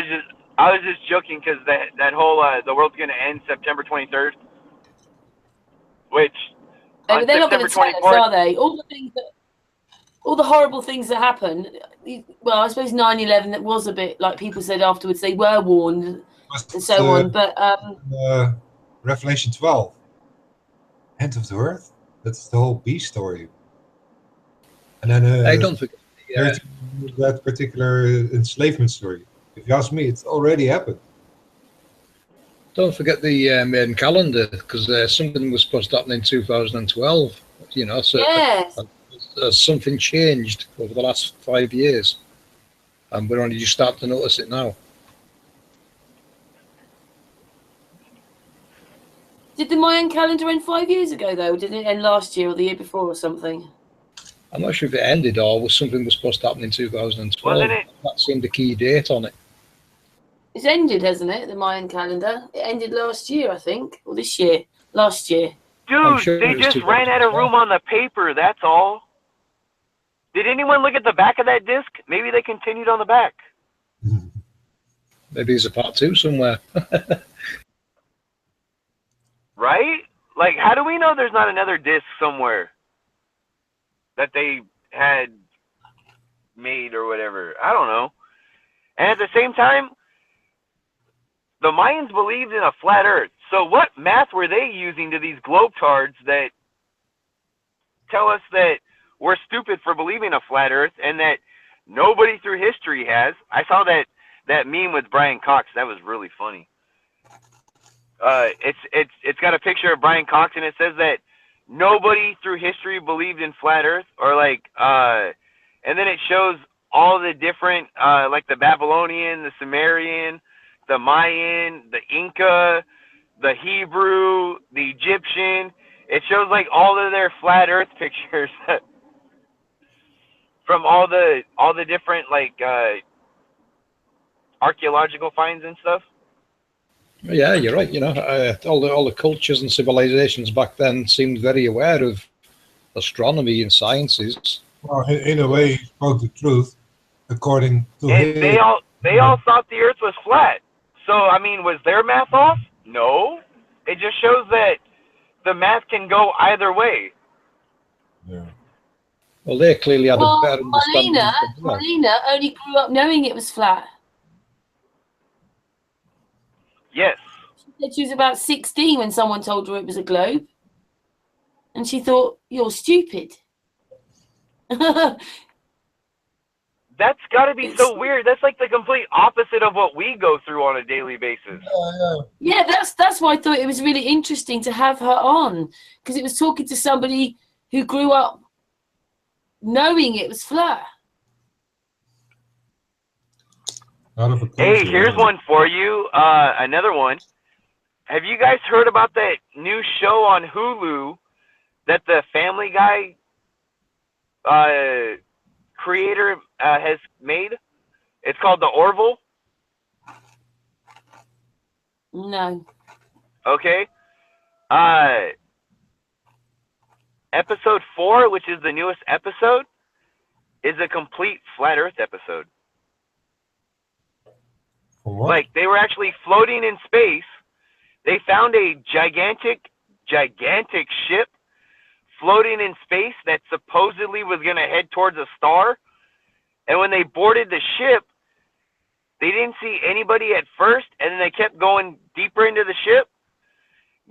was just joking because that whole the world's going to end September 23rd, which But they're not going to tell us, are they? All the horrible things that happen. Well, I suppose 9/11. That was a bit like people said afterwards. They were warned and so on. But Revelation 12, end of the earth. That's the whole beast story. And then I don't forget that particular enslavement story. If you ask me, it's already happened. Don't forget the main calendar, because something was supposed to happen in 2012. You know, so yes. Something changed over the last 5 years, and we're only just starting to notice it now. Did the Mayan calendar end 5 years ago, though? Didn't it end last year or the year before or something? I'm not sure if it ended or was something was supposed to happen in 2012. Wasn't it? That seemed a key date on it. It's ended, hasn't it, the Mayan calendar? It ended last year, I think, or this year. Last year. Dude, sure they just ran out of room on the paper, that's all. Did anyone look at the back of that disc? Maybe they continued on the back. Maybe there's a part 2 somewhere. Right? Like, how do we know there's not another disc somewhere that they had made or whatever? I don't know. And at the same time, the Mayans believed in a flat Earth. So what math were they using to these globetards that tell us that we're stupid for believing a flat Earth and that nobody through history has? I saw that meme with Brian Cox. That was really funny. It's got a picture of Brian Cox and it says that nobody through history believed in flat Earth, or like and then it shows all the different, like the Babylonian, the Sumerian, the Mayan, the Inca, the Hebrew, the Egyptian. It shows like all of their flat Earth pictures from all the different like archaeological finds and stuff. Yeah, you're right. You know, all the cultures and civilizations back then seemed very aware of astronomy and sciences. Well, in a way, he spoke the truth, according to And him. they all thought the Earth was flat. So I mean, was their math off? No. It just shows that the math can go either way. Yeah. Well, they clearly had a better Well, understanding. Marlena only grew up knowing it was flat. Yes. She said she was about 16 when someone told her it was a globe. And she thought, you're stupid. That's got to be so weird. That's like the complete opposite of what we go through on a daily basis. Yeah, that's why I thought it was really interesting to have her on, because it was talking to somebody who grew up knowing it was flat. Hey, here's one for you. Another one. Have you guys heard about that new show on Hulu that the Family Guy creator has made? It's called The Orville. No. Okay. Episode 4, which is the newest episode, is a complete flat Earth episode. What? Like, they were actually floating in space. They found a gigantic ship floating in space that supposedly was going to head towards a star. And when they boarded the ship, they didn't see anybody at first, and then they kept going deeper into the ship,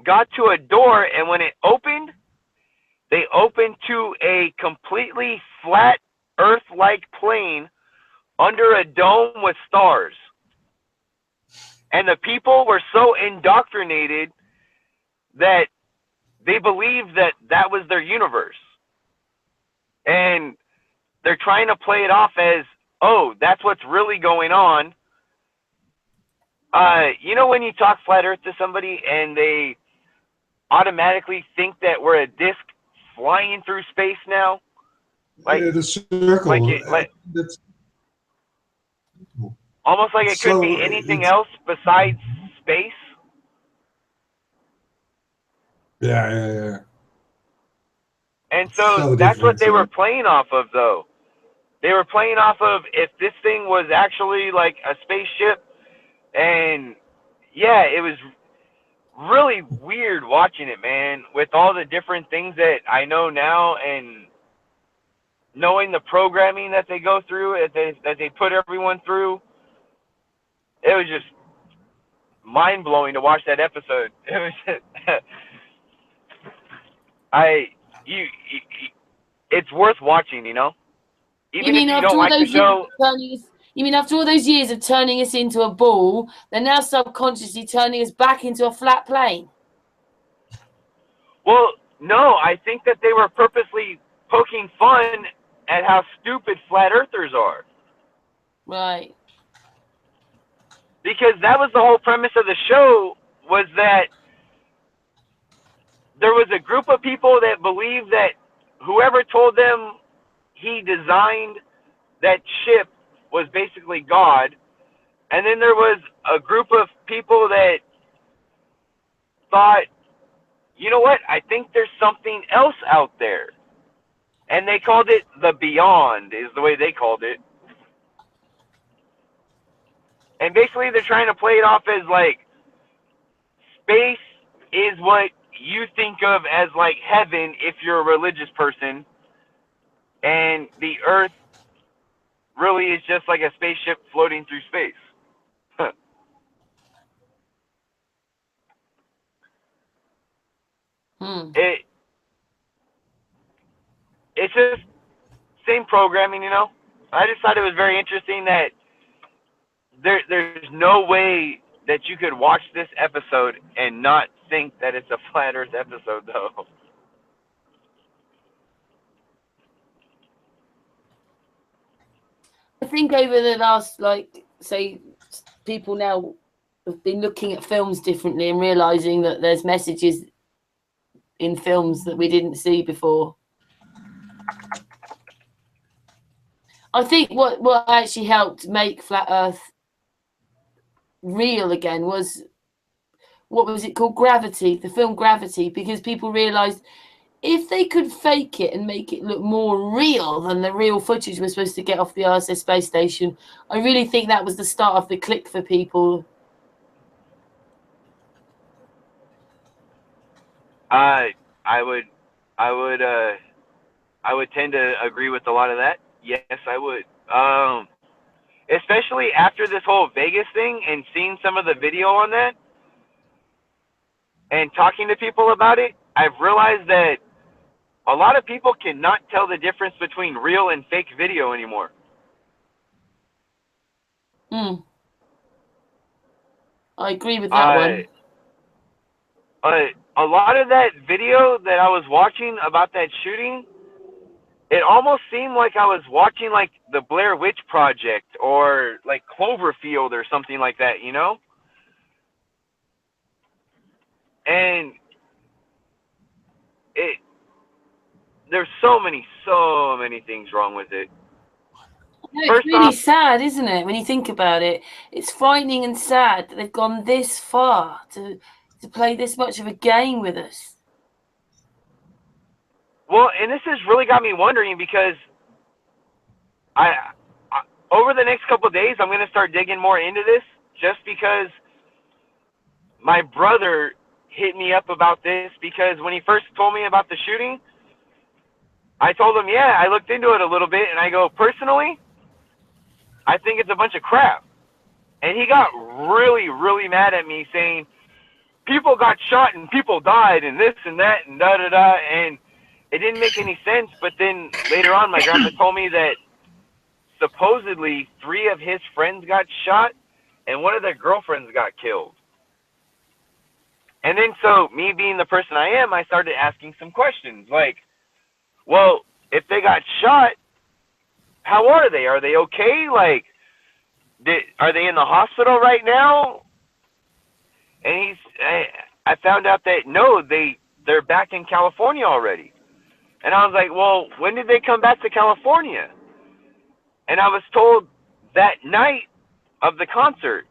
got to a door, and when it opened, they opened to a completely flat Earth-like plane under a dome with stars. And the people were so indoctrinated that they believed that that was their universe. And they're trying to play it off as, oh, that's what's really going on. You know when you talk flat Earth to somebody and they automatically think that we're a disc flying through space now? Like, yeah, the circle. That's almost like it could be anything else besides space. Yeah. And so that's what they were playing off of, though. They were playing off of if this thing was actually like a spaceship. And yeah, it was really weird watching it, man, with all the different things that I know now and knowing the programming that they go through, that they put everyone through. It was just mind-blowing to watch that episode. It was just, it's worth watching, you know? Even if you don't like the show. You mean after all those years of turning us into a ball, they're now subconsciously turning us back into a flat plane? Well, no, I think that they were purposely poking fun at how stupid flat earthers are. Right. Because that was the whole premise of the show, was that there was a group of people that believed that whoever told them he designed that ship was basically God. And then there was a group of people that thought, you know what, I think there's something else out there. And they called it the beyond, is the way they called it. And basically they're trying to play it off as like, space is what you think of as like heaven if you're a religious person. And the earth really is just like a spaceship floating through space. It's just same programming, you know. I just thought it was very interesting that there's no way that you could watch this episode and not think that it's a flat Earth episode, though. think over the last, like, say, people now have been looking at films differently and realizing that there's messages in films that we didn't see before. I think what actually helped make Flat Earth real again was, what was it called? Gravity, the film Gravity, because people realized if they could fake it and make it look more real than the real footage we're supposed to get off the ISS space station, I really think that was the start of the click for people. I would tend to agree with a lot of that. Yes, I would. Especially after this whole Vegas thing and seeing some of the video on that and talking to people about it, I've realized that a lot of people cannot tell the difference between real and fake video anymore. I agree with that one. A lot of that video that I was watching about that shooting, it almost seemed like I was watching like the Blair Witch Project or like Cloverfield or something like that, you know? And there's so many things wrong with it. No, it's really sad, isn't it, when you think about it? It's frightening and sad that they've gone this far to play this much of a game with us. Well, and this has really got me wondering, because I over the next couple of days, I'm going to start digging more into this, just because my brother hit me up about this, because when he first told me about the shooting, I told him, yeah, I looked into it a little bit, and I go, personally, I think it's a bunch of crap. And he got really, really mad at me, saying, people got shot and people died and this and that and da-da-da, and it didn't make any sense. But then later on, my grandpa told me that supposedly 3 of his friends got shot and one of their girlfriends got killed. And then, so me being the person I am, I started asking some questions like, well, if they got shot, how are they? Are they okay? Like, are they in the hospital right now? And I found out that no, they're back in California already. And I was like, well, when did they come back to California? And I was told that night of the concert.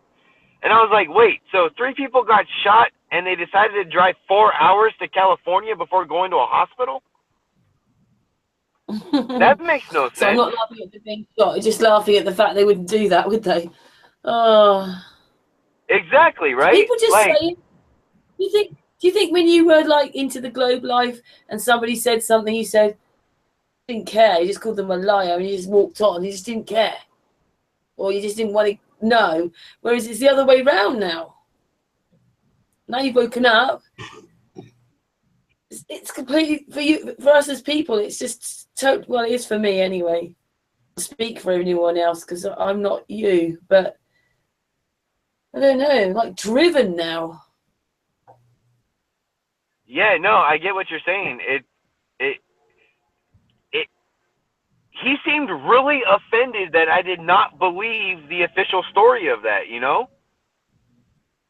And I was like, wait, so 3 people got shot and they decided to drive 4 hours to California before going to a hospital? That makes no sense. So I'm not laughing at the being shot, I'm just laughing at the fact they wouldn't do that, would they? Oh. Exactly, right? People just say, do you think when you were like into the Globe Life and somebody said something, you said, didn't care, you just called them a liar and you just walked on, you just didn't care? Or you just didn't want to know? Whereas it's the other way around now. Now you've woken up. It's completely, for us as people, it's just, well, it is for me anyway. I'll speak for anyone else because I'm not you, but I don't know, I'm like driven now. Yeah, no, I get what you're saying. He seemed really offended that I did not believe the official story of that, you know?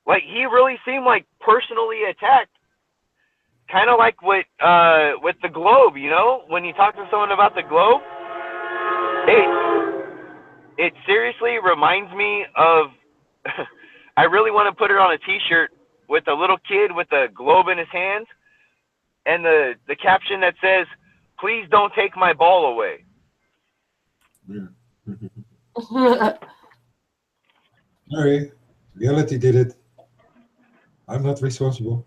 Like, he really seemed like personally attacked. Kind of like with the globe, you know? When you talk to someone about the globe, it seriously reminds me of, I really want to put it on a t-shirt with a little kid with a globe in his hands and the caption that says, please don't take my ball away. Sorry, reality did it. I'm not responsible.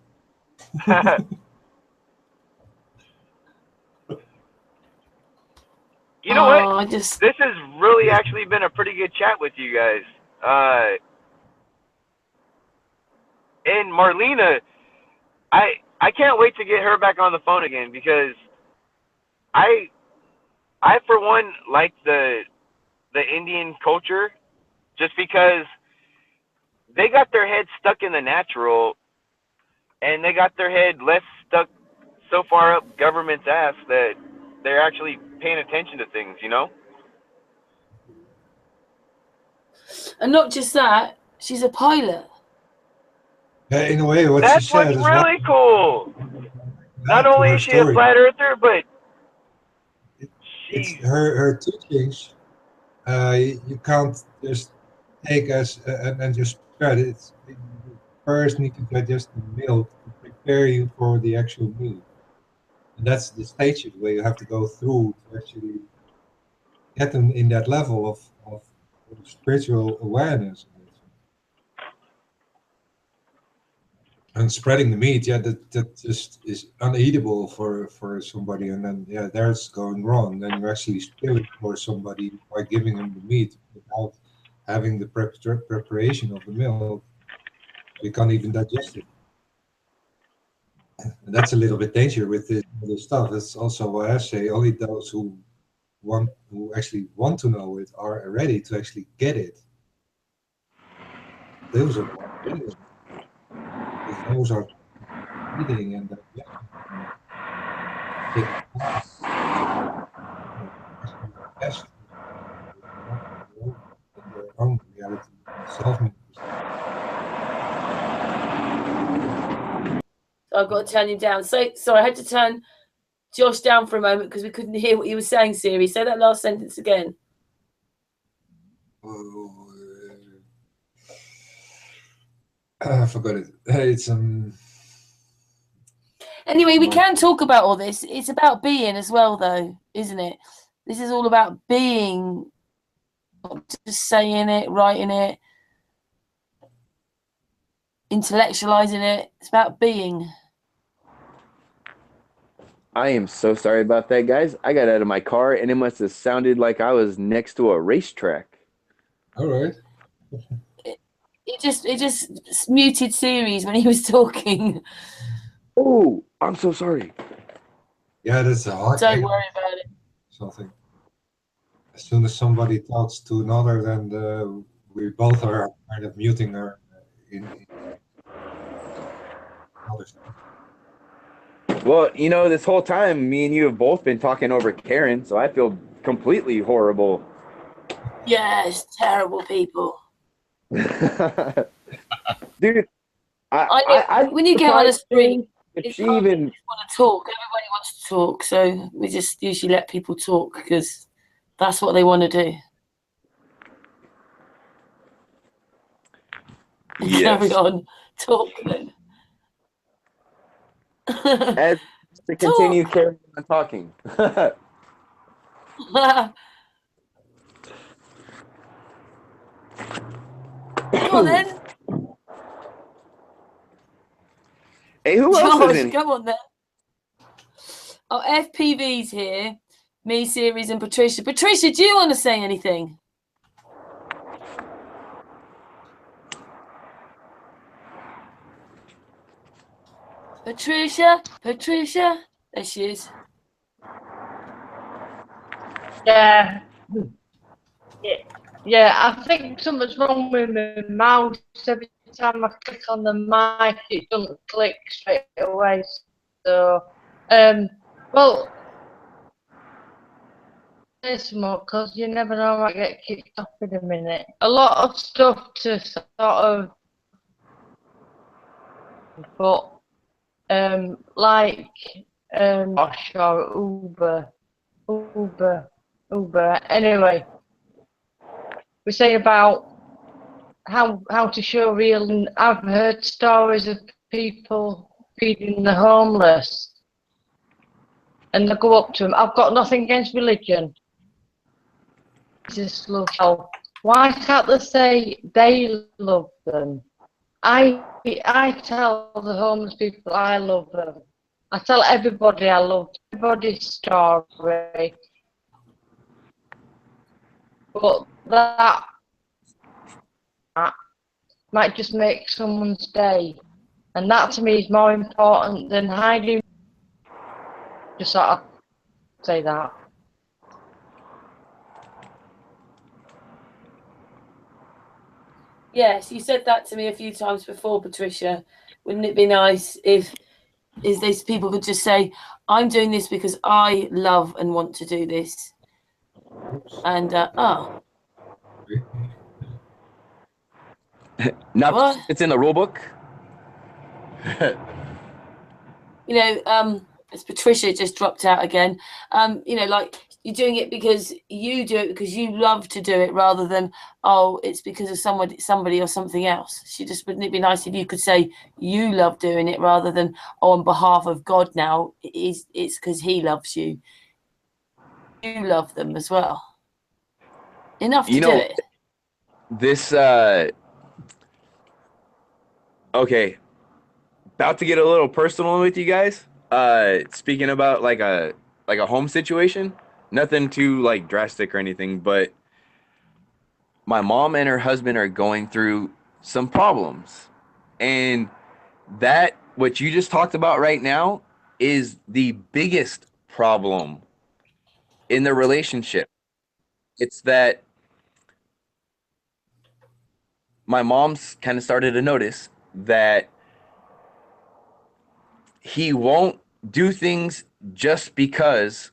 You know what? This has really actually been a pretty good chat with you guys. And Marlena, I can't wait to get her back on the phone again, because I for one like the Indian culture, just because they got their head stuck in the natural, and they got their head less stuck so far up government's ass that they're actually paying attention to things, you know? And not just that, she's a pilot. Yeah, in a way, what That's she said what's is really cool. Not to only her is she a story. flat earther, but It's she's her teachings. You can't just take as and just spread it. You first need to digest the milk to prepare you for the actual meal, and that's the stages where you have to go through to actually get them in that level of spiritual awareness. And spreading the meat, yeah, that just is uneatable for somebody, and then yeah, there's going wrong. Then you're actually spilling for somebody by giving them the meat without having the preparation of the milk. You can't even digest it. And that's a little bit dangerous with this stuff. That's also why I say only those who actually want to know it are ready to actually get it. Those are getting it. Because those are eating and digesting and take best in their own reality and self-manifestation. So I've got to turn him down. So sorry, I had to turn Josh down for a moment because we couldn't hear what he was saying, Ceres. Say that last sentence again. I forgot it. It's Anyway, we can talk about all this. It's about being as well, though, isn't it? This is all about being, not just saying it, writing it, intellectualizing it. It's about being. I am so sorry about that, guys. I got out of my car and it must have sounded like I was next to a racetrack. All right. It just muted Ceres when he was talking. Oh, I'm so sorry. Yeah, that's a hard. Don't worry about it. Something. As soon as somebody talks to another, then we both are kind of muting her in others. Well, you know, this whole time, me and you have both been talking over Karen, so I feel completely horrible. Yes, terrible people. Dude, when you get on a street, if she even even want to talk, everybody wants to talk, so we just usually let people talk because that's what they want to do. yes. Carry on, talk then. As to continue carrying on talking. Come on then. Hey, who else is in here? Come on then. Oh, FPV's here. Me, Ceres, and Patricia. Patricia, do you want to say anything? Patricia? There she is. Yeah. Yeah, I think something's wrong with my mouse. Every time I click on the mic, it doesn't click straight away. So, well, there's more because you never know what get kicked off in a minute. A lot of stuff to sort of, but like offshore Uber. Anyway, we say about how to show real, and I've heard stories of people feeding the homeless, and they go up to them. I've got nothing against religion. Just love help. Why can't they say they love them? I tell the homeless people I love them. I tell everybody I love everybody's story. But that might just make someone's day. And that to me is more important than hiding. Just sort of say that. Yes, you said that to me a few times before, Patricia. Wouldn't it be nice if these people could just say, I'm doing this because I love and want to do this. And, Not What? it's in the rule book. You know, as Patricia just dropped out again, you know, like you're doing it because you do it because you love to do it rather than, oh, it's because of somebody or something else. Wouldn't it be nice if you could say you love doing it rather than, oh, on behalf of God now, it's because he loves you. You love them as well. Enough to do it. This okay. About to get a little personal with you guys. Speaking about like a home situation, nothing too like drastic or anything, but my mom and her husband are going through some problems. And that what you just talked about right now is the biggest problem in the relationship. It's that my mom's kind of started to notice that he won't do things just because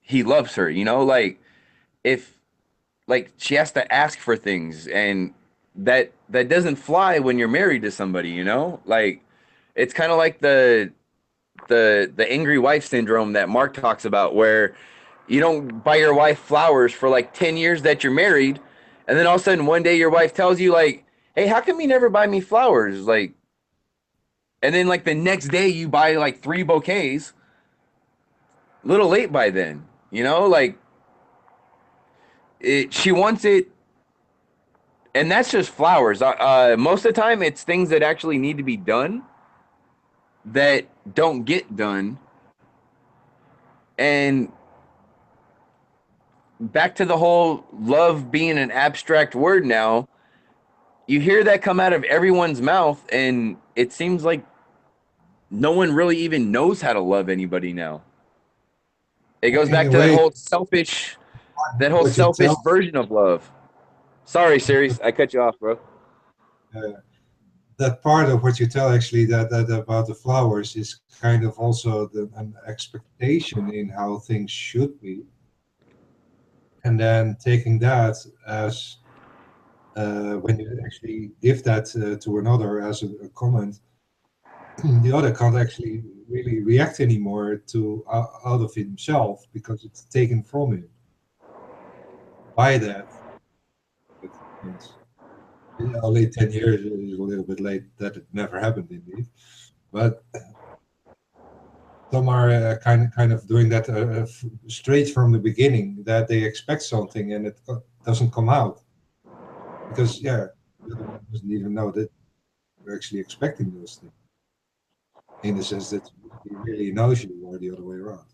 he loves her, you know, like if like she has to ask for things, and that doesn't fly when you're married to somebody, you know? Like it's kind of like the angry wife syndrome that Mark talks about, where you don't buy your wife flowers for like 10 years that you're married, and then all of a sudden one day your wife tells you like, "Hey, how come you never buy me flowers?" Like, and then like the next day you buy like 3 bouquets. A little late by then, you know? Like she wants it, and that's just flowers. Most of the time it's things that actually need to be done that don't get done. And back to the whole love being an abstract word now, you hear that come out of everyone's mouth, and it seems like no one really even knows how to love anybody now. It goes back to that whole selfish version of love. Sorry, Ceres, I cut you off, bro. That part of what you tell actually that about the flowers is kind of also an expectation in how things should be, and then taking that as when you actually give that to another as a comment, the other can't actually really react anymore to out of himself because it's taken from him by that. Only 10 years is a little bit late that it never happened indeed, but some are kind of doing that straight from the beginning, that they expect something and it doesn't come out because the other one doesn't even know that you're actually expecting those things, in the sense that he really knows you, or the other way around.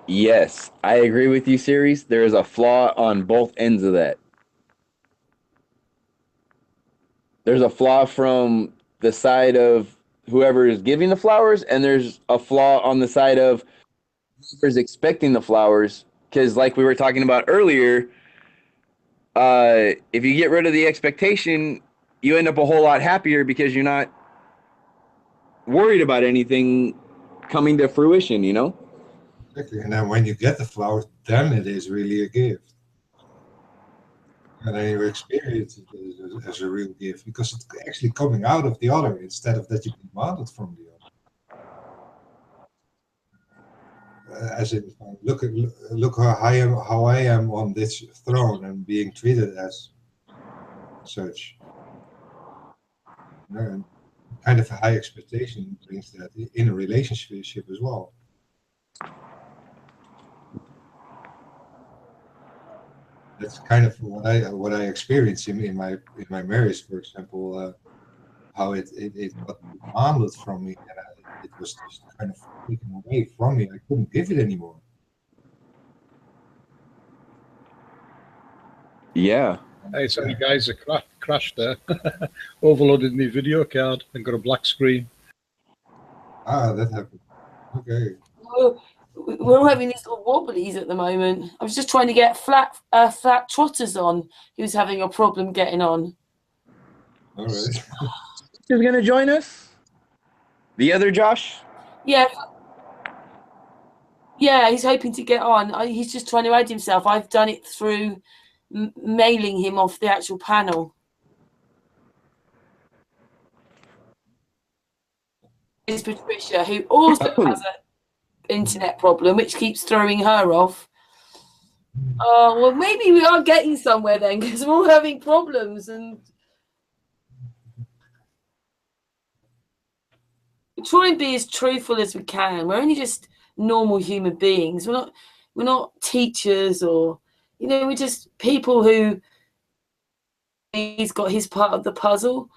Yes, I agree with you, Ceres. There is a flaw on both ends of that. There's a flaw from the side of whoever is giving the flowers, and there's a flaw on the side of whoever's expecting the flowers. Because, like we were talking about earlier, if you get rid of the expectation, you end up a whole lot happier because you're not worried about anything coming to fruition, you know? Exactly. And then when you get the flowers, then it is really a gift. And then you experience it as a real gift because it's actually coming out of the other instead of that you demand it from the other. As in, look how I am on this throne and being treated as such. And kind of a high expectation brings that in a relationship as well. That's kind of what I experienced in my marriage, for example. How it got demanded from me, and it was just kind of taken away from me. I couldn't give it anymore. Yeah. Hey, sorry guys, a crash there. Overloaded my video card and got a black screen. Ah, that happened. Okay. We're all having these little wobblies at the moment. I was just trying to get flat Trotters on, who's having a problem getting on. All right. Who's going to join us? The other Josh? Yeah. Yeah, he's hoping to get on. He's just trying to add himself. I've done it through mailing him off the actual panel. is Patricia, who also has an internet problem, which keeps throwing her off. Oh, well, maybe we are getting somewhere then, because we're all having problems, and we try and be as truthful as we can. We're only just normal human beings. We're not teachers, or we're just people who. He's got his part of the puzzle.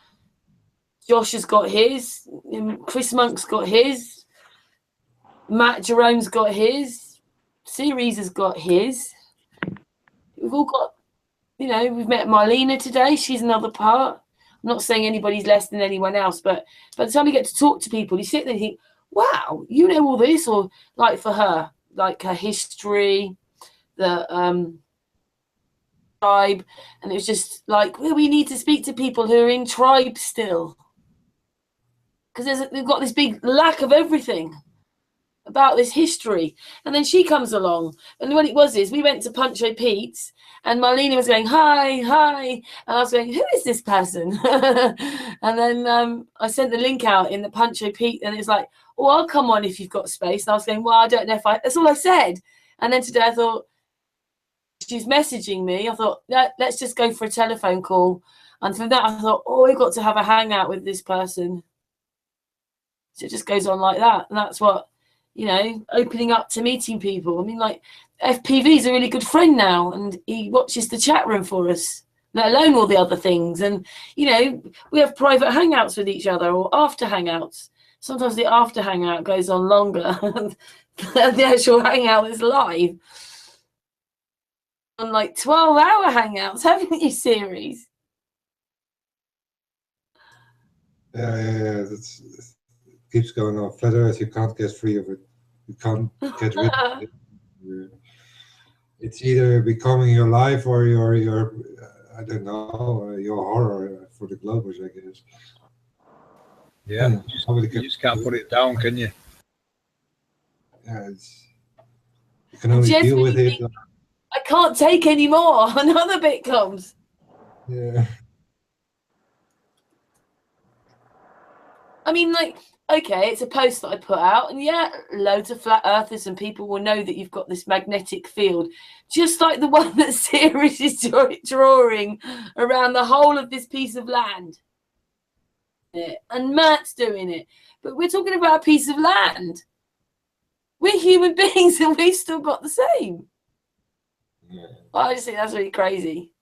Josh has got his. Chris Monk's got his. Matt Jerome's got his. Ceres has got his. We've all got, we've met Marlena today. She's another part. I'm not saying anybody's less than anyone else, but by the time you get to talk to people, you sit there and think, wow, you know all this. Or like for her, like her history, the tribe, and it was just like, well, we need to speak to people who are in tribe still, because they've got this big lack of everything about this history. And then she comes along, and what it was is we went to Pancho Pete's, and Marlena was going, hi, and I was going, who is this person? And then I sent the link out in the Pancho Pete, and it was like, oh, I'll come on if you've got space. And I was going, well, I don't know if that's all I said. And then today I thought, she's messaging me. I thought, let's just go for a telephone call. And from that, I thought, oh, we've got to have a hangout with this person. So it just goes on like that. And that's what, opening up to meeting people. I mean, like, FPV is a really good friend now, and he watches the chat room for us, let alone all the other things. And, we have private hangouts with each other, or after hangouts. Sometimes the after hangout goes on longer than the actual hangout is live. On like 12-hour hangouts, haven't you, Ceres? Yeah, it keeps going on. Flat Earth, you can't get free of it. You can't get rid of it. It's either becoming your life or your I don't know, your horror for the Globers, I guess. Yeah, you just can't put it down, can you? Yeah, you can only deal with it. I can't take any more. Another bit comes. Yeah. I mean, like, okay, it's a post that I put out, and yeah, loads of flat earthers and people will know that you've got this magnetic field, just like the one that Ceres is drawing around the whole of this piece of land. And Matt's doing it. But we're talking about a piece of land. We're human beings, and we've still got the same. Yeah. I just think that's really crazy.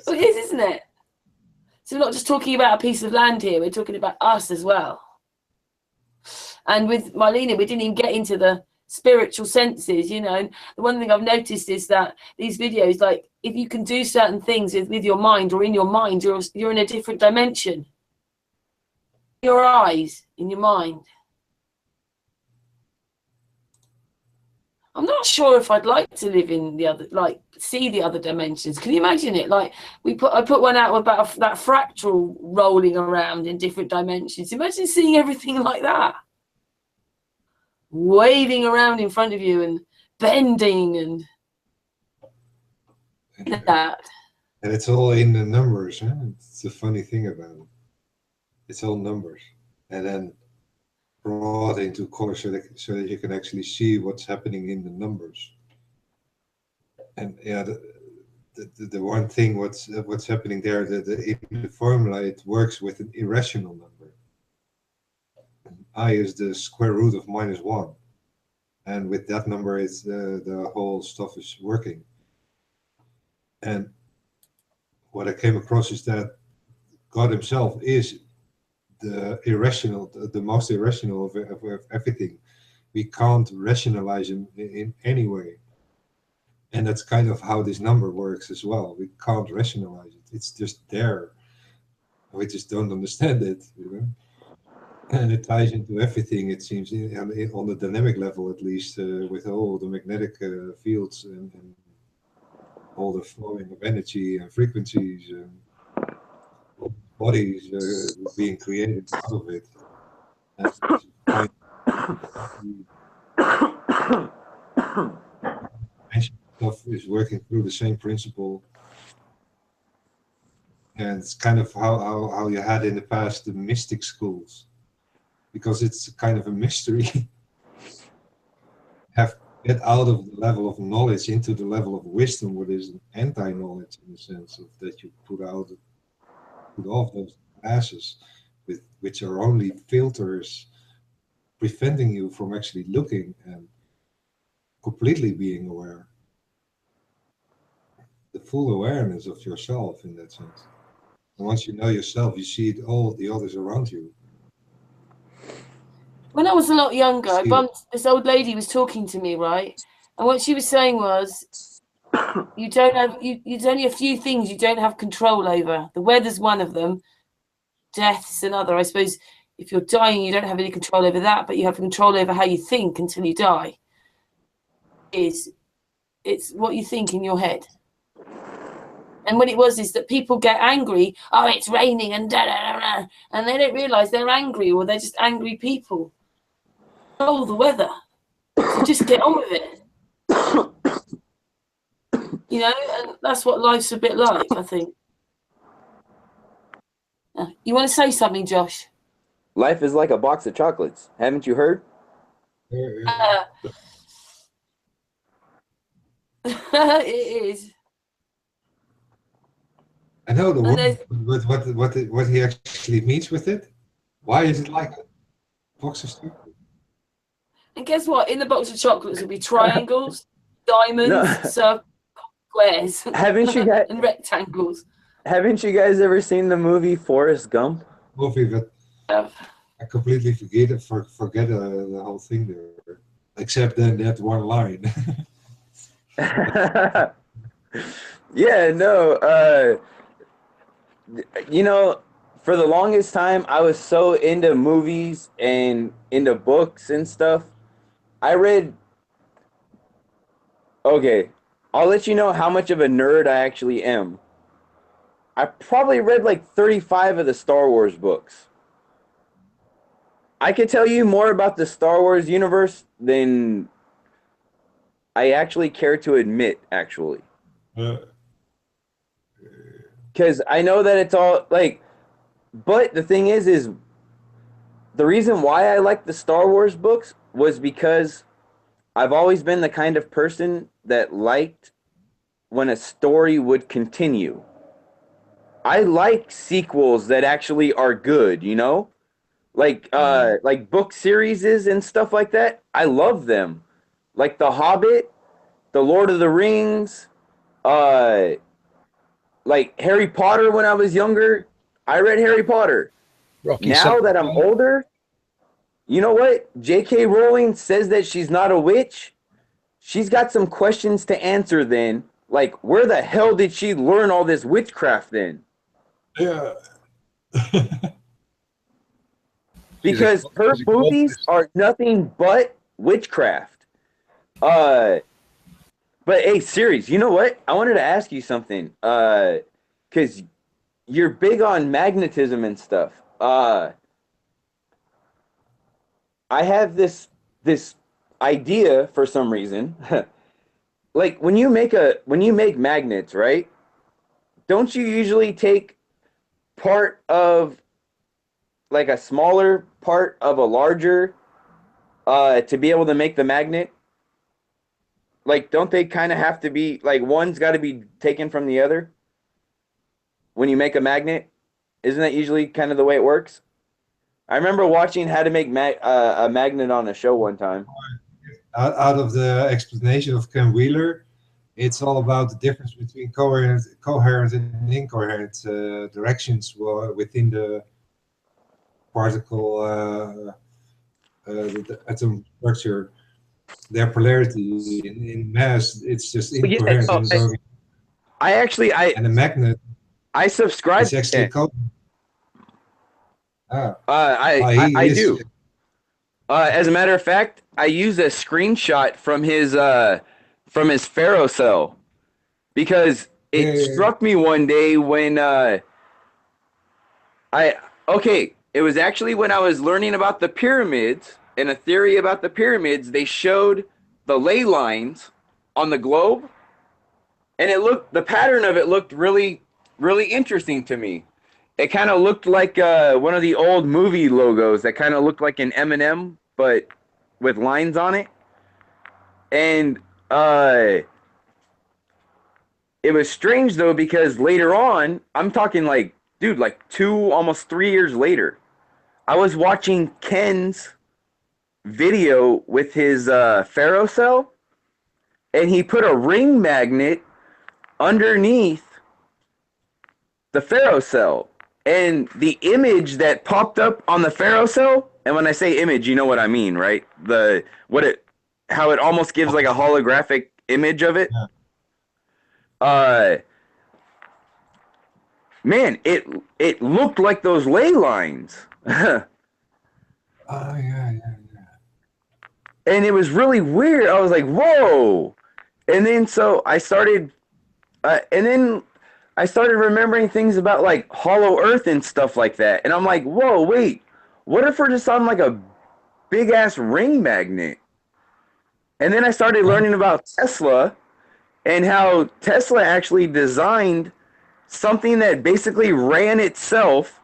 Well, it is, isn't it? So we're not just talking about a piece of land here, we're talking about us as well. And with Marlena, we didn't even get into the spiritual senses, And the one thing I've noticed is that these videos, like, if you can do certain things with your mind, or in your mind, you're in a different dimension. Your eyes, in your mind. I'm not sure if I'd like to live in the other, like, see the other dimensions. Can you imagine it? Like, I put one out about that fractal rolling around in different dimensions. Imagine seeing everything like that, waving around in front of you and bending and that. And it's all in the numbers. Huh? It's the funny thing about it. It's all numbers, and then brought into color so that you can actually see what's happening in the numbers. And yeah, the one thing what's happening there, in the formula, it works with an irrational number. And I is the square root of -1, and with that number, it's the whole stuff is working. And what I came across is that God Himself is the irrational, the most irrational of everything. We can't rationalize Him in any way. And that's kind of how this number works as well. We can't rationalize it. It's just there. We just don't understand it, And it ties into everything, it seems, on the dynamic level, at least, with all the magnetic fields and all the flowing of energy and frequencies and bodies being created out of it. And stuff is working through the same principle. And it's kind of how you had in the past the mystic schools, because it's kind of a mystery. Get out of the level of knowledge into the level of wisdom, what is anti-knowledge in the sense of that you put off those glasses, which are only filters preventing you from actually looking and completely being aware. The full awareness of yourself in that sense. And once you know yourself, you see all the others around you. When I was a lot younger, I See- bumped this old lady was talking to me, right? And what she was saying was, there's only a few things you don't have control over. The weather's one of them. Death's another. I suppose if you're dying, you don't have any control over that, but you have control over how you think until you die. It's what you think in your head. And what it was is that people get angry. Oh, it's raining and da da da da, and they don't realise they're angry, or they're just angry people. Oh, the weather. So just get on with it. You know, and that's what life's a bit like, I think. You want to say something, Josh? Life is like a box of chocolates. Haven't you heard? It is. I know the And word, there's- but what he actually means with it. Why is it like a box of chocolates? And guess what? In the box of chocolates will be triangles, diamonds, No. circles, squares, Haven't you guys? and rectangles. Haven't you guys ever seen the movie Forrest Gump? Movie, but I completely forget the whole thing there, except then that one line. Yeah, no. You know, for the longest time, I was so into movies and into books and stuff. I read. Okay, I'll let you know how much of a nerd I actually am. I probably read like 35 of the Star Wars books. I could tell you more about the Star Wars universe than I actually care to admit, actually. Because I know that it's all like, but the thing is the reason why I like the Star Wars books was because I've always been the kind of person that liked when a story would continue. I like sequels that actually are good, you know? Like book series and stuff like that. I love them. Like The Hobbit, The Lord of the Rings, like Harry Potter when I was younger. I read Harry Potter. Rocky Now Seven. that I'm older, you know what? J.K. Rowling says that she's not a witch. She's got some questions to answer then. Like, where the hell did she learn all this witchcraft then? Yeah. Because her movies are nothing but witchcraft. But hey, Ceres, you know what? I wanted to ask you something. Because you're big on magnetism and stuff. I have this idea for some reason. Like when you make magnets, right? Don't you usually take part of like a smaller part of a larger to be able to make the magnet? Like, don't they kind of have to be like one's got to be taken from the other when you make a magnet? Isn't that usually kind of the way it works? I remember watching how to make a magnet on a show one time. Out of the explanation of Ken Wheeler, it's all about the difference between coherent and incoherent directions within the particle, the atom structure. Their polarity in mass, it's just incoherent. Yeah, and and the magnet. I subscribe. It's actually coherent. I do. As a matter of fact, I use a screenshot from his ferrocell because it struck me one day when it was actually when I was learning about the pyramids and a theory about the pyramids. They showed the ley lines on the globe, and the pattern of it looked really really interesting to me. It kind of looked like one of the old movie logos that kind of looked like an M&M, but with lines on it. And it was strange, though, because later on, I'm talking like, dude, like 2, almost 3 years later, I was watching Ken's video with his ferrocell, and he put a ring magnet underneath the ferrocell. And the image that popped up on the ferrocell, and when I say image, you know what I mean, right? How it almost gives like a holographic image of it. Man, it looked like those ley lines. Oh, yeah. And it was really weird. I was like, whoa. And then so I started remembering things about like Hollow Earth and stuff like that. And I'm like, whoa, wait, what if we're just on like a big ass ring magnet? And then I started learning about Tesla and how Tesla actually designed something that basically ran itself,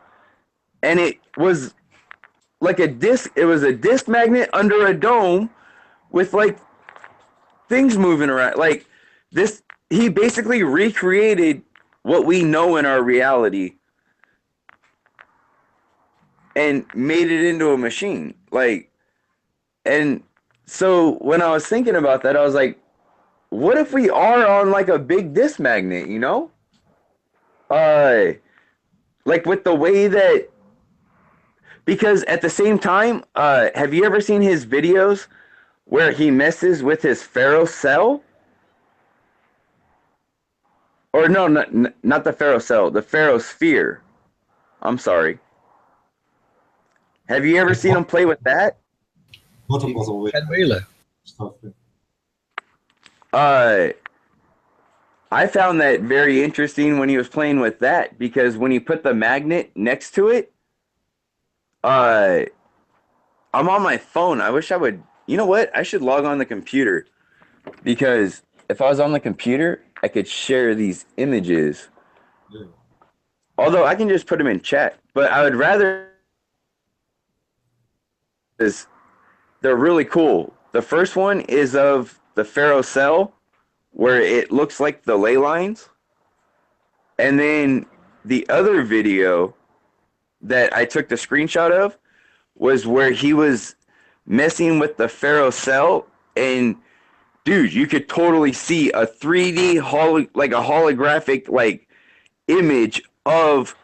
and it was like a disc. It was a disc magnet under a dome with like things moving around. Like this, he basically recreated what we know in our reality and made it into a machine. Like, and so when I was thinking about that, I was like, what if we are on like a big disc magnet, you know? Like with the way that, because at the same time, have you ever seen his videos where he messes with his ferrocell? Or no, not the ferrocell, the ferrosphere. I'm sorry. Have you ever seen him play with that? Water bottle with Ken Wheeler. stuff. I found that very interesting when he was playing with that, because when he put the magnet next to it, I'm on my phone. I wish I would, you know what? I should log on the computer, because if I was on the computer, I could share these images. Yeah. Although I can just put them in chat, but I would rather, is they're really cool. The first one is of the ferrocell, where it looks like the ley lines. And then the other video that I took the screenshot of was where he was messing with the ferrocell, and dude, you could totally see a 3D like a holographic like image of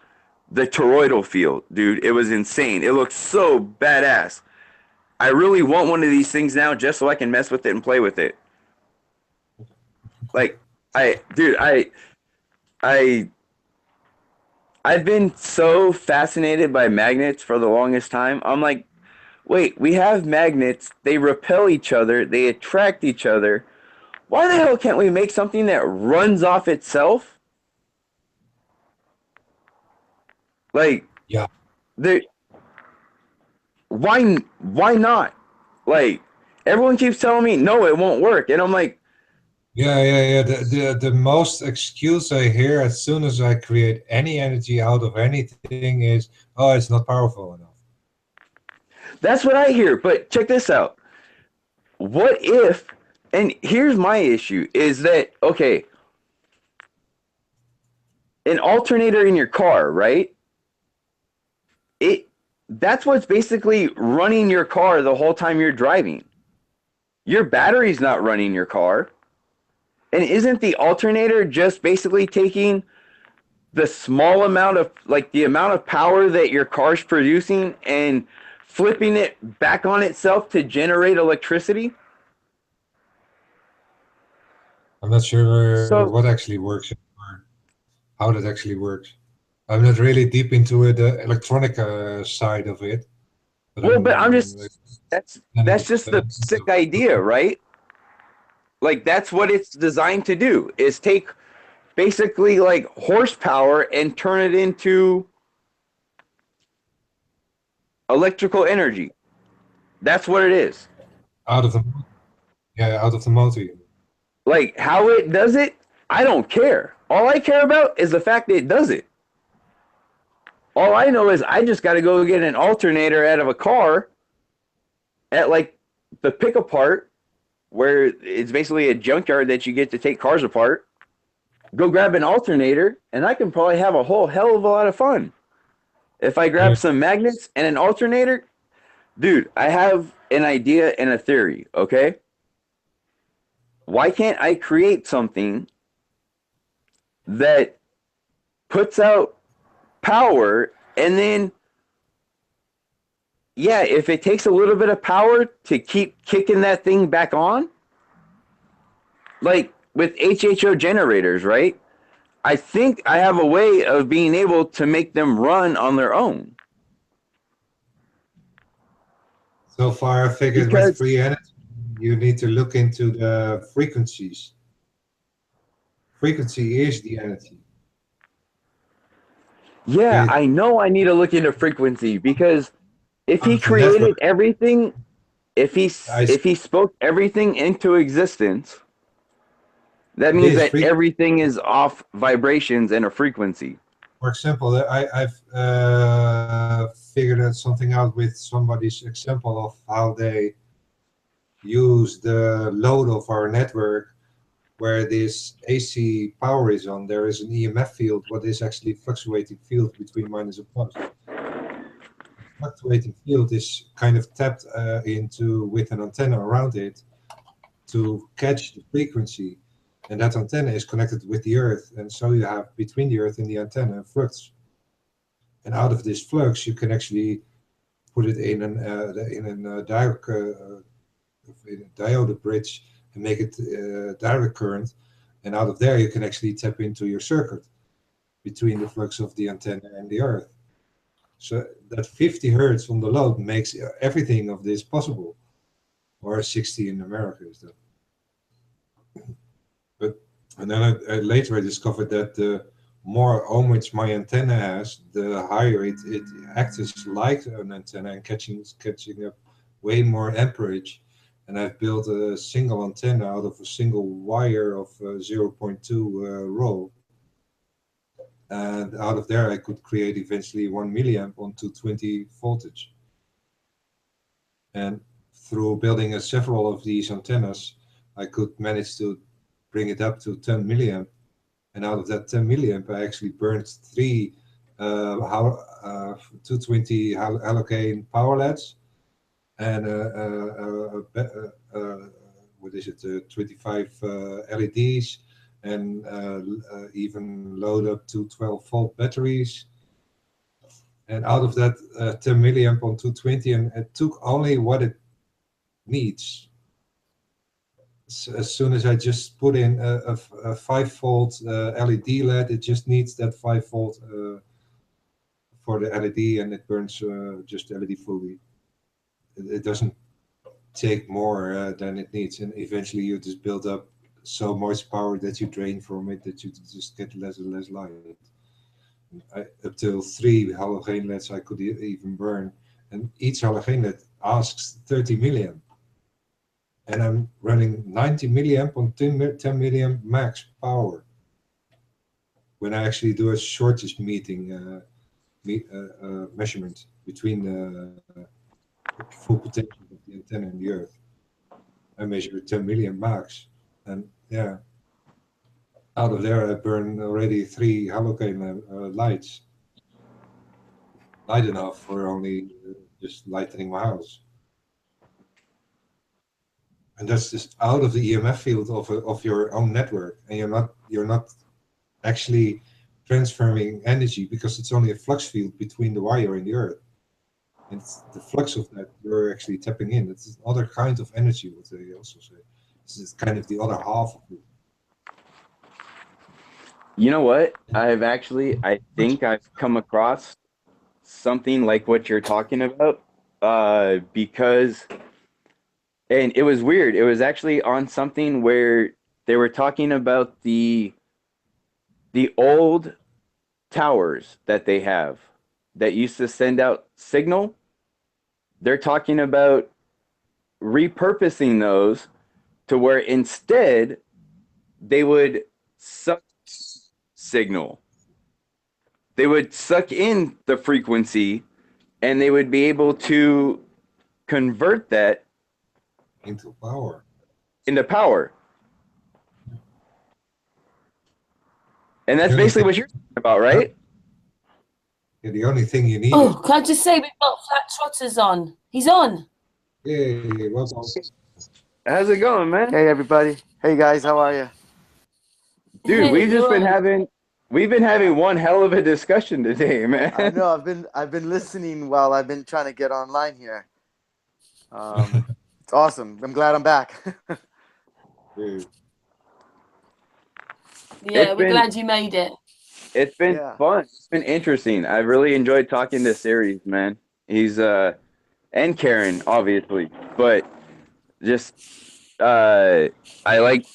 the toroidal field, dude. It was insane. It looked so badass. I really want one of these things now just so I can mess with it and play with it. Like, I've been so fascinated by magnets for the longest time. I'm like, wait, we have magnets, they repel each other, they attract each other. Why the hell can't we make something that runs off itself? Like, Yeah. Why not? Like, everyone keeps telling me, no, it won't work. And I'm like, Yeah. The most excuse I hear as soon as I create any energy out of anything is, oh, it's not powerful enough. that's what I hear. But check this out. What if, and here's my issue, is that, okay, an alternator in your car, right? That's what's basically running your car the whole time you're driving. Your battery's not running your car. And isn't the alternator just basically taking the small amount of, like the amount of power that your car's producing and flipping it back on itself to generate electricity? I'm not sure So- what actually works or how that actually works. I'm not really deep into the electronic side of it. Well, but I'm just, that's just the basic idea, right? Like, that's what it's designed to do, is take basically like horsepower and turn it into electrical energy. That's what it is. out of the motor. Like, how it does it, I don't care. All I care about is the fact that it does it. All I know is I just got to go get an alternator out of a car at like the pick apart, where it's basically a junkyard that you get to take cars apart. Go grab an alternator, and I can probably have a whole hell of a lot of fun. If I grab some magnets and an alternator, dude, I have an idea and a theory, okay? Why can't I create something that puts out power, and then, yeah, if it takes a little bit of power to keep kicking that thing back on, like with HHO generators, right? I think I have a way of being able to make them run on their own. So far, I figured Because, with free energy, you need to look into the frequencies. Frequency is the energy. yeah, I know I need to look into frequency, because if he created everything, if he spoke everything into existence, that means that everything is off vibrations and a frequency. For example, I've figured out something out with somebody's example of how they use the load of our network, where this AC power is on. There is an EMF field, what is actually fluctuating field between minus and plus. Fluctuating field is kind of tapped into with an antenna around it to catch the frequency. And that antenna is connected with the Earth, and so you have between the Earth and the antenna a flux. And out of this flux, you can actually put it in a diode bridge and make it direct current. And out of there, you can actually tap into your circuit between the flux of the antenna and the Earth. So that 50 hertz on the load makes everything of this possible, or 60 in America is that. And then later I discovered that the more ohmage my antenna has, the higher it acts as like an antenna and catching up way more amperage. And I've built a single antenna out of a single wire of 0.2 row. And out of there I could create eventually 1 milliamp on 220 voltage. And through building several of these antennas, I could manage to bring it up to 10 milliamp, and out of that 10 milliamp, I actually burned 3 220 halogene power LEDs, and what is it, 25 LEDs, and even load up to 12-volt batteries. And out of that 10 milliamp on 220, and it took only what it needs. As soon as I just put in a 5-volt LED LED, it just needs that 5-volt for the LED, and it burns just LED fully. It doesn't take more than it needs, and eventually you just build up so much power that you drain from it that you just get less and less light. Up till 3 halogen LEDs I could even burn, and each halogen LED asks 30 milliamp. And I'm running 90 milliamp on 10 milliamp max power. When I actually do a shortest meeting measurement between the full potential of the antenna and the Earth, I measure 10 milliamp max, and yeah, out of there I burn already 3 halogen lights, light enough for only just lightening my house. And that's just out of the EMF field of your own network, and you're not actually transferring energy, because it's only a flux field between the wire and the Earth. And it's the flux of that you're actually tapping in. It's another kind of energy, what they also say. This is kind of the other half of it. You know what? I think I've come across something like what you're talking about, because. And it was weird. It was actually on something where they were talking about the old towers that they have that used to send out signal. They're talking about repurposing those to where instead they would suck signal. They would suck in the frequency, and they would be able to convert that into power. Into power. And that's basically what you're talking about, right? Yeah, the only thing you need. Oh, can I just say we've got Flat Trotter's on. He's on. Hey, welcome. How's it going, man? Hey, everybody. Hey, guys. How are you? Dude, Hey, we've been having one hell of a discussion today, man. I know. I've been listening while I've been trying to get online here. It's awesome. I'm glad I'm back. Yeah, we're glad you made it. It's been fun. It's been interesting. I really enjoyed talking to Ceres, man. He's and Karen, obviously, but just I like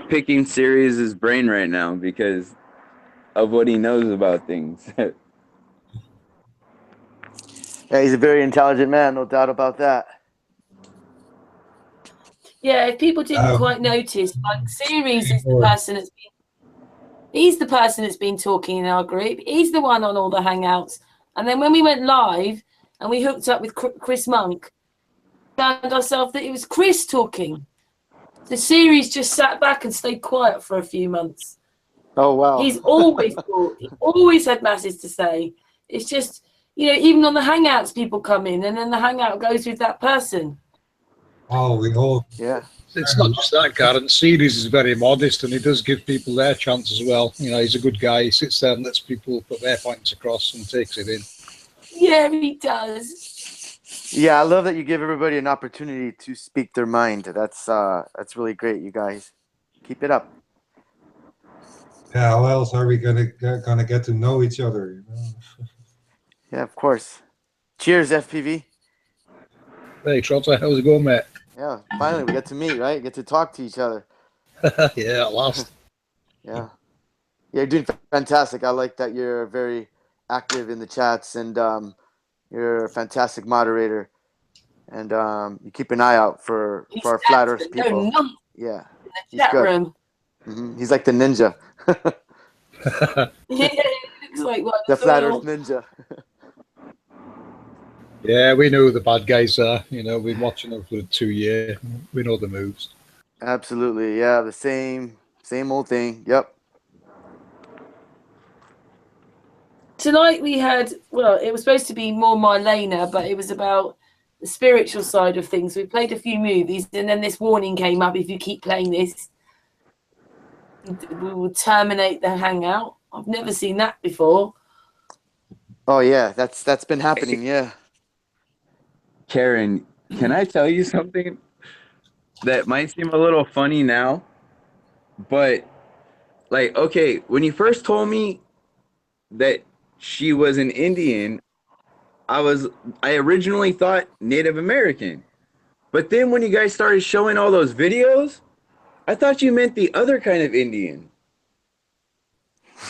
picking Ceres' brain right now because of what he knows about things. Yeah, he's a very intelligent man, no doubt about that. Yeah, if people didn't quite notice, like Ceres is the person that's been. He's the person that's been talking in our group. He's the one on all the Hangouts. And then when we went live and we hooked up with Chris Monk, found ourselves that it was Chris talking. The Ceres just sat back and stayed quiet for a few months. Oh, wow. He's always talked. He always had masses to say. It's just, even on the Hangouts, people come in and then the Hangout goes with that person. Oh, we all. Yeah. It's not just that, Karen. Ceres is very modest, and he does give people their chance as well. He's a good guy. He sits there and lets people put their points across and takes it in. Yeah, he does. Yeah, I love that you give everybody an opportunity to speak their mind. That's really great, you guys. Keep it up. Yeah, how else are we gonna get to know each other? Yeah, of course. Cheers, FPV. Hey, Trotter, how's it going, mate? Yeah, finally we get to meet, right? Get to talk to each other. Yeah, at last. Yeah, you're doing fantastic. I like that you're very active in the chats, and you're a fantastic moderator. And you keep an eye out for our flat Earth people. Yeah, he's Chat good. room. He's like the ninja. Yeah, he looks like one. The flat Earth ninja. Yeah, we know who the bad guys are. We've been watching them for 2 years. We know the moves. Absolutely, yeah. The same old thing. Yep. Tonight we had, it was supposed to be more Marlena, but it was about the spiritual side of things. We played a few movies, and then this warning came up: if you keep playing this, we will terminate the Hangout. I've never seen that before. Oh yeah, that's been happening. Yeah. Karen, can I tell you something that might seem a little funny now? But, okay, when you first told me that she was an Indian, I originally thought Native American. But then when you guys started showing all those videos, I thought you meant the other kind of Indian.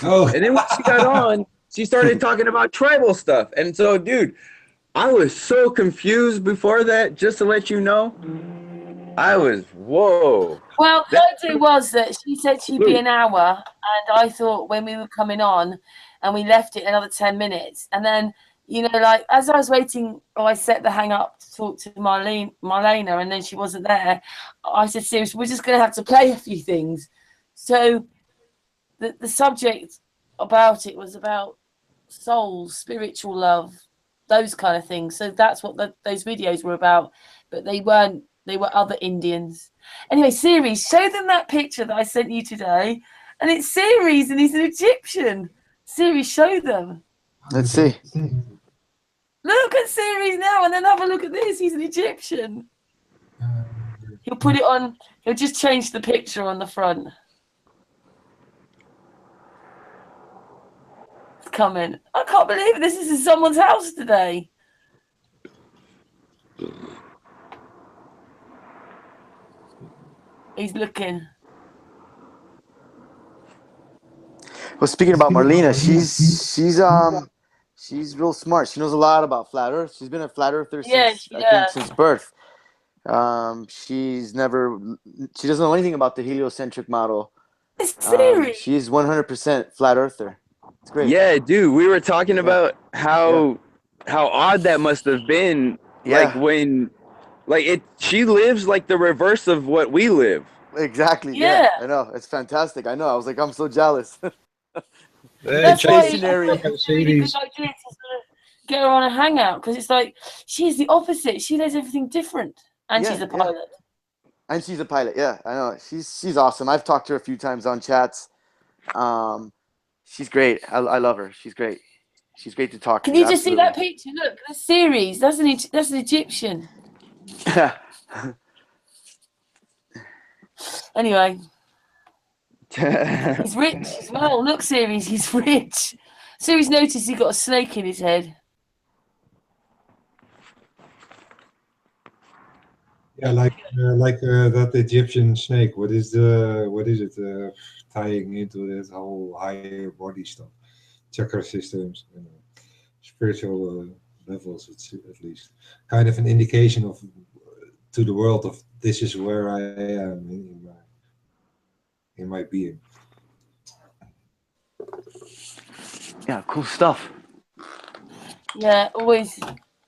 Oh. And then when she got on, she started talking about tribal stuff. And so, dude, I was so confused before that, just to let you know. I was, whoa. Well, the idea was that she said she'd be an hour, and I thought when we were coming on, and we left it another 10 minutes. And then, as I was waiting, I set the hang up to talk to Marlena, and then she wasn't there. I said, seriously, we're just going to have to play a few things. So the subject about it was about souls, spiritual love, those kind of things. So that's what those videos were about. But they weren't. They were other Indians. Anyway, Ceres, show them that picture that I sent you today. And it's Ceres, and he's an Egyptian. Ceres, show them. Let's see. Look at Ceres now, and then have a look at this. He's an Egyptian. He'll put it on. He'll just change the picture on the front. It's coming. I can't believe this is in someone's house today. He's looking. Well, speaking about Marlena, she's real smart. She knows a lot about flat Earth. She's been a flat earther since birth. She doesn't know anything about the heliocentric model, Ceres. She's 100% flat earther. It's great. Yeah, dude, we were talking about how odd that must have been. Like when, like she lives like the reverse of what we live. Exactly. Yeah. I know. It's fantastic. I know. I was like, I'm so jealous. That's why it's stationary. a really good idea to sort of get her on a hangout, because it's like she's the opposite. She does everything different, and she's a pilot. And she's a pilot. Yeah, I know. She's awesome. I've talked to her a few times on chats. She's great. I love her. She's great. She's great to talk to. Can you just see that picture? Look, the Ceres. That's an Egyptian. Anyway, he's rich as well. Look, Ceres, he's rich. Ceres noticed he got a snake in his head. Yeah, like that Egyptian snake. What is it? Tying into that whole higher body stuff, chakra systems, spiritual levels, at least. Kind of an indication of to the world of this is where I am in my being. Yeah, cool stuff. Yeah, always.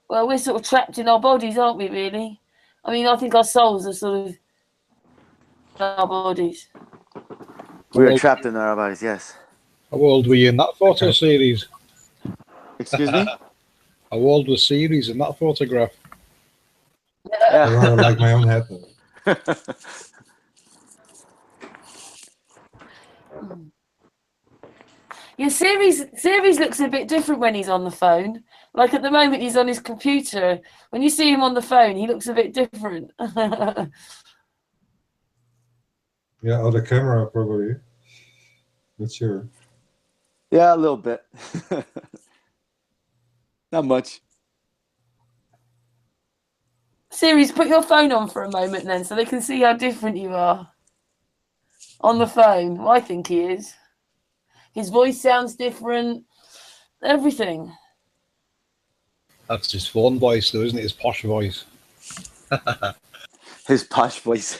Well, we're sort of trapped in our bodies, aren't we, really? I mean, I think our souls are sort of in our bodies. We are trapped in our bodies, yes. How old were you in that photo series? Excuse me? How old was Ceres in that photograph? I rather like my own head. Yeah, Ceres looks a bit different when he's on the phone. Like at the moment, he's on his computer. When you see him on the phone, he looks a bit different. Yeah, other camera probably. Not sure. Yeah, a little bit. Not much. Ceres, put your phone on for a moment then, so they can see how different you are on the phone. Well, I think he is. His voice sounds different. Everything. That's his phone voice, though, isn't it? His posh voice. His posh voice.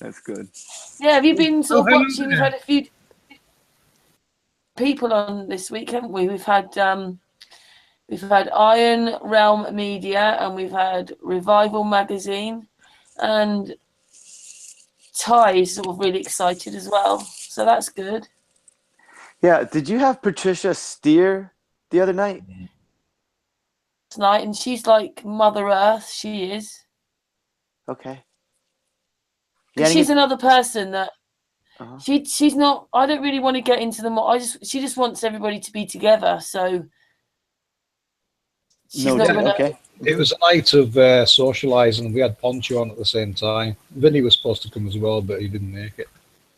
That's good. Yeah, have you been sort of watching? We've had a few people on this week, haven't we? We've had Iron Realm Media, and we've had Revival Magazine, and Ty is sort of really excited as well. So that's good. Yeah, did you have Patricia steer the other night? Tonight, and she's like Mother Earth. She is. Okay. She's another person that she's not. I don't really want to get into them. She just wants everybody to be together. So she's not gonna. Okay. It was a night of socialising. We had Poncho on at the same time. Vinny was supposed to come as well, but he didn't make it.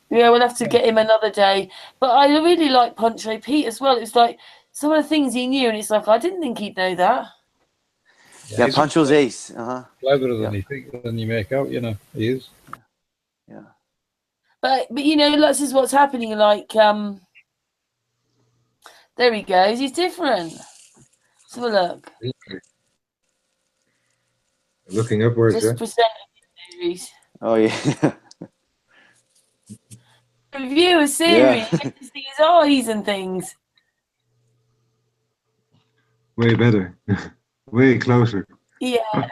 Yeah, we'll have to get him another day. But I really like Poncho Pete as well. It's like some of the things he knew, and it's like I didn't think he'd know that. Yeah, Poncho's ace. Cleverer than you make out. You know, he is. Yeah. But you know, this is what's happening. Like there he goes. He's different. Let's have a look. Looking upwards. Just presenting the series. Oh yeah. Review a series. You get to see his eyes and things. Way better. Way closer. Yeah.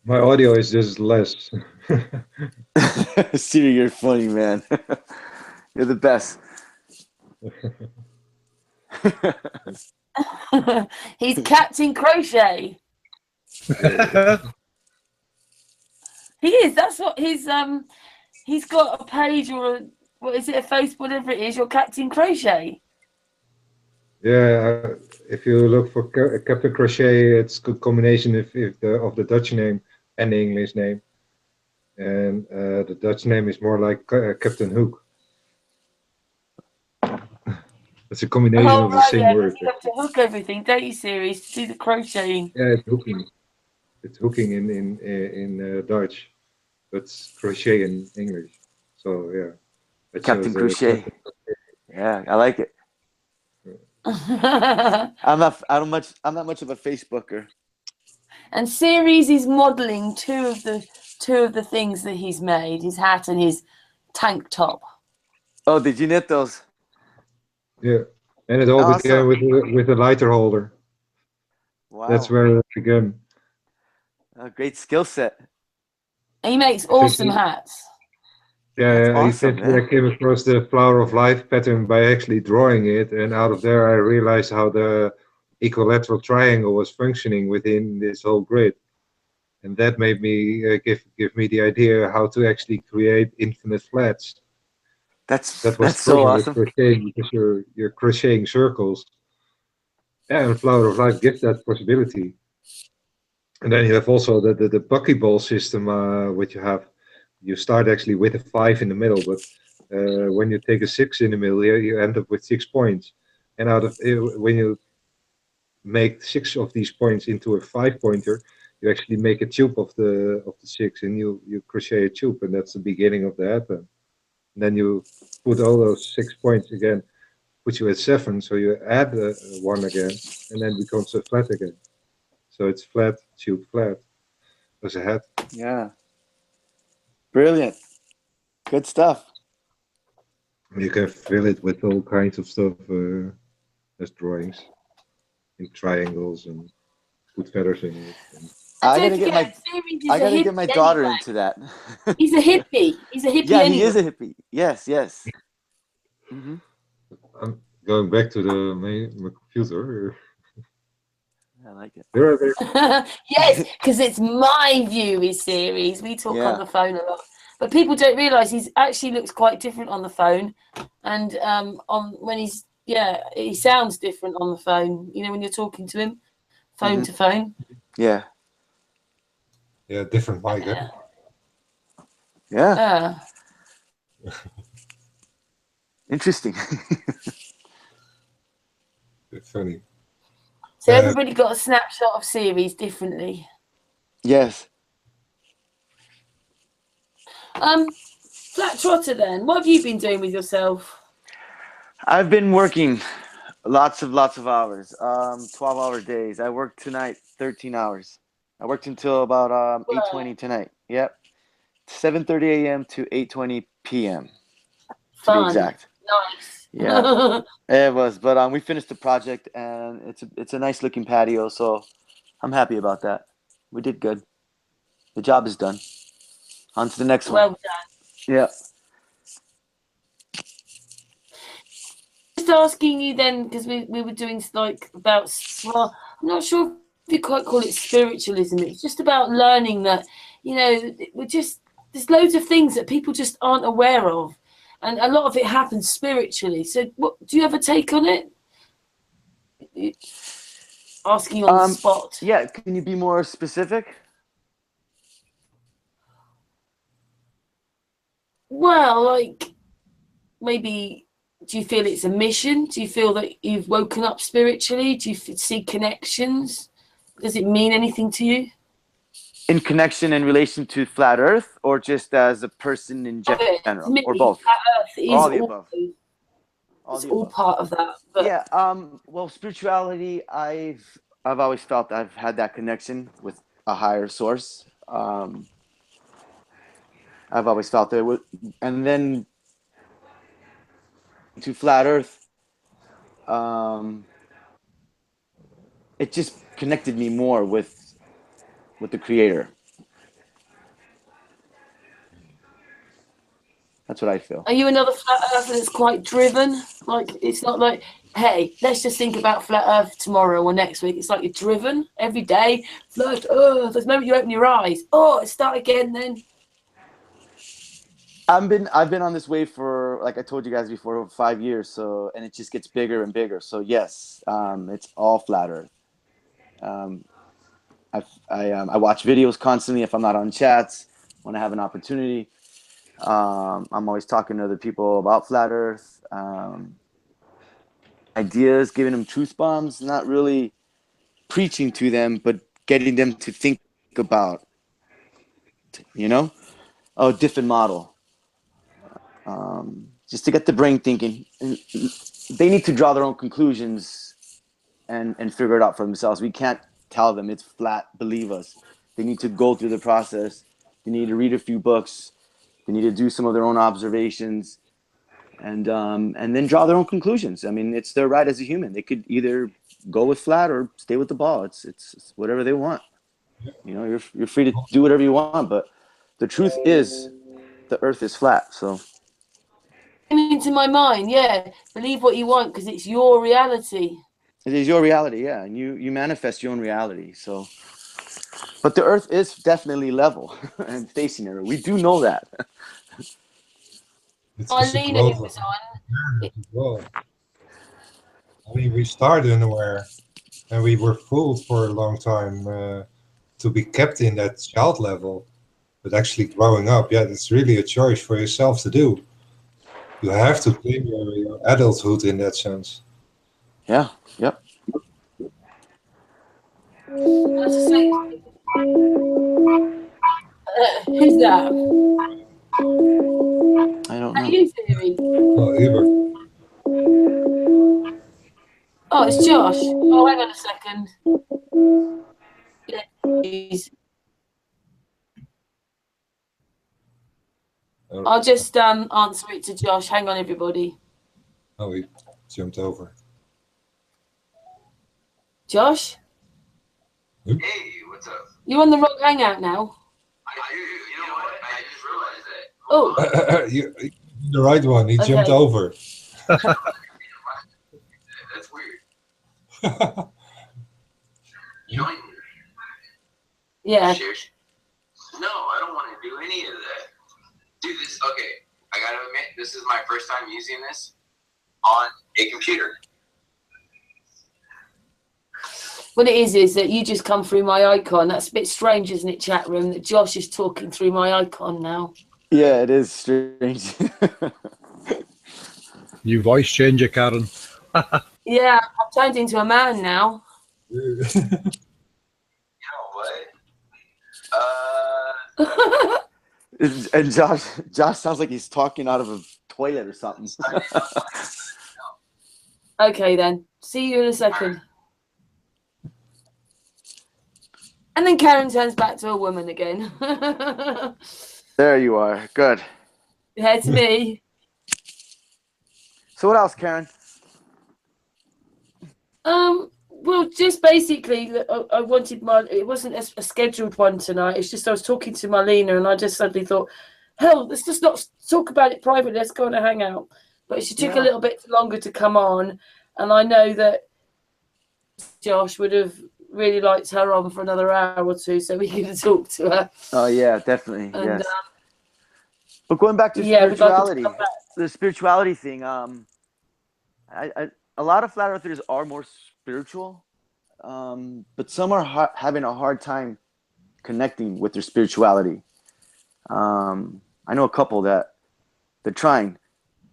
My audio is just less. Siri, you're funny, man. You're the best. He's Captain Crochet. He is. That's what his he's got a page or what is it, a Facebook, whatever it is. You're Captain Crochet. Yeah, if you look for Captain Crochet, it's a good combination of the Dutch name and the English name. And the Dutch name is more like Captain Hook. It's a combination of the same word. You have to hook everything, don't you, Ceres, to do the crocheting? Yeah, it's hooking. It's hooking in Dutch, but it's crochet in English. So yeah. Captain Crochet. Yeah, I like it. I'm not much of a Facebooker. And Ceres is modelling two of the two of the things that he's made, his hat and his tank top. Oh, did you knit those? Yeah, and it all began Awesome. with a lighter holder. Wow. That's where it began. A great skill set. He makes awesome hats. Yeah, awesome, eventually I came across the Flower of Life pattern by actually drawing it, and out of there I realized how the equilateral triangle was functioning within this whole grid, and that made me give me the idea how to actually create infinite flats. That was so problem awesome. with crocheting, because you're crocheting circles. Yeah, and Flower of Life gives that possibility. And then you have also the buckyball system, which you have. You start actually with a 5 in the middle, but when you take a 6 in the middle, you end up with 6 points. And out of when you make 6 of these points into a 5-pointer, you actually make a tube of the 6, and you crochet a tube, and that's the beginning of the pattern. And then you put all those 6 points again, put you at 7, so you add 1 again, and then it becomes a flat again. So it's flat, tube, flat. As a hat. Yeah. Brilliant. Good stuff. You can fill it with all kinds of stuff as drawings, in triangles, and put feathers in it. I gotta get my daughter into that. He's a hippie. He's a hippie. Yeah, anyway. he is a hippie. Yes, yes. Mm-hmm. I'm going back to my computer. I like it. Yes, because it's my view is Ceres. We talk on the phone a lot, but people don't realise he actually looks quite different on the phone, and on when he sounds different on the phone. You know, when you're talking to him, phone to phone. Yeah. Yeah, different mic. Yeah. Interesting. It's funny. So everybody got a snapshot of Ceres differently. Yes. Flat Trotter, then, what have you been doing with yourself? I've been working lots of hours, 12-hour days. I worked tonight 13 hours. I worked until about 8:20 tonight. Yep. 7:30 a.m. to 8:20 p.m. to be exact. Nice. Yeah, it was. But we finished the project, and it's a nice looking patio, so I'm happy about that. We did good. The job is done. On to the next one. Well done. Yeah. Just asking you then, because we were doing like about, well, I'm not sure if you quite call it spiritualism. It's just about learning that, you know, there's loads of things that people just aren't aware of, and a lot of it happens spiritually. So what do you have a take on it? Asking on the spot. Yeah, can you be more specific? Well, like, maybe, do you feel it's a mission? Do you feel that you've woken up spiritually? Do you see connections? Does it mean anything to you? In connection in relation to flat Earth, or just as a person in general, or both? Flat Earth is all the above. It's all part of that. But yeah. Well, spirituality, I've always felt I've had that connection with a higher source. I've always felt that, and then to flat Earth, it just connected me more with the Creator. That's what I feel. Are you another flat earther that's quite driven? Like, it's not like, hey, let's just think about flat Earth tomorrow or next week. It's like you're driven every day. Flat Earth. The moment you open your eyes, start again then. I've been on this wave for, like I told you guys before, over 5 years. So, and it just gets bigger and bigger. So yes, it's all flat Earth. I watch videos constantly if I'm not on chats when I have an opportunity. I'm always talking to other people about flat Earth, ideas, giving them truth bombs, not really preaching to them, but getting them to think about, a different model, just to get the brain thinking. And they need to draw their own conclusions and figure it out for themselves. We can't tell them it's flat, believe us. They need to go through the process, They need to read a few books. They need to do some of their own observations, and then draw their own conclusions. I mean, it's their right as a human. They could either go with flat or stay with the ball. It's whatever they want. You know, you're free to do whatever you want, but the truth is, the Earth is flat. So. Into my mind, yeah. Believe what you want because it's your reality. It is your reality, yeah, and you manifest your own reality. So, but the Earth is definitely level and stationary. We do know that. It's Marlena, who was on. as well. I mean, we started unaware, and we were fooled for a long time to be kept in that child level. But actually, growing up, yeah, it's really a choice for yourself to do. You have to claim your adulthood in that sense. Yeah. Yep. Who's that? I don't know. Are you Theory? Oh, Uber. Oh, it's Josh. Oh, hang on a second. Yeah, please. I'll just answer it to Josh. Hang on, everybody. Oh, he jumped over. Josh? Hey, what's up? You're on the wrong hangout now. You know what? I just realized that. Oh. You're the right one. He jumped over. That's weird. Join? Yeah. No, I don't want to do any of that. Do this. Okay, I gotta admit, this is my first time using this on a computer. What it is that you just come through my icon. That's a bit strange, isn't it, chat room, that Josh is talking through my icon now. Yeah, it is strange. You voice changer, Karen. Yeah, I've turned into a man now. You know what? And Josh sounds like he's talking out of a toilet or something. Okay, then. See you in a second. And then Karen turns back to a woman again. There you are. Good. Yeah, it's me. So what else, Karen? Well, just basically, I wanted it wasn't a scheduled one tonight. It's just I was talking to Marlena, and I just suddenly thought, hell, let's just not talk about it privately. Let's go on a hangout. But she took a little bit longer to come on, and I know that Josh would have really liked her on for another hour or two, so we could talk to her. Oh yeah, definitely. And, yes. But going back to spirituality, the spirituality thing, a lot of flat earthers are more spiritual, but some are having a hard time connecting with their spirituality. I know a couple that they're trying,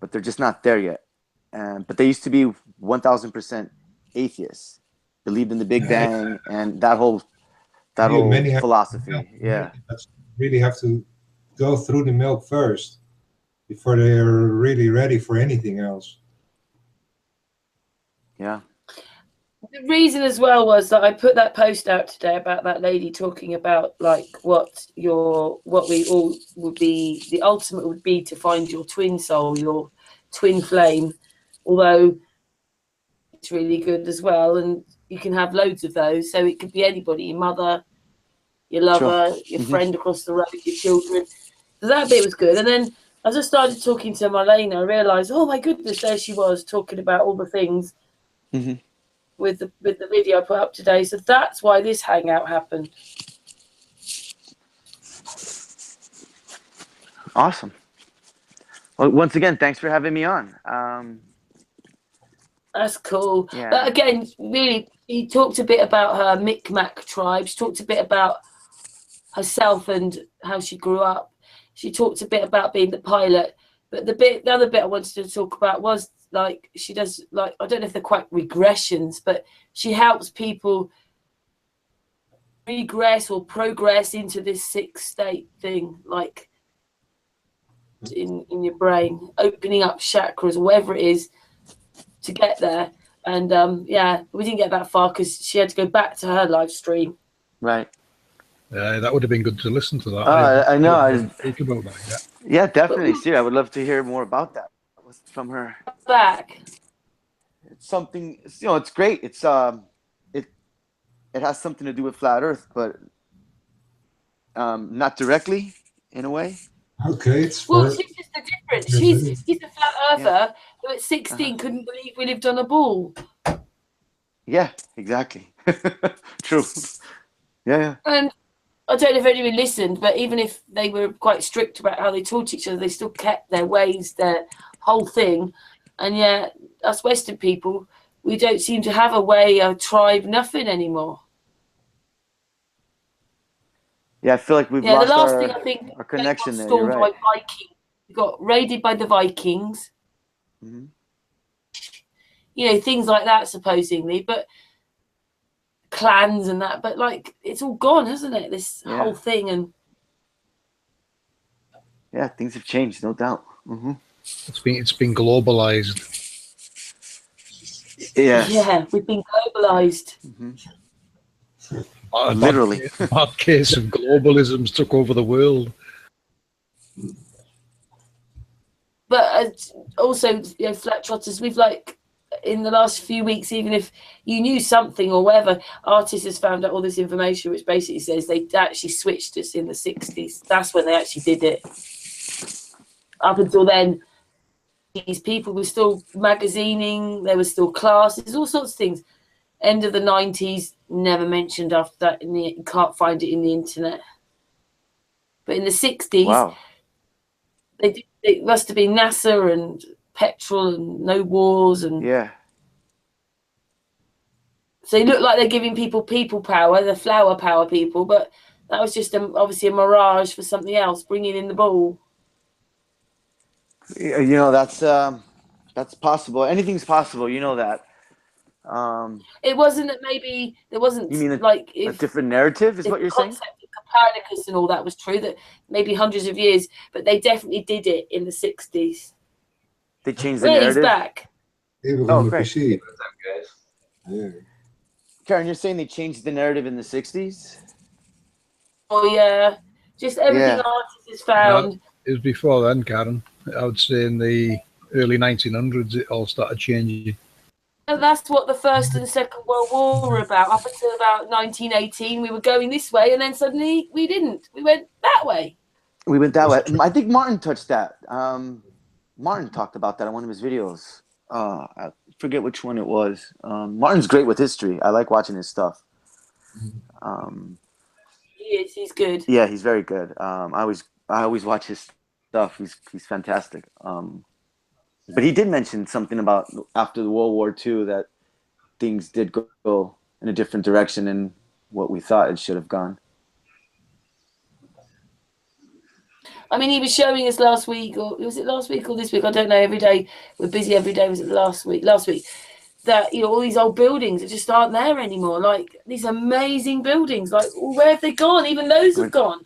but they're just not there yet. But they used to be 1000% atheists, believed in the Big Bang and that whole philosophy. Yeah, really have to go through the milk first before they are really ready for anything else. Yeah. The reason as well was that I put that post out today about that lady talking about like what we all would be, the ultimate would be to find your twin soul, your twin flame, although it's really good as well, and you can have loads of those, so it could be anybody, your mother, your lover, your friend across the road, your children. So that bit was good. And then as I started talking to Marlena, I realized, oh my goodness, there she was talking about all the things with the video I put up today. So that's why this hangout happened. Awesome. Well, once again, thanks for having me on. That's cool. Yeah. But again, really, he talked a bit about her Micmac tribe. She talked a bit about herself and how she grew up. She talked a bit about being the pilot. But the other bit I wanted to talk about was like she does, like, I don't know if they're quite regressions, but she helps people regress or progress into this sixth state thing, like in your brain, opening up chakras, whatever it is, to get there. And yeah, we didn't get that far because she had to go back to her live stream. Right. That would have been good to listen to that. I know. Speak about that, yeah, definitely. See, I would love to hear more about that from her. Back. It's something, it's great. It has something to do with flat Earth, but not directly in a way. Okay, it's Well, for. she's just the difference. She's a flat earther who at 16 Uh-huh. couldn't believe we lived on a ball. Yeah, exactly. True. Yeah. And I don't know if anyone listened, but even if they were quite strict about how they taught each other, they still kept their ways, their whole thing. And yet, us Western people, we don't seem to have a way, a tribe, nothing anymore. Yeah, I feel like we've lost our connection there. You're right. By Vikings. We got raided by the Vikings. Mm-hmm. You know, things like that, supposedly, but clans and that, but like it's all gone, hasn't it? This whole thing. And yeah, things have changed, no doubt. Mm-hmm. It's been globalized. Yeah, we've been globalized. Mm-hmm. Literally, bad case of globalism's took over the world. But also, you know, flat trotters, we've like in the last few weeks, even if you knew something or whatever, artists has found out all this information, which basically says they actually switched us in the 60s. That's when they actually did it. Up until then, these people were still magazining, there was still classes, all sorts of things. End of the 90s, never mentioned after that. You can't find it in the internet. But in the 60s, it must have been NASA and petrol and no wars. And so they look like they're giving people power, the flower power people, but that was just obviously a mirage for something else, bringing in the ball. You know, that's possible. Anything's possible. You know that. It wasn't that maybe there wasn't. You mean like a different narrative is what you're saying? The concept of Copernicus and all that was true, that maybe hundreds of years, but they definitely did it in the 60s. They changed the narrative. He's back. Oh, great. Yeah. Karen, you're saying they changed the narrative in the 60s? Oh yeah, just everything artists has found. No, it was before then, Karen. I would say in the early 1900s it all started changing. And that's what the First and Second World War were about. Up until about 1918, we were going this way, and then suddenly we didn't. We went that way. We went that way. I think Martin touched that. Martin talked about that in one of his videos. I forget which one it was. Martin's great with history. I like watching his stuff. He is. He's good. Yeah, he's very good. I always watch his stuff. He's fantastic. But he did mention something about after the World War II that things did go in a different direction than what we thought it should have gone. I mean, he was showing us last week, or was it last week or this week? I don't know. Every day we're busy. Every day was it last week? Last week, that all these old buildings that just aren't there anymore. Like these amazing buildings. Like where have they gone? Even those have gone.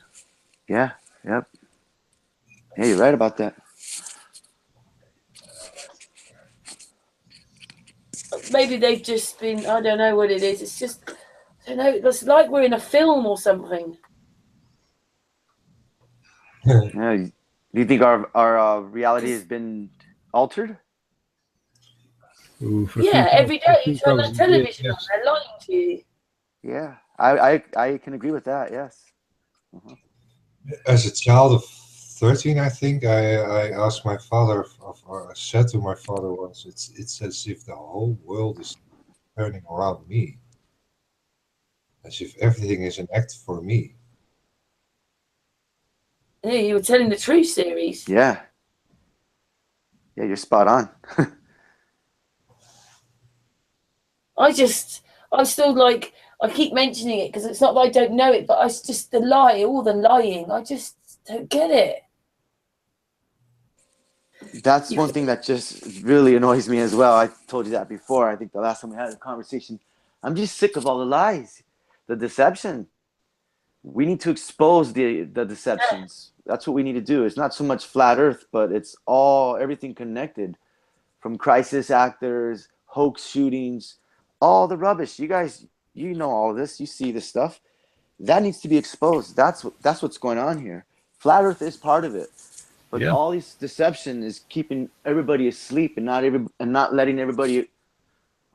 Yeah. Yep. Yeah, you're right about that. Maybe they've just been. I don't know what it is. It's just. I don't know. It's like we're in a film or something. Yeah. Do you think our reality has been altered? Ooh, yeah, every day you turn that television on, they're lying to you. Yeah, I can agree with that. Yes. Uh-huh. As a child of 13, I think I asked my father, or I said to my father once, it's as if the whole world is turning around me, as if everything is an act for me. Yeah, you were telling the truth, Ceres. Yeah. Yeah, you're spot on. I still like, I keep mentioning it because it's not that I don't know it, but it's just the lie, all the lying. I just don't get it. That's one thing that just really annoys me as well. I told you that before. I think the last time we had a conversation. I'm just sick of all the lies, the deception. We need to expose the deceptions. That's what we need to do. It's not so much flat earth, but it's everything connected, from crisis actors, hoax shootings, all the rubbish. You guys, you know all this. You see this stuff. that needs to be exposed. That's what's going on here. Flat Earth is part of it, but all this deception is keeping everybody asleep and not letting everybody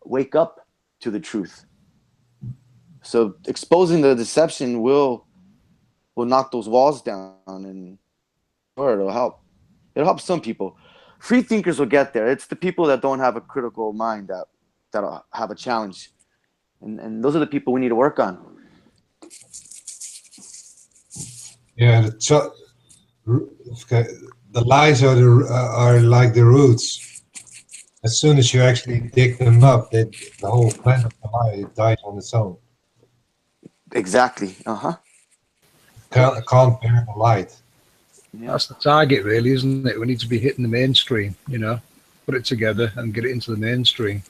wake up to the truth. So exposing the deception will knock those walls down, and or it'll help. It'll help some people. Free thinkers will get there. It's the people that don't have a critical mind that'll have a challenge, and those are the people we need to work on. Yeah, the lies are like the roots. As soon as you actually dig them up, the whole plant of the lie dies on its own. Exactly. Can't bear the light. Yeah. That's the target, really, isn't it? We need to be hitting the mainstream, put it together and get it into the mainstream.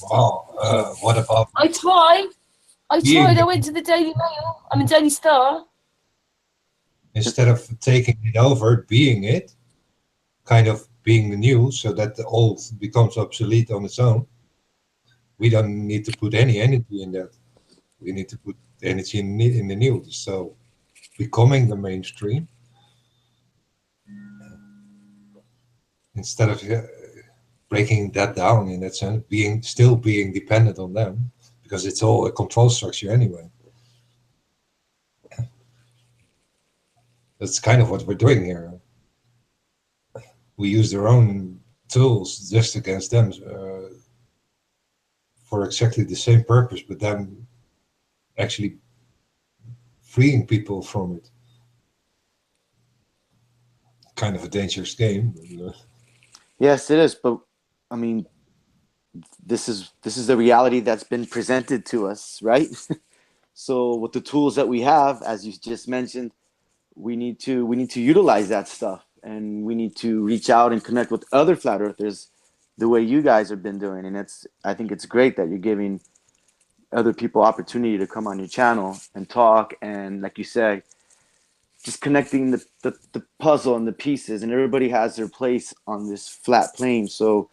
Wow. What about? I tried. I went to the Daily Mail. I'm in Daily Star. Instead of taking it over, being it, kind of being the new, so that the old becomes obsolete on its own. We don't need to put any energy in that. We need to put energy in the new. So becoming the mainstream, instead of breaking that down in that sense, still being dependent on them, because it's all a control structure anyway. That's kind of what we're doing here. We use their own tools just against them for exactly the same purpose, but then actually freeing people from it. Kind of a dangerous game. Yes, it is. But I mean, this is the reality that's been presented to us, right? So with the tools that we have, as you just mentioned, we need to utilize that stuff, and we need to reach out and connect with other flat earthers the way you guys have been doing. And I think it's great that you're giving other people opportunity to come on your channel and talk, and like you say, just connecting the puzzle and the pieces, and everybody has their place on this flat plane. So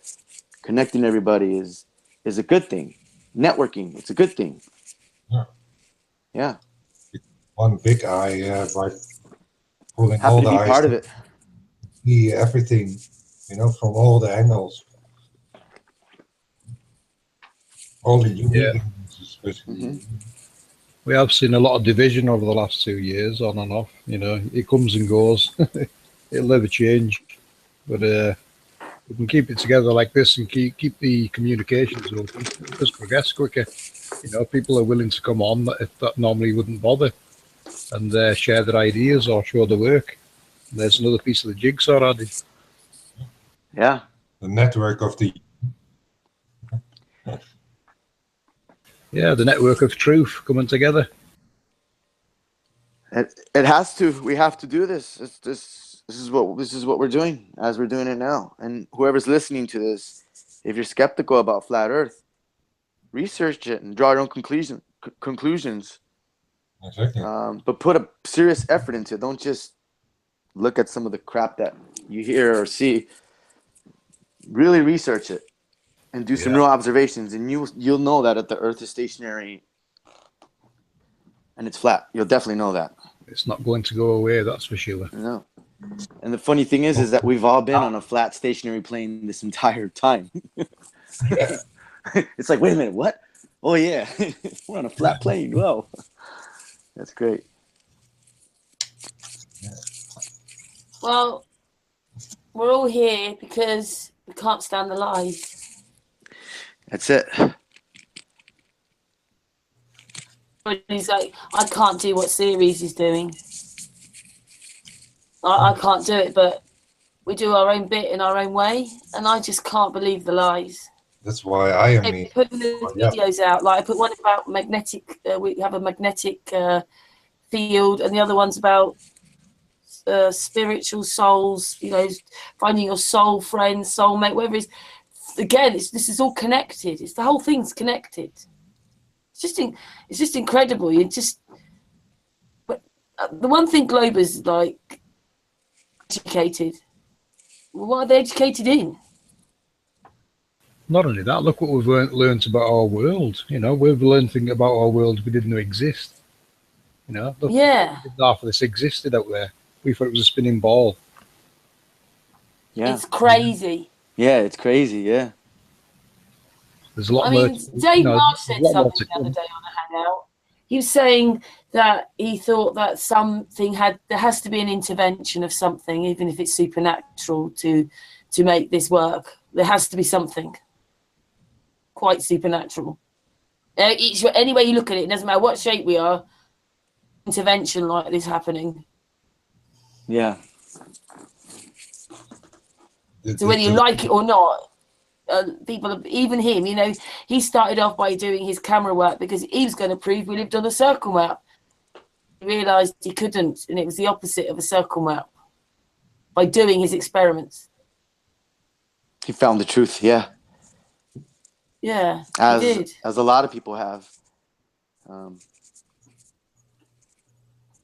connecting everybody is a good thing. Networking, it's a good thing. Yeah. One big eye by pulling Happy all to the be eyes. part of it. See everything, from all the angles. All the unique angles, especially. We have seen a lot of division over the last 2 years, on and off. It comes and goes. It'll never change. But we can keep it together like this and keep the communications open. Just progress quicker. People are willing to come on that normally wouldn't bother, and share their ideas or show their work. And there's another piece of the jigsaw added. Yeah. The network of the... Yeah, the network of truth coming together. It has to. We have to do this. This is what we're doing as we're doing it now. And whoever's listening to this, if you're skeptical about flat Earth, research it and draw your own conclusions. Exactly. But put a serious effort into it. Don't just look at some of the crap that you hear or see. Really research it and do some real observations, and you'll know that the Earth is stationary and it's flat. You'll definitely know that. It's not going to go away, that's for sure. No. And the funny thing is that we've all been on a flat stationary plane this entire time. It's like, wait a minute, what? Oh yeah, we're on a flat plane. Whoa, that's great. Well, we're all here because we can't stand the lies. That's it. But he's like, I can't do what Ceres is doing. I can't do it, but we do our own bit in our own way, and I just can't believe the lies. That's why I am me. Putting the videos out, like I put one about magnetic. We have a magnetic field, and the other one's about spiritual souls. Finding your soul friend, soulmate, whatever it is. Again, this is all connected. The whole thing's connected. It's just incredible. But the one thing Glober's like educated. Well, what are they educated in? Not only that, look what we've learned about our world. We've learned things about our world we didn't know exist. You know, look, Yeah. half of this existed out there. We thought it was a spinning ball. Yeah. It's crazy. Yeah, it's crazy. Yeah. There's a lot I more. mean, Dave Marsh said a lot more something to the other come. day on a hangout. He was saying that he thought that there has to be an intervention of something, even if it's supernatural, to make this work. There has to be something quite supernatural. Any way you look at it, it doesn't matter what shape we are, intervention like this happening. Yeah. So whether you like it or not, people, even him, you know, he started off by doing his camera work because he was going to prove we lived on a circle map. He realised he couldn't, and it was the opposite of a circle map by doing his experiments. He found the truth. Yeah. Yeah, As he did. a lot of people have.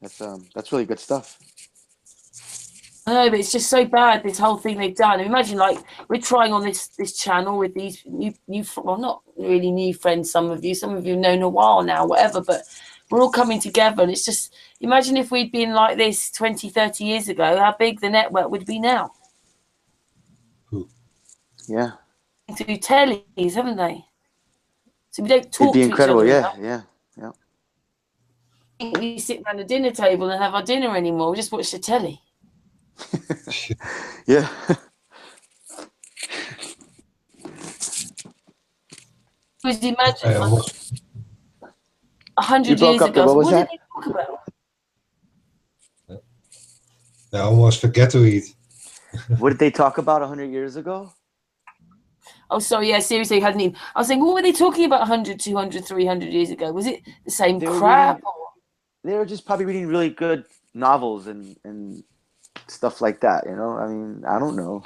That's really good stuff. I know, but it's just so bad, this whole thing they've done. Imagine, like, we're trying on this channel with these new, well, not really new friends, some of you have known a while now, whatever, but we're all coming together, and it's just, imagine if we'd been like this 20, 30 years ago, how big the network would be now. Yeah. Through tellies, haven't they? So we don't talk It'd be to incredible. each other Yeah. enough. Yeah. We sit around the dinner table and have our dinner anymore. We just watch the telly. Yeah. Because imagine 100 broke years up there. ago, What was what that? did they talk about? I almost forget to eat. What did they talk about 100 years ago? Oh, sorry, yeah, seriously, I hadn't even. I was saying, what were they talking about 100, 200, 300 years ago? Was it the same crap? They were just probably reading really good novels and stuff like that, you know? I mean, I don't know.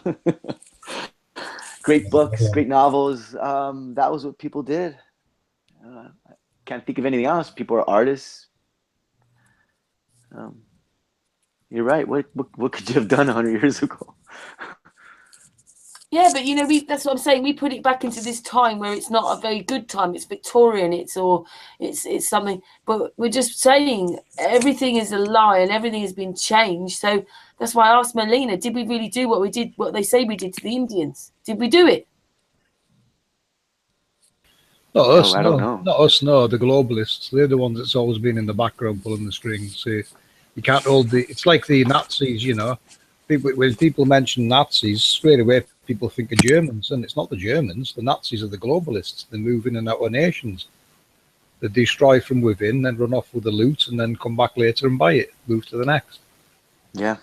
Great books, great novels. That was what people did. I can't think of anything else. People are artists. You're right. What could you have done 100 years ago? Yeah, but you know, that's what I'm saying. We put it back into this time where it's not a very good time. It's Victorian. It's something. But we're just saying everything is a lie and everything has been changed. So that's why I asked Marlena, did we really do what we did? What they say we did to the Indians? Did we do it? Not us, I don't know. Not us, no. The globalists, they're the ones that's always been in the background pulling the strings. So you can't hold it's like the Nazis, you know. When people mention Nazis, straight away people think of Germans, and it's not the Germans. The Nazis are the globalists. They move in and out of nations. They destroy from within, then run off with the loot, and then come back later and buy it, move to the next. Yeah,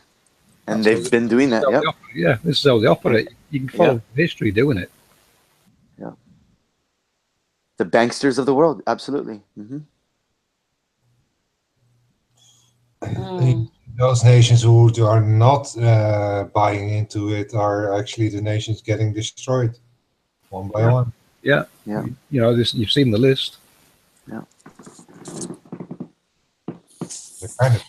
and they've been doing that. Yep. Yeah, this is how they operate. You can follow history doing it. Yeah. The banksters of the world, absolutely. Those nations who are not buying into it are actually the nations getting destroyed one by one. Yeah. You know, you've seen the list. Yeah.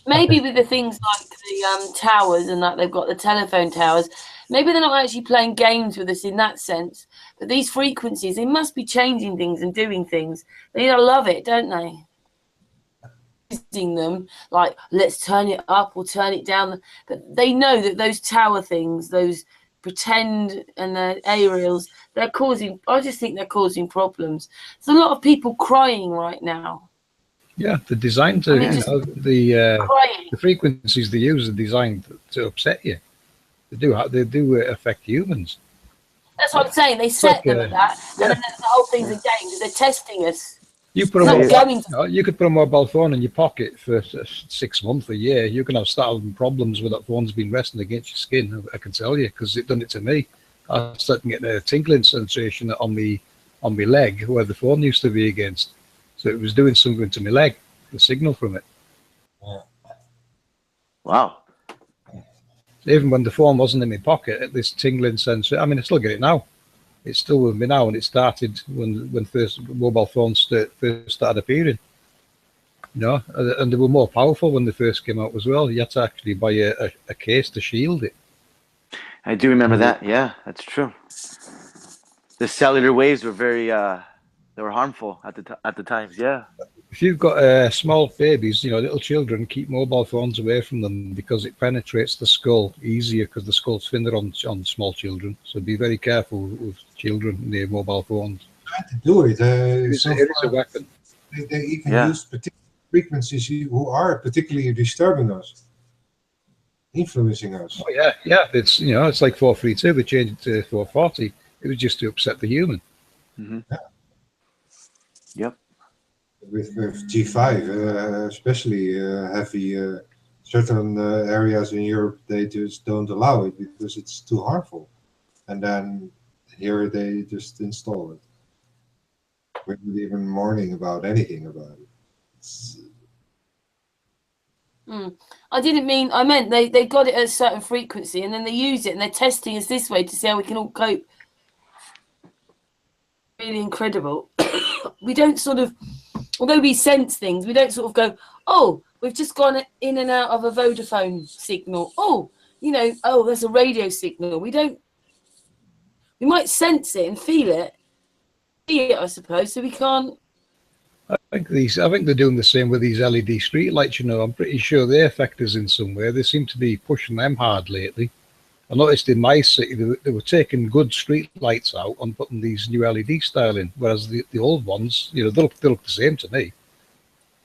Maybe with the things like the towers and that they've got the telephone towers, maybe they're not actually playing games with us in that sense. But these frequencies, they must be changing things and doing things. They love it, don't they? Using them like, let's turn it up or turn it down. But they know that those tower things, those pretend and the aerials, I just think they're causing problems. There's a lot of people crying right now. Yeah, they're designed to, the frequencies they use are designed to upset you. They do affect humans. That's what I'm saying. They set them at that, and then the whole thing's a game because they're testing us. You could put a mobile phone in your pocket for 6 months, a year. You can have starting problems with that phone's been resting against your skin. I can tell you because it done it to me. I started getting a tingling sensation on my leg where the phone used to be against. So it was doing something to my leg. The signal from it. Wow. Even when the phone wasn't in my pocket, this tingling sensation. I mean, I still get it now. It's still with me now, and it started when first mobile phones first started appearing. You know, and they were more powerful when they first came out as well. You had to actually buy a case to shield it. I do remember that. Yeah, that's true. The cellular waves were very they were harmful at the times. Yeah. If you've got small babies, little children, keep mobile phones away from them because it penetrates the skull easier because the skull's thinner on small children. So be very careful with children near mobile phones. To do it. It is a weapon. They even use particular frequencies who are particularly disturbing us, influencing us. Oh yeah. It's like 432. They changed it to 440. It was just to upset the human. Mm-hmm. Yep. With G5, especially heavy, certain areas in Europe, they just don't allow it because it's too harmful. And then here they just install it without even warning about anything about it. I meant they got it at a certain frequency and then they use it and they're testing us this way to see how we can all cope. Really incredible. We don't sort of, although we sense things, we don't sort of go, oh, we've just gone in and out of a Vodafone signal. Oh, there's a radio signal. We might sense it and feel it, I suppose, so we can't. I think they're doing the same with these LED street lights. I'm pretty sure they affect us in some way. They seem to be pushing them hard lately. I noticed in my city they were taking good street lights out and putting these new LED style in, whereas the old ones, they look the same to me.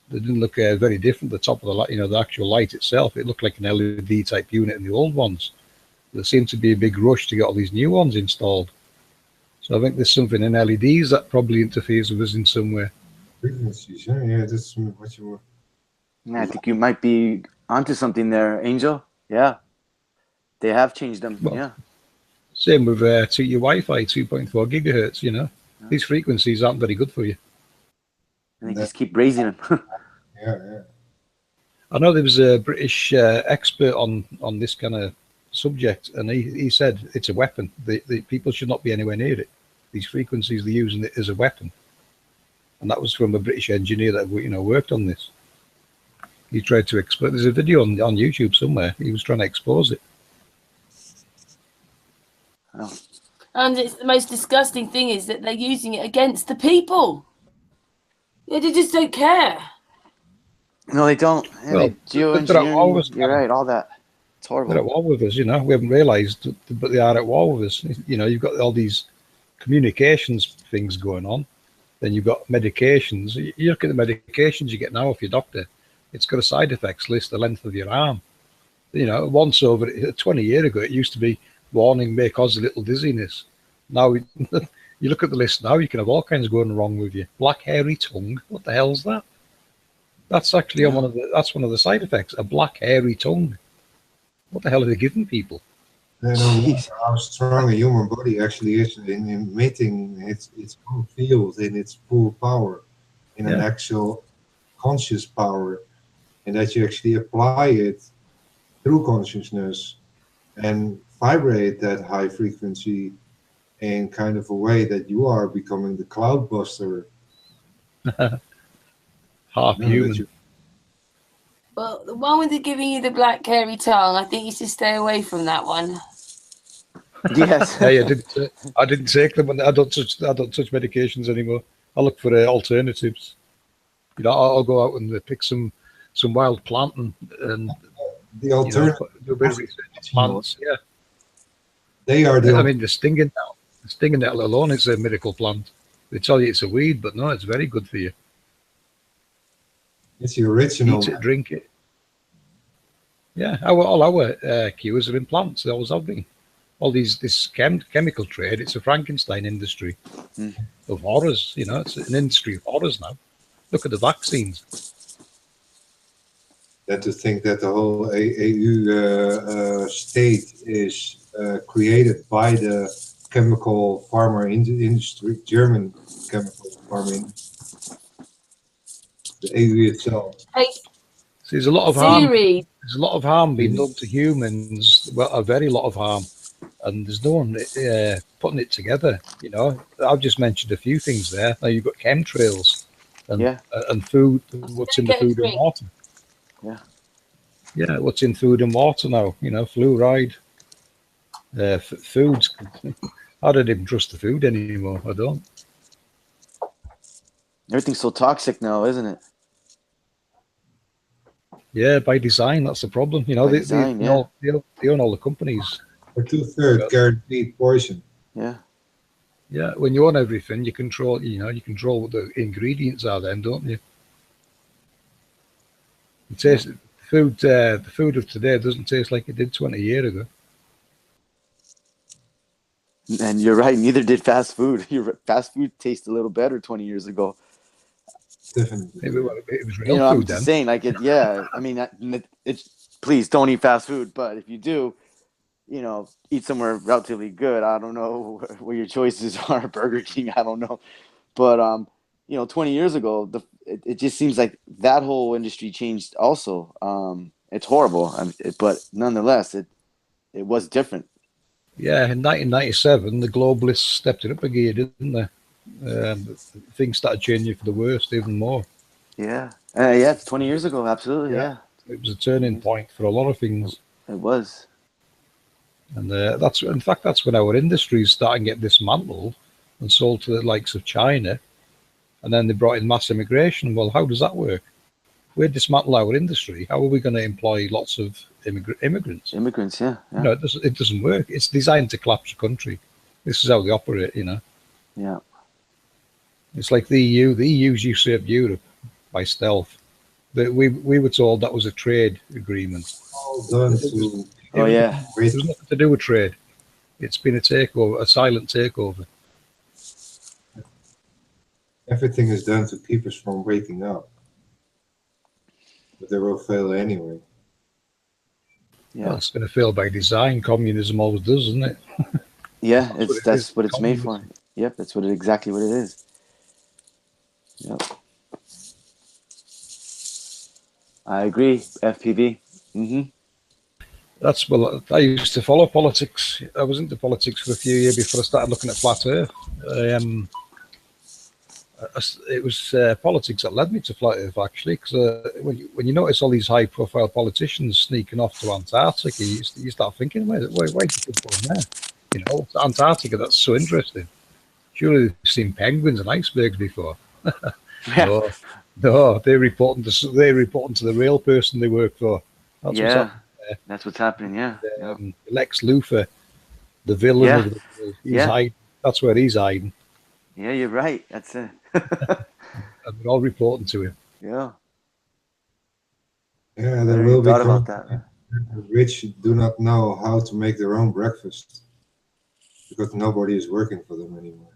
They didn't look very different. The top of the light, the actual light itself, it looked like an LED type unit in the old ones. There seemed to be a big rush to get all these new ones installed. So I think there's something in LEDs that probably interferes with us in some way. Frequencies, yeah, that's what you were. Yeah, I think you might be onto something there, Angel. Yeah. They have changed them, yeah. Same with your Wi-Fi, 2.4 gigahertz, These frequencies aren't very good for you. And they just keep raising them. Yeah. I know there was a British expert on this kind of subject, and he said it's a weapon. The people should not be anywhere near it. These frequencies, they're using it as a weapon. And that was from a British engineer that worked on this. He tried to explain. There's a video on YouTube somewhere. He was trying to expose it. Oh. And it's the most disgusting thing is that they're using it against the people. They just don't care. No, they don't. Well, geoengineering, you're right, all that. It's horrible. They're at war with us, We haven't realised, but they are at war with us. You've got all these communications things going on. Then you've got medications. You look at the medications you get now off your doctor. It's got a side effects list the length of your arm. Once over 20 years ago, it used to be warning may cause a little dizziness. Now you look at the list now, you can have all kinds going wrong with you. Black hairy tongue. What the hell's that? That's actually one of the side effects. A black hairy tongue. What the hell are they giving people? How strong a human body actually is in emitting its own field in its full power, in an actual conscious power, and that you actually apply it through consciousness and vibrate that high frequency in kind of a way that you are becoming the cloud buster. Half human. Well, the one with giving you the black hairy tongue, I think you should stay away from that one. Yes. Hey, I didn't take them, and I don't touch medications anymore. I look for alternatives. I'll go out and pick some wild plant and the alternative do a bit of research. Plants, yeah. They are the stinging nettle alone is a miracle plant. They tell you it's a weed, but no, it's very good for you. It's the original. Eat it, drink it. Yeah, all our cures are in plants. They always have been. All this chemical trade, it's a Frankenstein industry of horrors. It's an industry of horrors now. Look at the vaccines. That to think that the whole EU state is created by the chemical pharma industry, German chemical pharma industry. The EU itself. Hey, so there's a lot of harm. Ceres. There's a lot of harm being done to humans. Well, a very lot of harm, and there's no one putting it together. I've just mentioned a few things there. Now you've got chemtrails and food. What's in the food and water? Yeah, what's in food and water now? Fluoride. Foods. I don't even trust the food anymore. I don't. Everything's so toxic now, isn't it? Yeah, by design, that's the problem. You know, By design, they own all the companies. For 2/3 guaranteed poison. Yeah. Yeah, when you own everything, you control. You know, you control what the ingredients are. Then, don't you? It tastes the food of today doesn't taste like it did 20 years ago. And you're right. Neither did fast food. Fast food tastes a little better 20 years ago. Definitely. It was real food I'm then. just saying, like it. Yeah. I mean, it's please don't eat fast food. But if you do, you know, eat somewhere relatively good. I don't know where your choices are. Burger King. I don't know. But you know, 20 years ago, it just seems like that whole industry changed. Also, it's horrible. But nonetheless, it was different. Yeah, in 1997, the globalists stepped it up a gear, didn't they? Things started changing for the worst even more. Yeah. Yeah, it's 20 years ago. Absolutely. Yeah. It was a turning point for a lot of things. It was. And that's when our industries started getting dismantled and sold to the likes of China. And then they brought in mass immigration. Well, how does that work? We dismantle our industry. How are we going to employ lots of immigrants? Immigrants, yeah. You know, it doesn't work. It's designed to collapse a country. This is how they operate, you know. Yeah. It's like the EU. The EU's usurped Europe by stealth. But we were told that was a trade agreement. All done to. Oh yeah. There's nothing to do with trade. It's been a takeover, a silent takeover. Everything is done to keep us from waking up. But they will fail anyway. Yeah, well, it's going to fail by design. Communism always does, isn't it? Yeah, that's what it's made for. Yep, that's exactly what it is. Yep. I agree, FPV. I used to follow politics. I was into politics for a few years before I started looking at flat Earth. It was politics that led me to flat Earth, actually, because when you notice all these high-profile politicians sneaking off to Antarctica, you start thinking, why do you keep going there? You know, Antarctica, that's so interesting. Surely they've seen penguins and icebergs before. No, they're reporting to the real person they work for. That's what's happening there. That's what's happening. Yeah. Lex Luthor, the villain of the world, he's hiding. That's where he's hiding. Yeah, you're right. That's it. And they're all reporting to him. Yeah. Yeah, there will be about that. The rich do not know how to make their own breakfast because nobody is working for them anymore.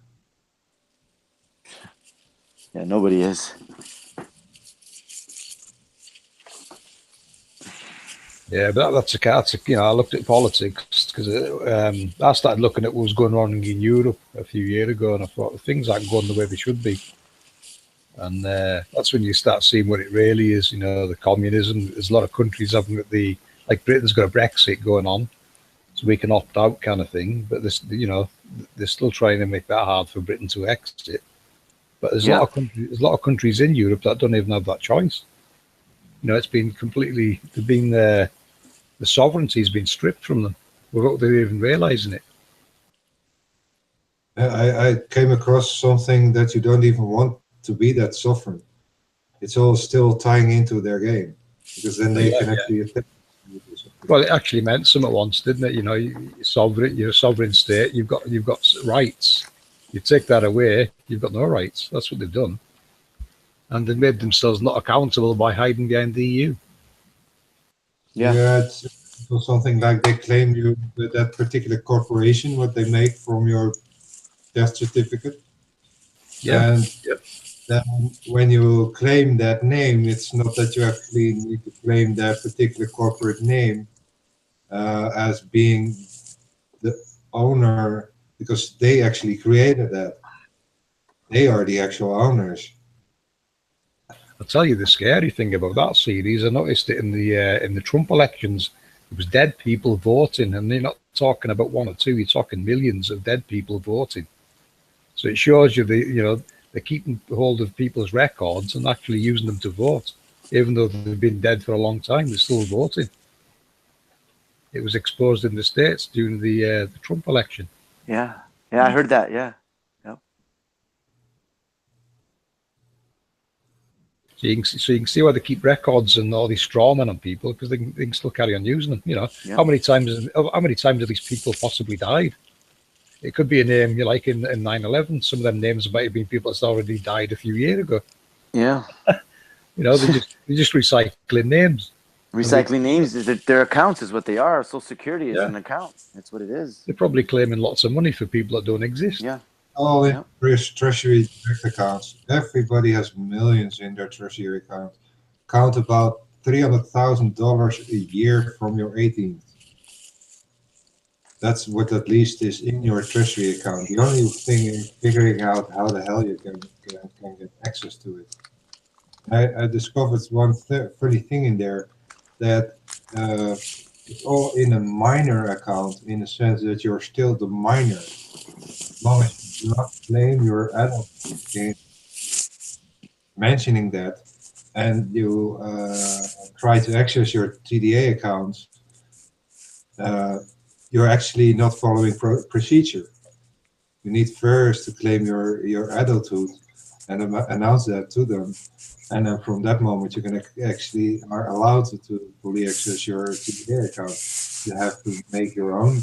Yeah, nobody is. Yeah, but that's I looked at politics because I started looking at what was going on in Europe a few years ago, and I thought things aren't going the way they should be. And that's when you start seeing what it really is. You know, the communism. There's a lot of countries having like Britain's got a Brexit going on, so we can opt out kind of thing. But they're still trying to make that hard for Britain to exit. But there's a lot of countries in Europe that don't even have that choice. You know, it's been completely. The sovereignty has been stripped from them without they even realizing it. I came across something that you don't even want to be that sovereign. It's all still tying into their game because then they can actually attack. Well, it actually meant something once, didn't it? You know, you're a sovereign state. You've got rights. You take that away, you've got no rights. That's what they've done, and they made themselves not accountable by hiding behind the EU. Yeah, it's something like they claim you that particular corporation, what they make from your death certificate. Yeah. And then when you claim that name, it's not that you actually need to claim that particular corporate name as being the owner, because they actually created that. They are the actual owners. I'll tell you the scary thing about that series. I noticed it in the Trump elections. It was dead people voting, and they're not talking about one or two. You're talking millions of dead people voting. So it shows you they're keeping hold of people's records and actually using them to vote, even though they've been dead for a long time. They're still voting. It was exposed in the States during the Trump election. Yeah, I heard that. Yeah. So you can see why they keep records and all these straw men on people, because they can still carry on using them. You know, Yeah. how many times have these people possibly died? It could be a name you like in 9/11. Some of them names might have been people that's already died a few years ago. Yeah. You know, they're just recycling names. Recycling names, their accounts is what they are. Social Security is Yeah. an account. That's what it is. They're probably claiming lots of money for people that don't exist. Yeah. All in treasury direct accounts. Everybody has millions in their treasury account. Count about $300,000 a year from your 18th. That's what at least is in your treasury account. The only thing is figuring out how the hell you can get access to it. I discovered one funny thing in there, that it's all in a minor account, in the sense that you're still the minor. As long as you do not claim your adult gain. Mentioning that, and you try to access your TDA accounts, you're actually not following procedure. You need first to claim your adulthood and announce that to them. And then from that moment, you can actually are allowed to fully access your TDA account. You have to make your own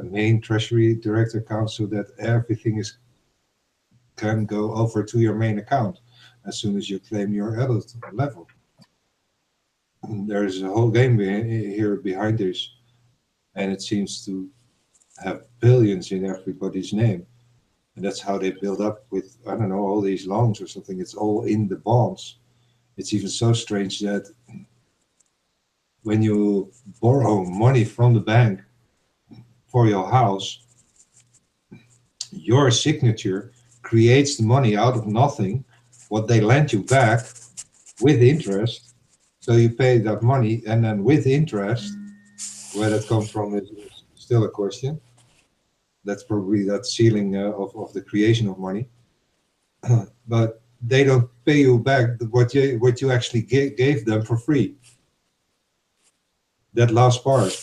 main treasury direct account so that everything can go over to your main account as soon as you claim your adult level. There's a whole game here behind this, and it seems to have billions in everybody's name. And that's how they build up with, I don't know, all these loans or something. It's all in the bonds. It's even so strange that when you borrow money from the bank for your house, your signature creates the money out of nothing, what they lend you back with interest. So you pay that money, and then with interest, where that comes from is still a question. That's probably that ceiling of the creation of money. But they don't pay you back what you actually gave them for free. That last part,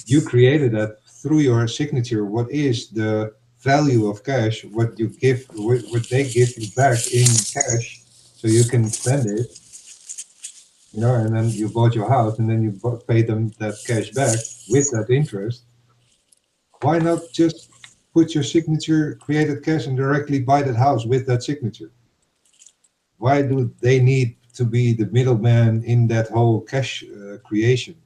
you created that through your signature. What is the value of cash? What you give, what they give you back in cash, so you can spend it. You know, and then you bought your house, and then you paid them that cash back with that interest. Why not just put your signature, created cash, and directly buy that house with that signature? Why do they need to be the middleman in that whole cash creation?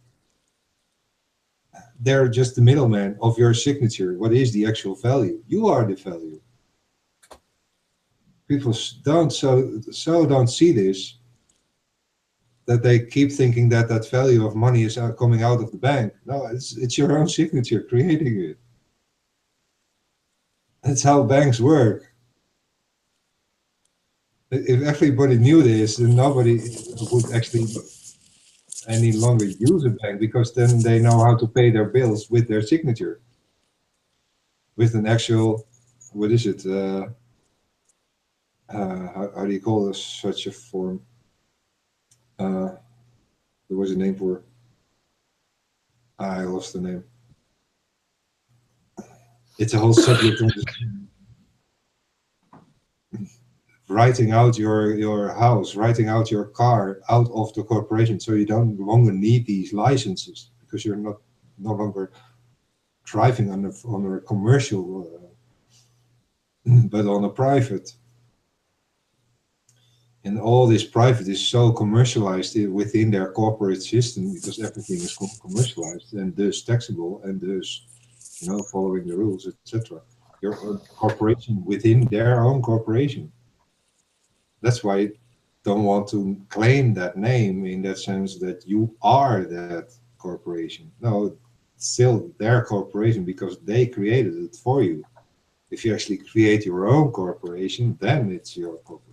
They're just the middleman of your signature. What is the actual value? You are the value. People don't see this, that they keep thinking that that value of money is coming out of the bank. No, it's your own signature creating it. That's how banks work. If everybody knew this, then nobody would actually any longer use a bank, because then they know how to pay their bills with their signature. With an actual, what is it? How do you call this, such a form? There was a name for it. I lost the name. It's a whole subject on this. Writing out your house, writing out your car out of the corporation, so you don't longer need these licenses, because you're no longer driving on a commercial, but on a private. And all this private is so commercialized within their corporate system, because everything is commercialized and thus taxable, and thus, you know, following the rules, etc. Your corporation within their own corporation. That's why I don't want to claim that name in that sense that you are that corporation. No, it's still their corporation because they created it for you. If you actually create your own corporation, then it's your corporation.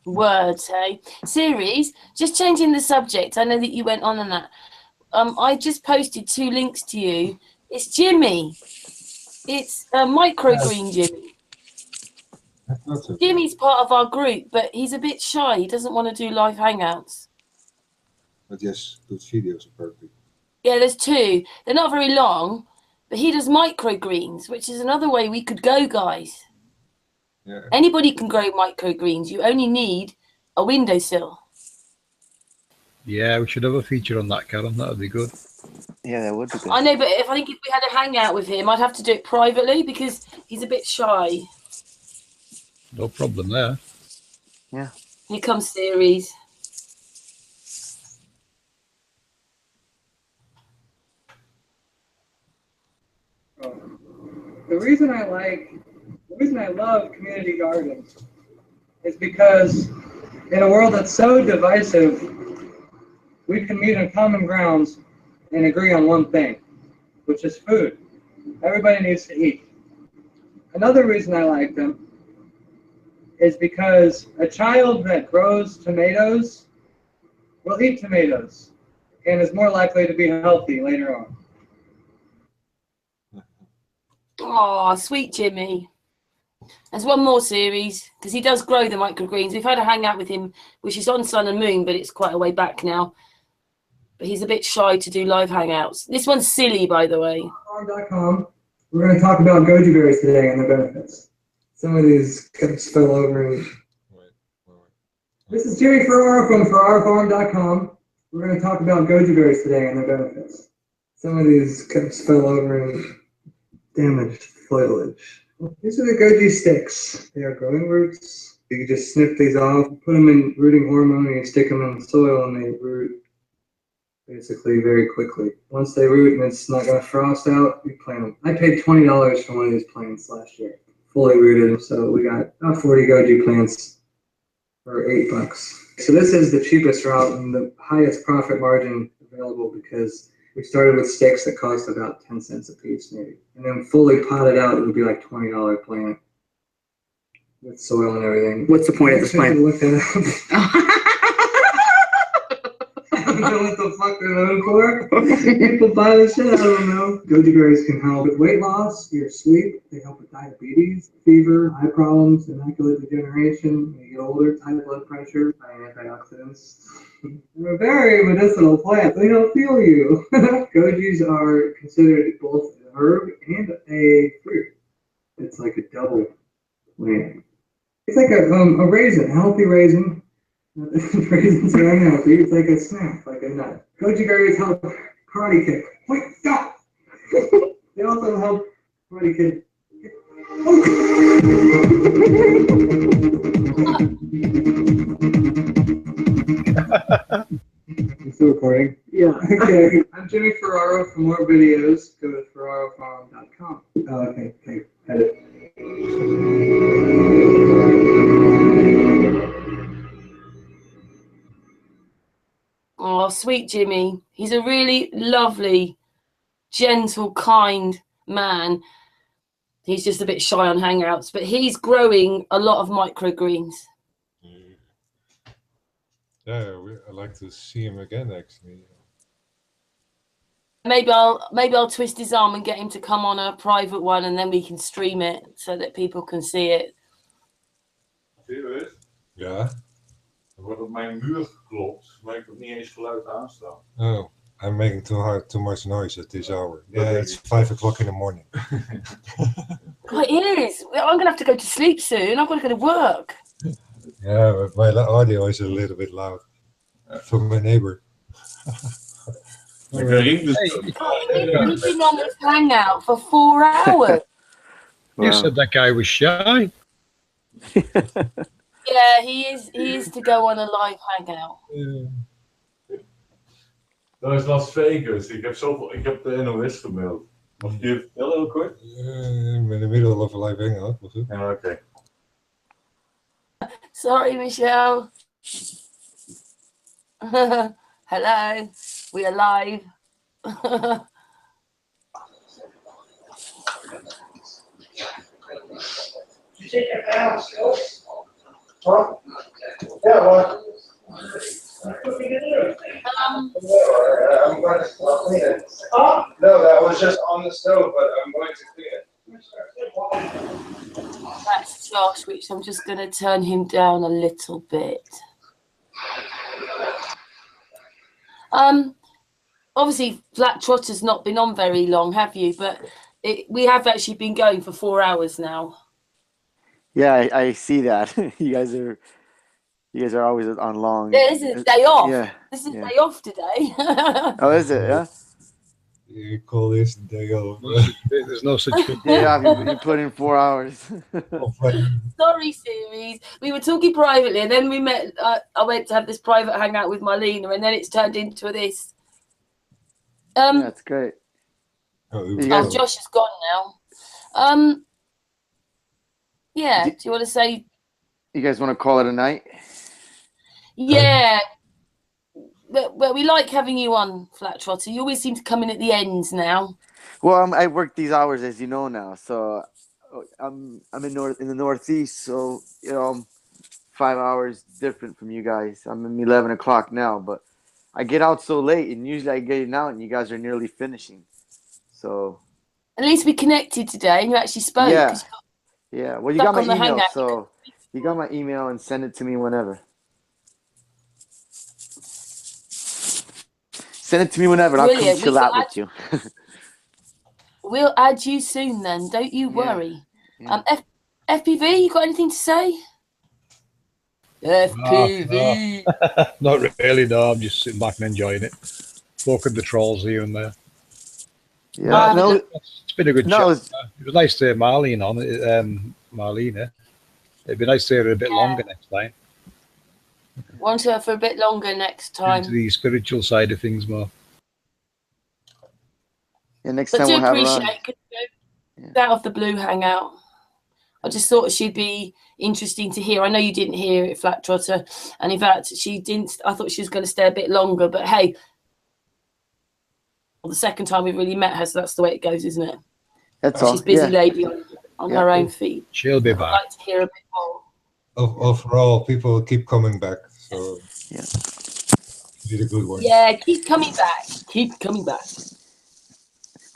Words, hey? Ceres, just changing the subject. I know that you went on that. I just posted 2 links to you. It's Jimmy. It's a microgreen Jimmy. Jimmy's part of our group, but he's a bit shy. He doesn't want to do live hangouts. But yes, good videos apparently. Yeah, there's 2. They're not very long, but he does microgreens, which is another way we could go, guys. Yeah. Anybody can grow microgreens. You only need a windowsill. Yeah, we should have a feature on that, Karen. That would be good. Yeah, that would be good. I know, but I think if we had a hangout with him, I'd have to do it privately because he's a bit shy. No problem there. Yeah. Here comes Ceres. The reason I love community gardens is because in a world that's so divisive, we can meet on common grounds and agree on one thing, which is food. Everybody needs to eat. Another reason I like them is because a child that grows tomatoes will eat tomatoes and is more likely to be healthy later on. Oh, sweet Jimmy. There's one more series because he does grow the microgreens. We've had a hangout with him, which is on Sun and Moon, but it's quite a way back now. But he's a bit shy to do live hangouts. This one's silly, by the way. Farm.com. We're going to talk about goji berries today and their benefits. Some of these cups fell over. This is Jimmy Ferraro from FerraroFarm.com. We're going to talk about goji berries today and their benefits. Some of these cups fell over and damaged foliage. These are the goji sticks. They are growing roots. You can just snip these off, put them in rooting hormone, and you stick them in the soil, and they root basically very quickly. Once they root and it's not going to frost out, you plant them. I paid $20 for one of these plants last year, fully rooted. So we got about 40 goji plants for $8. So this is the cheapest route and the highest profit margin available because we started with sticks that cost about 10 cents a piece, maybe. And then fully potted out, it would be like $20 plant with soil and everything. What's the point of this plant? Look that up. I don't know what the fuck they're known for. People buy this shit, I don't know. Goji berries can help with weight loss, your sleep. They help with diabetes, fever, eye problems, macular degeneration. When you get older, high blood pressure, antioxidants. They're a very medicinal plant. They don't feel you. Gojis are considered both an herb and a fruit. It's like a double plant. It's like a raisin, a healthy raisin. Raisins are unhealthy. It's like a snack, like a nut. Goji berries help karate kick. Wait, stop! They also help karate kick. You still recording? Yeah. Okay. I'm Jimmy Ferraro. For more videos, go to FerraroFarm.com. Oh, okay. Okay. Edit. Oh, sweet Jimmy. He's a really lovely, gentle, kind man. He's just a bit shy on hangouts, but he's growing a lot of microgreens. Yeah, I'd like to see him again, actually. Maybe I'll twist his arm and get him to come on a private one, and then we can stream it so that people can see it. Ceres? Ja. Er wordt op mijn muur geklopt, maar ik heb niet eens geluid aanstaan. Oh, I'm making too much noise at this hour. Yeah, it's 5 o'clock in the morning. God, it is. I'm going to have to go to sleep soon. I've got to go to work. Yeah, but my audio is a little bit loud from my neighbor. You've been on this hangout for 4 hours. You said that guy was shy. Yeah, he is to go on a live hangout. Dat is Las Vegas. Ik heb de NOS gemeld. Mag ik je vertellen heel kort? I'm in the middle of a live hangout. Ja, oké. Sorry, Michelle. Hello, we are live. You take your house, go. Huh? Yeah, what? I'm going to clean it. No, that was just on the stove, but I'm going to clean it. That's Josh, which I'm just going to turn him down a little bit. Obviously, Flat Trotter's not been on very long, have you? But we have actually been going for 4 hours now. Yeah, I see that. You guys are always on long. Yeah, this is a day off. Yeah. This is yeah. day off today. Oh, is it? Yeah. You call this the day off. There's no such thing. Day off. You put in 4 hours. Sorry, Ceres. We were talking privately, and then we met. I went to have this private hangout with Marlena, and then it's turned into this. That's great. Josh is gone now. Yeah. Do you want to say? You guys want to call it a night? Yeah. But we like having you on, Flat Trotter. You always seem to come in at the ends now. Well, I work these hours, as you know now. So I'm in the Northeast, so I'm 5 hours different from you guys. I'm in 11 o'clock now, but I get out so late, and usually I get out, and you guys are nearly finishing. So at least we connected today, and you actually spoke. Yeah. Yeah. Well, you got my email, hangout. so you got my email, and send it to me whenever. Send it to me whenever, and I'll come chill out with you. We'll add you soon then. Don't you worry. Yeah. FPV, you got anything to say? FPV. Not really, no. I'm just sitting back and enjoying it. Poking the trolls here and there. Yeah, it's been a good chat. It was nice to hear Marlene on it. Marlena. It'd be nice to hear her a bit longer next time. Want her for a bit longer next time. Into the spiritual side of things more. Yeah, next time we'll have her on. Out of the blue hangout. I just thought she'd be interesting to hear. I know you didn't hear it, Flat Trotter, and in fact, she didn't. I thought she was going to stay a bit longer, but hey, the second time we really met her, so that's the way it goes, isn't it? That's all. She's a busy lady on her own feet. She'll be back. I'd like to hear a bit more. Overall, people keep coming back, so yeah, did a good one. Yeah, keep coming back. Keep coming back.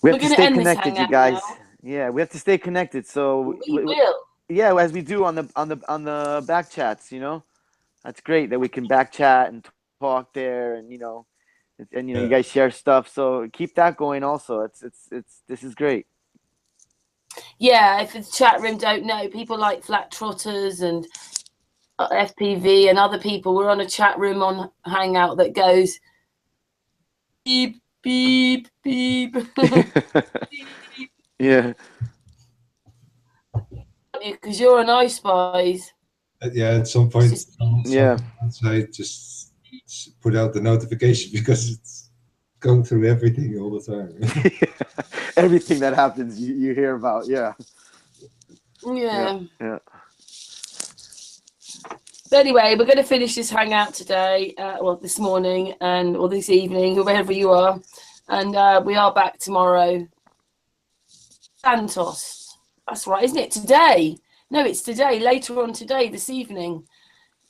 We have to stay connected, you guys. Now. Yeah, we have to stay connected. So we will. Yeah, as we do on the back chats. That's great that we can back chat and talk there, and you guys share stuff. So keep that going. Also, this is great. Yeah, if the chat room don't know, people like Flat Trotters and FPV and other people, we're on a chat room on Hangout that goes beep beep beep. Yeah. Because you're an Ice Spies. Yeah, at some point, yeah, I just put out the notification because it's going through everything all the time. Everything that happens, you hear about. Yeah. Yeah. Yeah. But anyway, we're going to finish this hangout today, this morning or this evening, wherever you are, and we are back tomorrow. Santos, that's right, isn't it? Today? No, it's today. Later on today, this evening,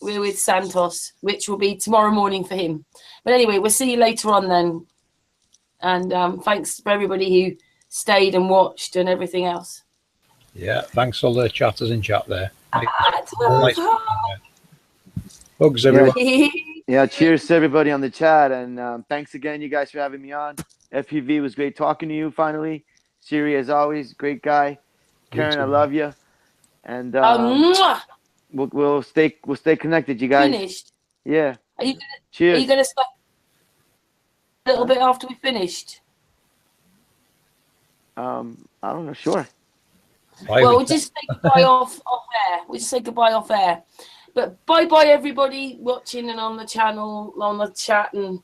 we're with Santos, which will be tomorrow morning for him. But anyway, we'll see you later on then. And thanks for everybody who stayed and watched and everything else. Yeah, thanks all the chatters in chat there. Hugs, everyone. Yeah, cheers to everybody on the chat, and thanks again, you guys, for having me on. FPV was great talking to you. Finally, Siri, as always, great guy. Karen, I love you, and we'll stay connected, you guys. Finished. Yeah. Cheers. Are you gonna stop a little bit after we finished? I don't know. Sure. Well, we'll just say goodbye off air. We'll just say goodbye off air. But bye everybody watching and on the channel, on the chat, and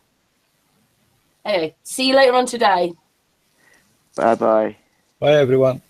anyway, see you later on today. Bye. Bye everyone.